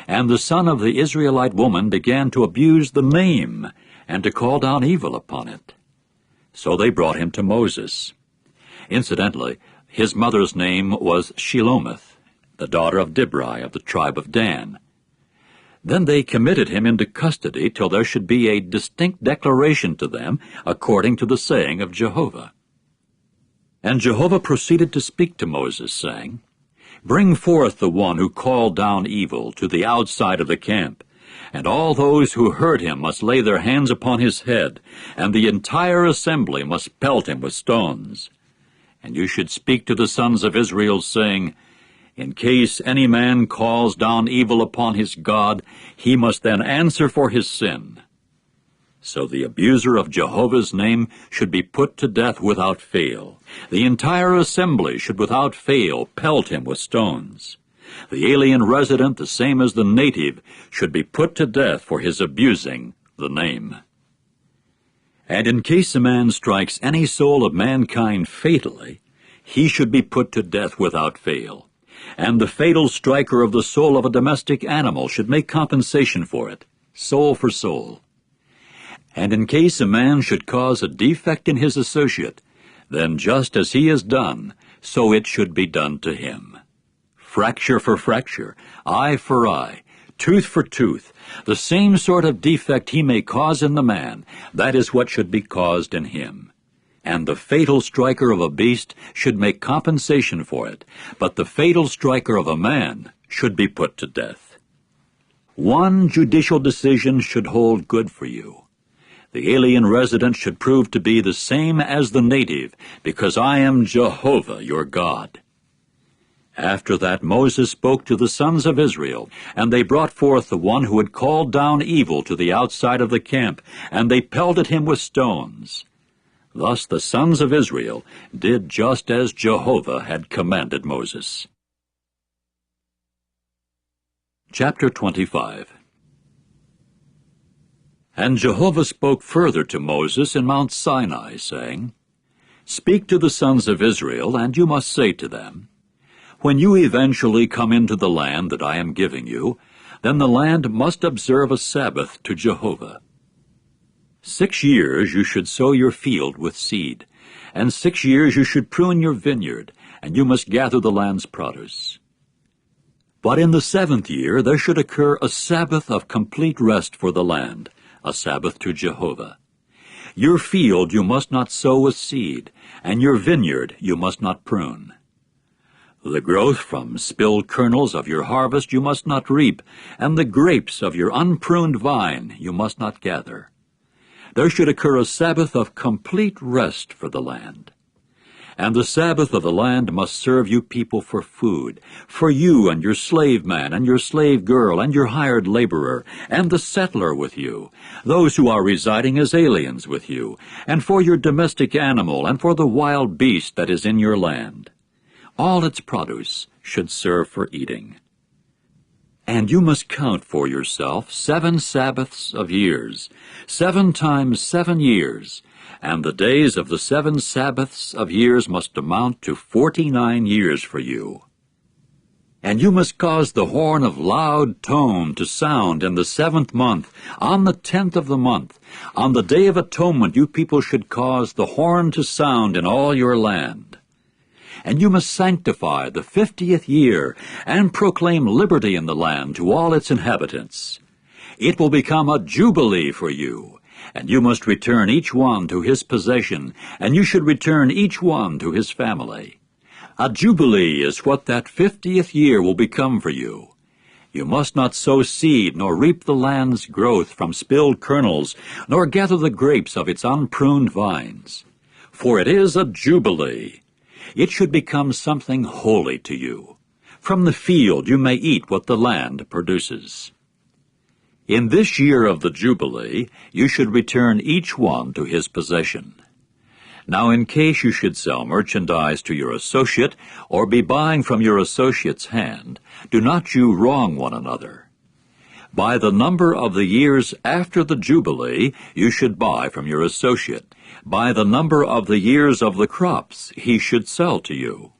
And the son of the Israelite woman began to abuse the name, and to call down evil upon it. So they brought him to Moses. Incidentally, his mother's name was Shelomith, the daughter of Dibri of the tribe of Dan. Then they committed him into custody till there should be a distinct declaration to them according to the saying of Jehovah. And Jehovah proceeded to speak to Moses, saying, Bring forth the one who called down evil to the outside of the camp, and all those who heard him must lay their hands upon his head, and the entire assembly must pelt him with stones. And you should speak to the sons of Israel, saying, In case any man calls down evil upon his God, he must then answer for his sin. So the abuser of Jehovah's name should be put to death without fail. The entire assembly should without fail pelt him with stones. The alien resident, the same as the native, should be put to death for his abusing the name. And in case a man strikes any soul of mankind fatally, he should be put to death without fail. And the fatal striker of the soul of a domestic animal should make compensation for it, soul for soul. And in case a man should cause a defect in his associate, then just as he has done, so it should be done to him. Fracture for fracture, eye for eye, tooth for tooth, the same sort of defect he may cause in the man, that is what should be caused in him. And the fatal striker of a beast should make compensation for it, but the fatal striker of a man should be put to death. One judicial decision should hold good for you. The alien resident should prove to be the same as the native, because I am Jehovah your God. After that Moses spoke to the sons of Israel, and they brought forth the one who had called down evil to the outside of the camp, and they pelted him with stones. Thus the sons of Israel did just as Jehovah had commanded Moses. Chapter 25. And Jehovah spoke further to Moses in Mount Sinai, saying, Speak to the sons of Israel, and you must say to them, When you eventually come into the land that I am giving you, then the land must observe a Sabbath to Jehovah. 6 years you should sow your field with seed, and 6 years you should prune your vineyard, and you must gather the land's produce. But in the 7th year there should occur a Sabbath of complete rest for the land, a Sabbath to Jehovah. Your field you must not sow with seed, and your vineyard you must not prune. The growth from spilled kernels of your harvest you must not reap, and the grapes of your unpruned vine you must not gather. There should occur a Sabbath of complete rest for the land. And the Sabbath of the land must serve you people for food, for you and your slave man and your slave girl and your hired laborer and the settler with you, those who are residing as aliens with you, and for your domestic animal and for the wild beast that is in your land. All its produce should serve for eating. And you must count for yourself 7 Sabbaths of years, 7 times 7 years, and the days of the 7 Sabbaths of years must amount to 49 years for you. And you must cause the horn of loud tone to sound in the 7th month, on the 10th of the month. On the Day of Atonement you people should cause the horn to sound in all your land. And you must sanctify the 50th year, and proclaim liberty in the land to all its inhabitants. It will become a jubilee for you, and you must return each one to his possession, and you should return each one to his family. A jubilee is what that 50th year will become for you. You must not sow seed, nor reap the land's growth from spilled kernels, nor gather the grapes of its unpruned vines. For it is a jubilee. It should become something holy to you. From the field you may eat what the land produces. In this year of the Jubilee, you should return each one to his possession. Now, in case you should sell merchandise to your associate, or be buying from your associate's hand, do not you wrong one another. By the number of the years after the Jubilee, you should buy from your associate. By the number of the years of the crops, he should sell to you.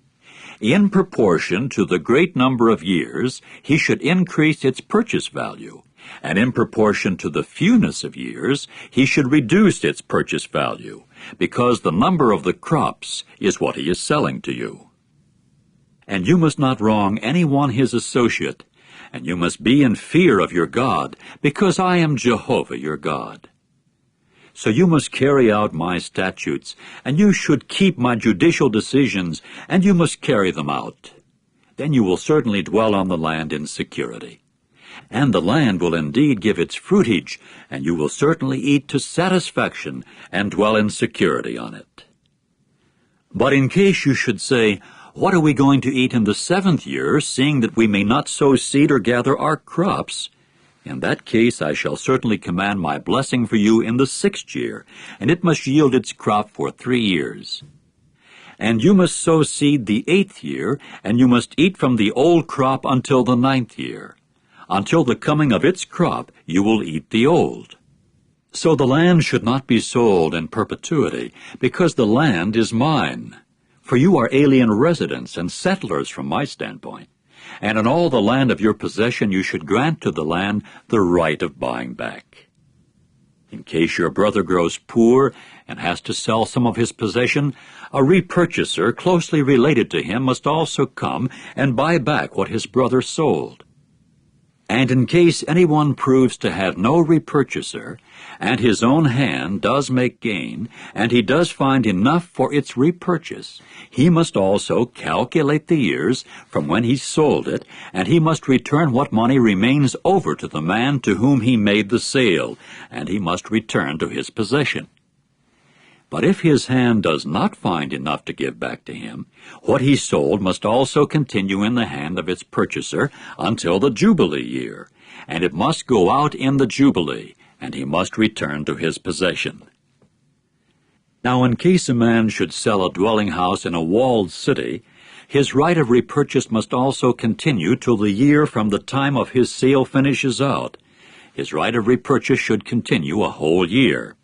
In proportion to the great number of years, he should increase its purchase value, and in proportion to the fewness of years, he should reduce its purchase value, because the number of the crops is what he is selling to you. And you must not wrong any one his associate, and you must be in fear of your God, because I am Jehovah your God. So you must carry out my statutes, and you should keep my judicial decisions, and you must carry them out. Then you will certainly dwell on the land in security. And the land will indeed give its fruitage, and you will certainly eat to satisfaction and dwell in security on it. But in case you should say, what are we going to eat in the 7th year, seeing that we may not sow seed or gather our crops? In that case I shall certainly command my blessing for you in the 6th year, and it must yield its crop for 3 years. And you must sow seed the 8th year, and you must eat from the old crop until the 9th year. Until the coming of its crop you will eat the old. So the land should not be sold in perpetuity, because the land is mine. For you are alien residents and settlers from my standpoint. And in all the land of your possession you should grant to the land the right of buying back. In case your brother grows poor and has to sell some of his possession, a repurchaser closely related to him must also come and buy back what his brother sold. And in case anyone proves to have no repurchaser, and his own hand does make gain, and he does find enough for its repurchase, he must also calculate the years from when he sold it, and he must return what money remains over to the man to whom he made the sale, and he must return to his possession. But if his hand does not find enough to give back to him, what he sold must also continue in the hand of its purchaser until the Jubilee year, and it must go out in the Jubilee, and he must return to his possession. Now, in case a man should sell a dwelling house in a walled city, his right of repurchase must also continue till the year from the time of his sale finishes out. His right of repurchase should continue a whole year.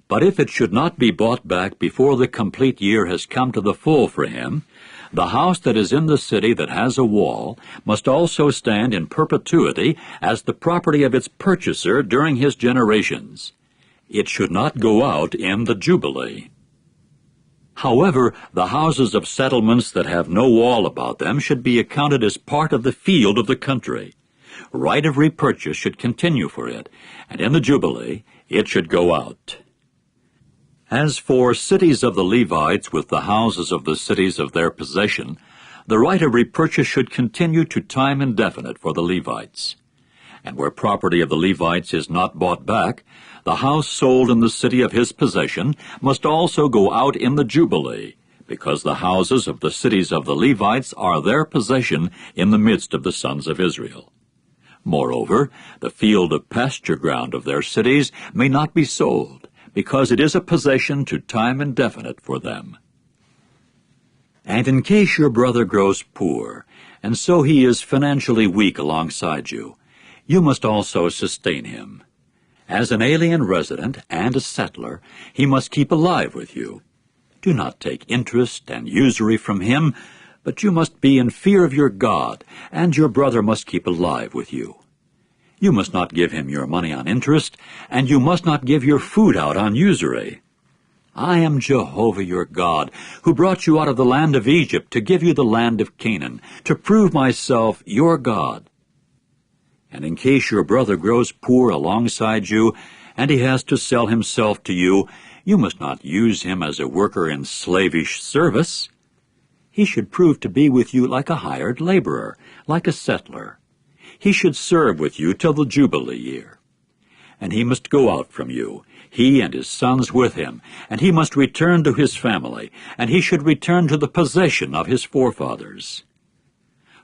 But if it should not be bought back before the complete year has come to the full for him, the house that is in the city that has a wall must also stand in perpetuity as the property of its purchaser during his generations. It should not go out in the Jubilee. However, the houses of settlements that have no wall about them should be accounted as part of the field of the country. Right of repurchase should continue for it, and in the Jubilee it should go out. As for cities of the Levites with the houses of the cities of their possession, the right of repurchase should continue to time indefinite for the Levites. And where property of the Levites is not bought back, the house sold in the city of his possession must also go out in the Jubilee, because the houses of the cities of the Levites are their possession in the midst of the sons of Israel. Moreover, the field of pasture ground of their cities may not be sold, because it is a possession to time indefinite for them. And in case your brother grows poor, and so he is financially weak alongside you, you must also sustain him. As an alien resident and a settler, he must keep alive with you. Do not take interest and usury from him, but you must be in fear of your God, and your brother must keep alive with you. You must not give him your money on interest, and you must not give your food out on usury. I am Jehovah your God, who brought you out of the land of Egypt to give you the land of Canaan, to prove myself your God. And in case your brother grows poor alongside you, and he has to sell himself to you, you must not use him as a worker in slavish service. He should prove to be with you like a hired laborer, like a settler. He should serve with you till the Jubilee year. And he must go out from you, he and his sons with him, and he must return to his family, and he should return to the possession of his forefathers.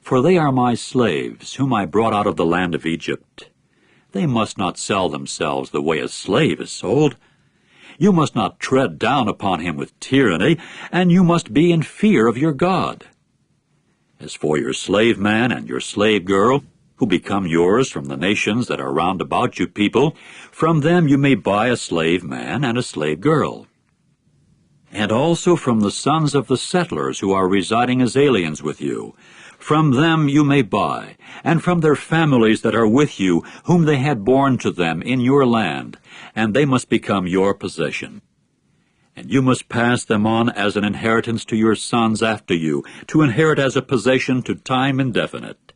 For they are my slaves, whom I brought out of the land of Egypt. They must not sell themselves the way a slave is sold. You must not tread down upon him with tyranny, and you must be in fear of your God. As for your slave man and your slave girl, who become yours from the nations that are round about you people, from them you may buy a slave man and a slave girl. And also from the sons of the settlers who are residing as aliens with you, from them you may buy, and from their families that are with you, whom they had born to them in your land, and they must become your possession. And you must pass them on as an inheritance to your sons after you, to inherit as a possession to time indefinite.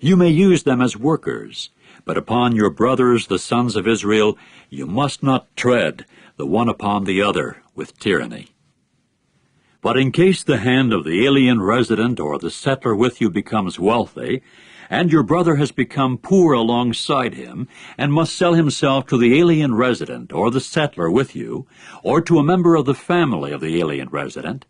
You may use them as workers, but upon your brothers, the sons of Israel, you must not tread, the one upon the other, with tyranny. But in case the hand of the alien resident or the settler with you becomes wealthy, and your brother has become poor alongside him, and must sell himself to the alien resident or the settler with you, or to a member of the family of the alien resident,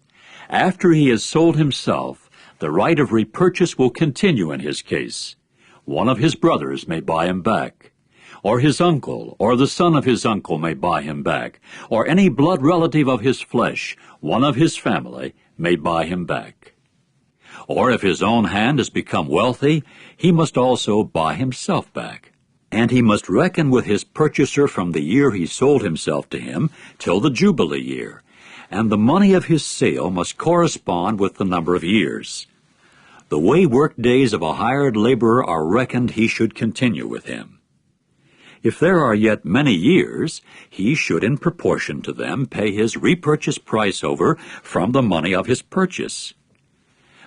after he has sold himself, the right of repurchase will continue in his case. One of his brothers may buy him back, or his uncle, or the son of his uncle may buy him back, or any blood relative of his flesh, one of his family, may buy him back. Or if his own hand has become wealthy, he must also buy himself back. And he must reckon with his purchaser from the year he sold himself to him till the Jubilee year, and the money of his sale must correspond with the number of years. The way work days of a hired laborer are reckoned, he should continue with him. If there are yet many years, he should in proportion to them pay his repurchase price over from the money of his purchase.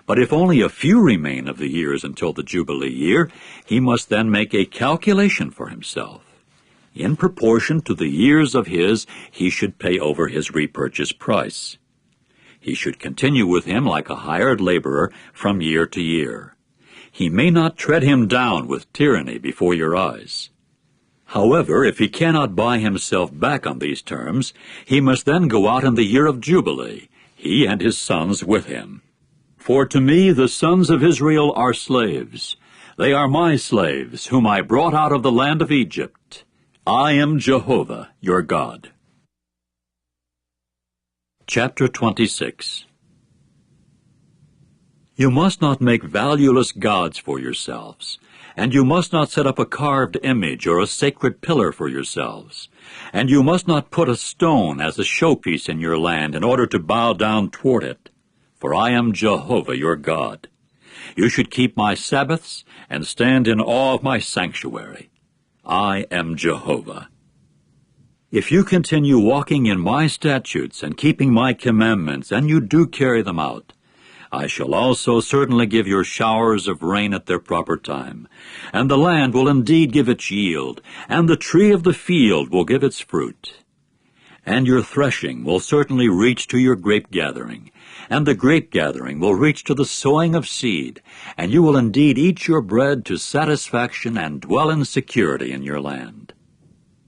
But if only a few remain of the years until the Jubilee year, he must then make a calculation for himself. In proportion to the years of his, he should pay over his repurchase price. He should continue with him like a hired laborer from year to year. He may not tread him down with tyranny before your eyes. However, if he cannot buy himself back on these terms, he must then go out in the year of Jubilee, he and his sons with him. For to me the sons of Israel are slaves. They are my slaves, whom I brought out of the land of Egypt. I am Jehovah, your God. Chapter 26. You must not make valueless gods for yourselves, and you must not set up a carved image or a sacred pillar for yourselves, and you must not put a stone as a showpiece in your land in order to bow down toward it, for I am Jehovah your God. You should keep my Sabbaths and stand in awe of my sanctuary. I am Jehovah. If you continue walking in my statutes and keeping my commandments, and you do carry them out, I shall also certainly give your showers of rain at their proper time, and the land will indeed give its yield, and the tree of the field will give its fruit. And your threshing will certainly reach to your grape gathering, and the grape gathering will reach to the sowing of seed, and you will indeed eat your bread to satisfaction and dwell in security in your land.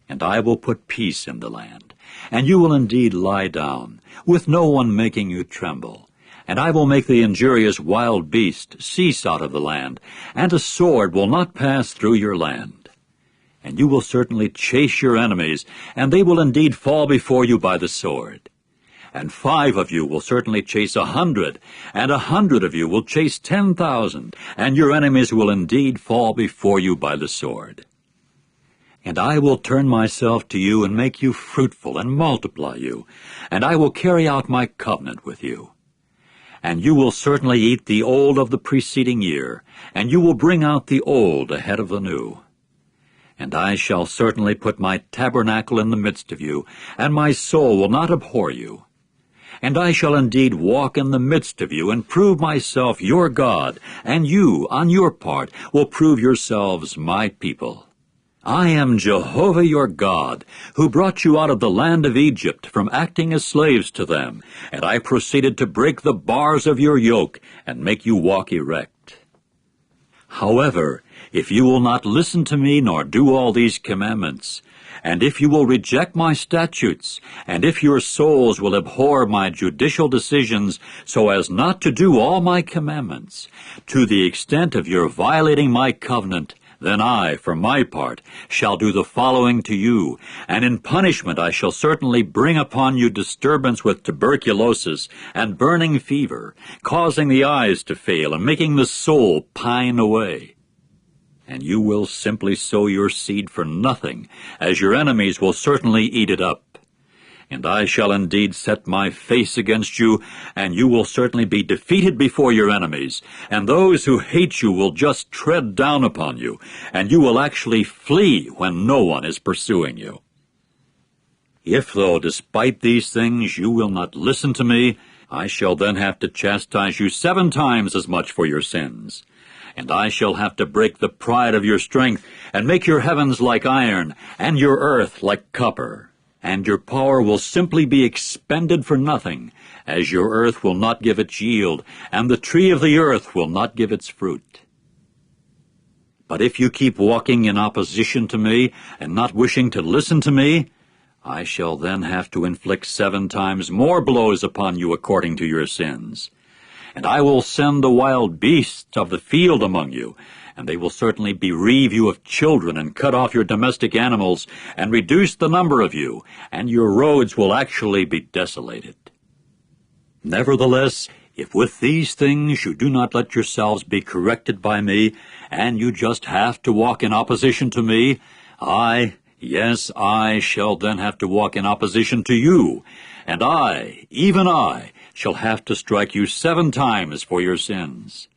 And I will put peace in the land, and you will indeed lie down, with no one making you tremble. And I will make the injurious wild beast cease out of the land, and a sword will not pass through your land. And you will certainly chase your enemies, and they will indeed fall before you by the sword. And 5 of you will certainly chase 100, and 100 of you will chase 10,000, and your enemies will indeed fall before you by the sword. And I will turn myself to you and make you fruitful and multiply you, and I will carry out my covenant with you. And you will certainly eat the old of the preceding year, and you will bring out the old ahead of the new. And I shall certainly put my tabernacle in the midst of you, and my soul will not abhor you. And I shall indeed walk in the midst of you, and prove myself your God, and you, on your part, will prove yourselves my people. I am Jehovah your God, who brought you out of the land of Egypt from acting as slaves to them, and I proceeded to break the bars of your yoke and make you walk erect. However, if you will not listen to me nor do all these commandments, and if you will reject my statutes, and if your souls will abhor my judicial decisions so as not to do all my commandments, to the extent of your violating my covenant, then I, for my part, shall do the following to you, and in punishment I shall certainly bring upon you disturbance with tuberculosis and burning fever, causing the eyes to fail and making the soul pine away. And you will simply sow your seed for nothing, as your enemies will certainly eat it up. And I shall indeed set my face against you, and you will certainly be defeated before your enemies, and those who hate you will just tread down upon you, and you will actually flee when no one is pursuing you. If, though, despite these things you will not listen to me, I shall then have to chastise you 7 times as much for your sins. And I shall have to break the pride of your strength, and make your heavens like iron, and your earth like copper. And your power will simply be expended for nothing, as your earth will not give its yield, and the tree of the earth will not give its fruit. But if you keep walking in opposition to me, and not wishing to listen to me, I shall then have to inflict 7 times more blows upon you according to your sins. And I will send the wild beasts of the field among you, and they will certainly bereave you of children and cut off your domestic animals and reduce the number of you, and your roads will actually be desolated. Nevertheless, if with these things you do not let yourselves be corrected by me, and you just have to walk in opposition to me, yes, I shall then have to walk in opposition to you, and I, even I, shall have to strike you 7 times for your sins.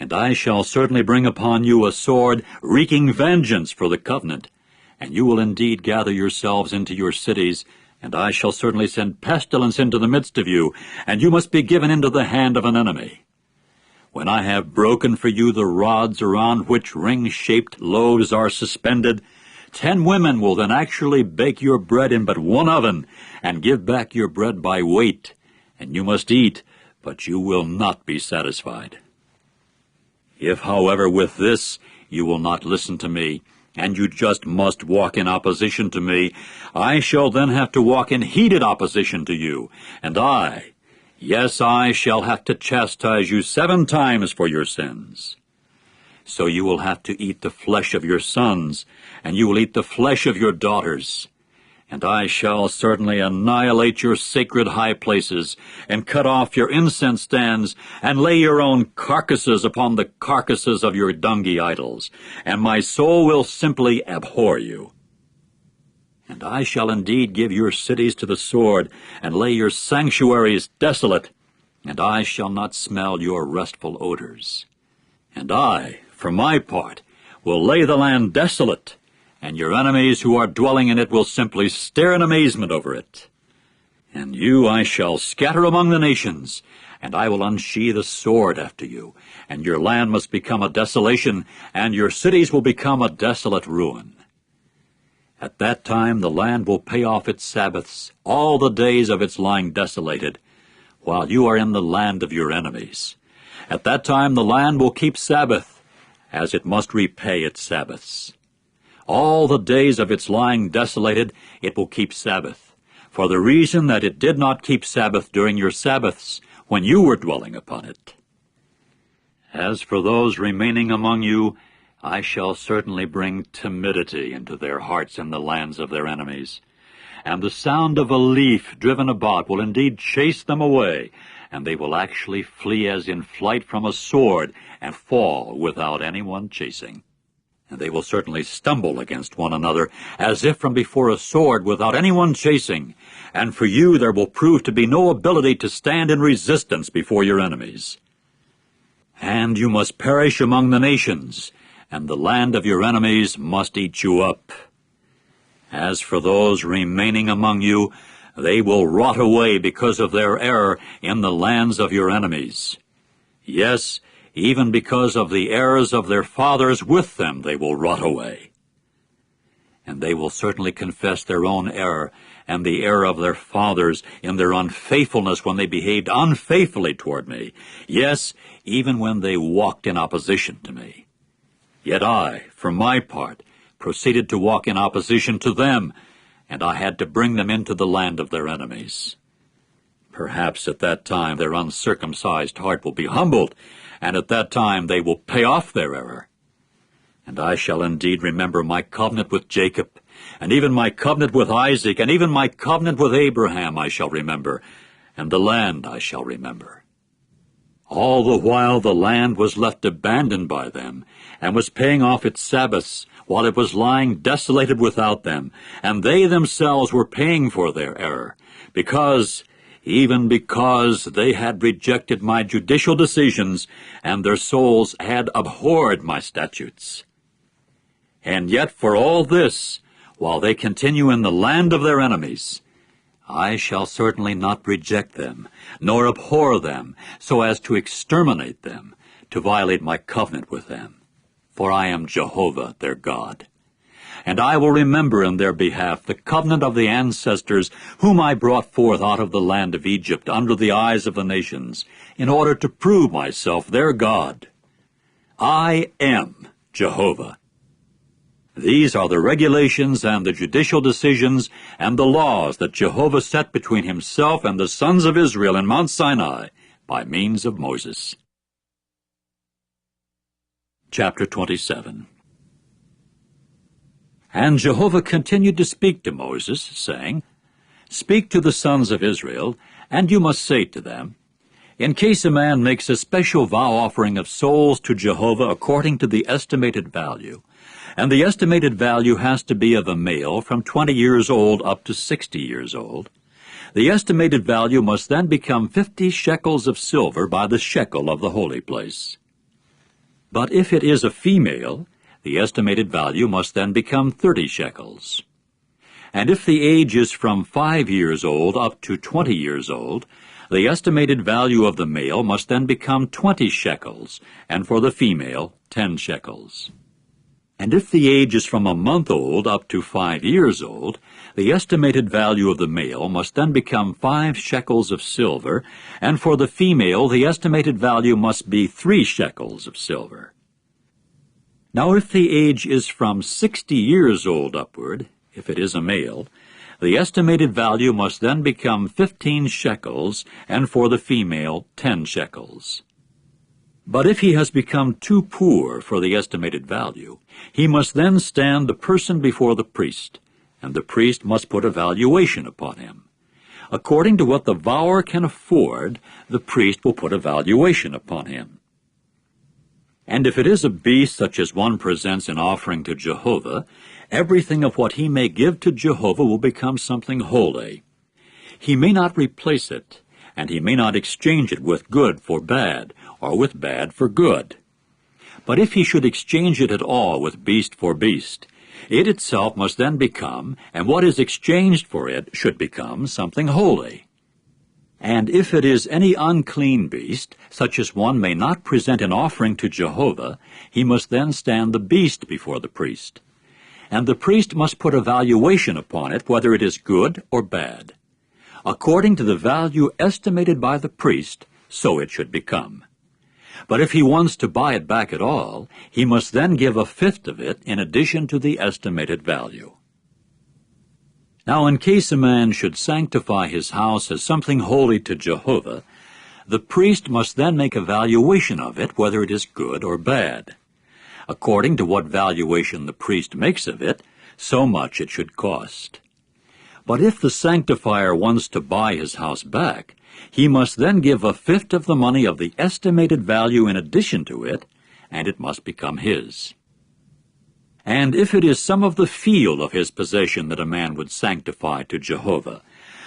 And I shall certainly bring upon you a sword wreaking vengeance for the covenant, and you will indeed gather yourselves into your cities, and I shall certainly send pestilence into the midst of you, and you must be given into the hand of an enemy. When I have broken for you the rods around which ring-shaped loaves are suspended, 10 women will then actually bake your bread in but 1 oven, and give back your bread by weight, and you must eat, but you will not be satisfied. If, however, with this you will not listen to me, and you just must walk in opposition to me, I shall then have to walk in heated opposition to you, and I shall have to chastise you 7 times for your sins. So you will have to eat the flesh of your sons, and you will eat the flesh of your daughters. And I shall certainly annihilate your sacred high places, and cut off your incense stands, and lay your own carcasses upon the carcasses of your dungy idols, and my soul will simply abhor you. And I shall indeed give your cities to the sword, and lay your sanctuaries desolate, and I shall not smell your restful odors. And I, for my part, will lay the land desolate, and your enemies who are dwelling in it will simply stare in amazement over it. And you I shall scatter among the nations, and I will unsheathe a sword after you, and your land must become a desolation, and your cities will become a desolate ruin. At that time the land will pay off its Sabbaths all the days of its lying desolated, while you are in the land of your enemies. At that time the land will keep Sabbath, as it must repay its Sabbaths. All the days of its lying desolated it will keep Sabbath, for the reason that it did not keep Sabbath during your Sabbaths when you were dwelling upon it. As for those remaining among you, I shall certainly bring timidity into their hearts in the lands of their enemies. And the sound of a leaf driven about will indeed chase them away, and they will actually flee as in flight from a sword, and fall without anyone chasing. And they will certainly stumble against one another, as if from before a sword without anyone chasing. And for you there will prove to be no ability to stand in resistance before your enemies. And you must perish among the nations, and the land of your enemies must eat you up. As for those remaining among you, they will rot away because of their error in the lands of your enemies. Yes, even because of the errors of their fathers with them they will rot away. And they will certainly confess their own error and the error of their fathers in their unfaithfulness when they behaved unfaithfully toward me. Yes, even when they walked in opposition to me. Yet I, for my part, proceeded to walk in opposition to them, and I had to bring them into the land of their enemies. Perhaps at that time their uncircumcised heart will be humbled, and at that time they will pay off their error. And I shall indeed remember my covenant with Jacob, and even my covenant with Isaac, and even my covenant with Abraham I shall remember, and the land I shall remember. All the while the land was left abandoned by them, and was paying off its Sabbaths, while it was lying desolated without them, and they themselves were paying for their error, even because they had rejected my judicial decisions, and their souls had abhorred my statutes. And yet for all this, while they continue in the land of their enemies, I shall certainly not reject them, nor abhor them, so as to exterminate them, to violate my covenant with them. For I am Jehovah, their God. And I will remember in their behalf the covenant of the ancestors whom I brought forth out of the land of Egypt under the eyes of the nations, in order to prove myself their God. I am Jehovah. These are the regulations and the judicial decisions and the laws that Jehovah set between himself and the sons of Israel in Mount Sinai by means of Moses. Chapter 27. And Jehovah continued to speak to Moses, saying, Speak to the sons of Israel, and you must say to them, In case a man makes a special vow offering of souls to Jehovah according to the estimated value, and the estimated value has to be of a male from 20 years old up to 60 years old, the estimated value must then become 50 shekels of silver by the shekel of the holy place. But if it is a female, the estimated value must then become 30 shekels. And if the age is from 5 years old up to 20 years old, the estimated value of the male must then become 20 shekels, and for the female, 10 shekels. And if the age is from a month old up to 5 years old, the estimated value of the male must then become 5 shekels of silver, and for the female the estimated value must be 3 shekels of silver. Now if the age is from 60 years old upward, if it is a male, the estimated value must then become 15 shekels, and for the female 10 shekels. But if he has become too poor for the estimated value, he must then stand the person before the priest, and the priest must put a valuation upon him. According to what the vower can afford, the priest will put a valuation upon him. And if it is a beast such as one presents in offering to Jehovah, everything of what he may give to Jehovah will become something holy. He may not replace it, and he may not exchange it with good for bad, or with bad for good. But if he should exchange it at all with beast for beast, it itself must then become, and what is exchanged for it should become, something holy. And if it is any unclean beast, such as one may not present an offering to Jehovah, he must then stand the beast before the priest. And the priest must put a valuation upon it, whether it is good or bad. According to the value estimated by the priest, so it should become. But if he wants to buy it back at all, he must then give a fifth of it in addition to the estimated value. Now, in case a man should sanctify his house as something holy to Jehovah, the priest must then make a valuation of it, whether it is good or bad. According to what valuation the priest makes of it, so much it should cost. But if the sanctifier wants to buy his house back, he must then give a fifth of the money of the estimated value in addition to it, and it must become his. And if it is some of the field of his possession that a man would sanctify to Jehovah,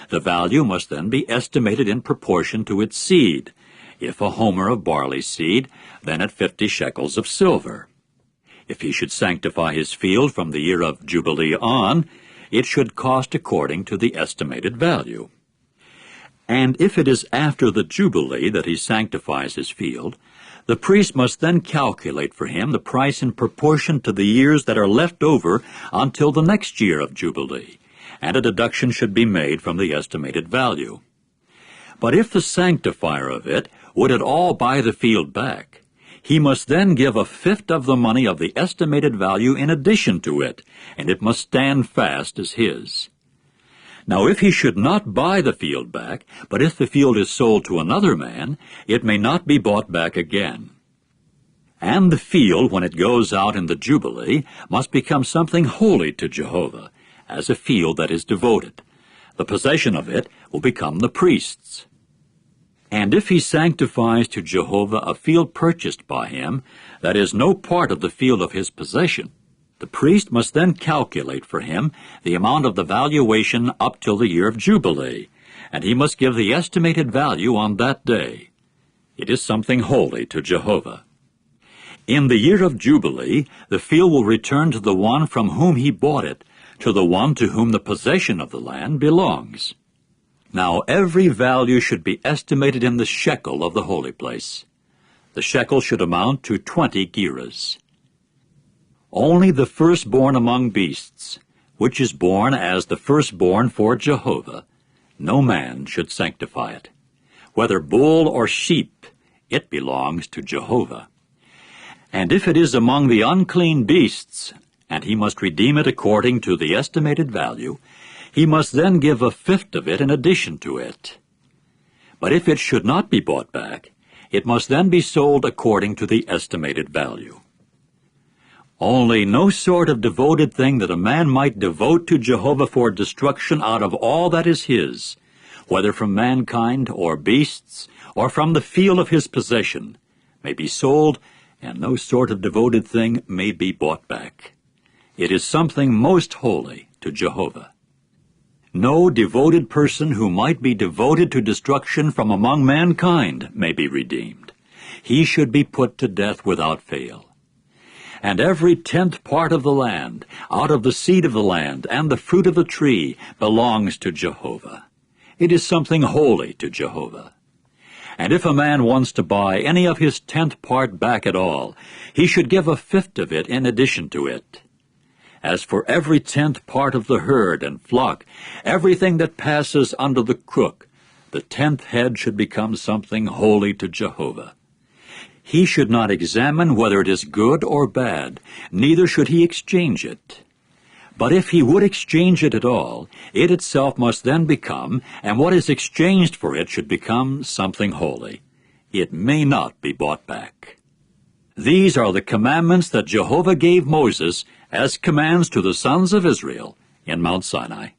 the value must then be estimated in proportion to its seed. If a homer of barley seed, then at 50 shekels of silver. If he should sanctify his field from the year of Jubilee on, it should cost according to the estimated value. And if it is after the Jubilee that he sanctifies his field, the priest must then calculate for him the price in proportion to the years that are left over until the next year of Jubilee, and a deduction should be made from the estimated value. But if the sanctifier of it would at all buy the field back, he must then give a fifth of the money of the estimated value in addition to it, and it must stand fast as his. Now if he should not buy the field back, but if the field is sold to another man, it may not be bought back again. And the field, when it goes out in the Jubilee, must become something holy to Jehovah, as a field that is devoted. The possession of it will become the priest's. And if he sanctifies to Jehovah a field purchased by him, that is no part of the field of his possession, the priest must then calculate for him the amount of the valuation up till the year of Jubilee, and he must give the estimated value on that day. It is something holy to Jehovah. In the year of Jubilee, the field will return to the one from whom he bought it, to the one to whom the possession of the land belongs. Now every value should be estimated in the shekel of the holy place. The shekel should amount to 20 gerahs. Only the firstborn among beasts, which is born as the firstborn for Jehovah, no man should sanctify it. Whether bull or sheep, it belongs to Jehovah. And if it is among the unclean beasts, and he must redeem it according to the estimated value, he must then give a fifth of it in addition to it. But if it should not be bought back, it must then be sold according to the estimated value. Only no sort of devoted thing that a man might devote to Jehovah for destruction out of all that is his, whether from mankind or beasts, or from the field of his possession, may be sold, and no sort of devoted thing may be bought back. It is something most holy to Jehovah. No devoted person who might be devoted to destruction from among mankind may be redeemed. He should be put to death without fail. And every 10th part of the land, out of the seed of the land, and the fruit of the tree, belongs to Jehovah. It is something holy to Jehovah. And if a man wants to buy any of his 10th part back at all, he should give a fifth of it in addition to it. As for every 10th part of the herd and flock, everything that passes under the crook, the 10th head should become something holy to Jehovah. He should not examine whether it is good or bad, neither should he exchange it. But if he would exchange it at all, it itself must then become, and what is exchanged for it should become, something holy. It may not be bought back. These are the commandments that Jehovah gave Moses as commands to the sons of Israel in Mount Sinai.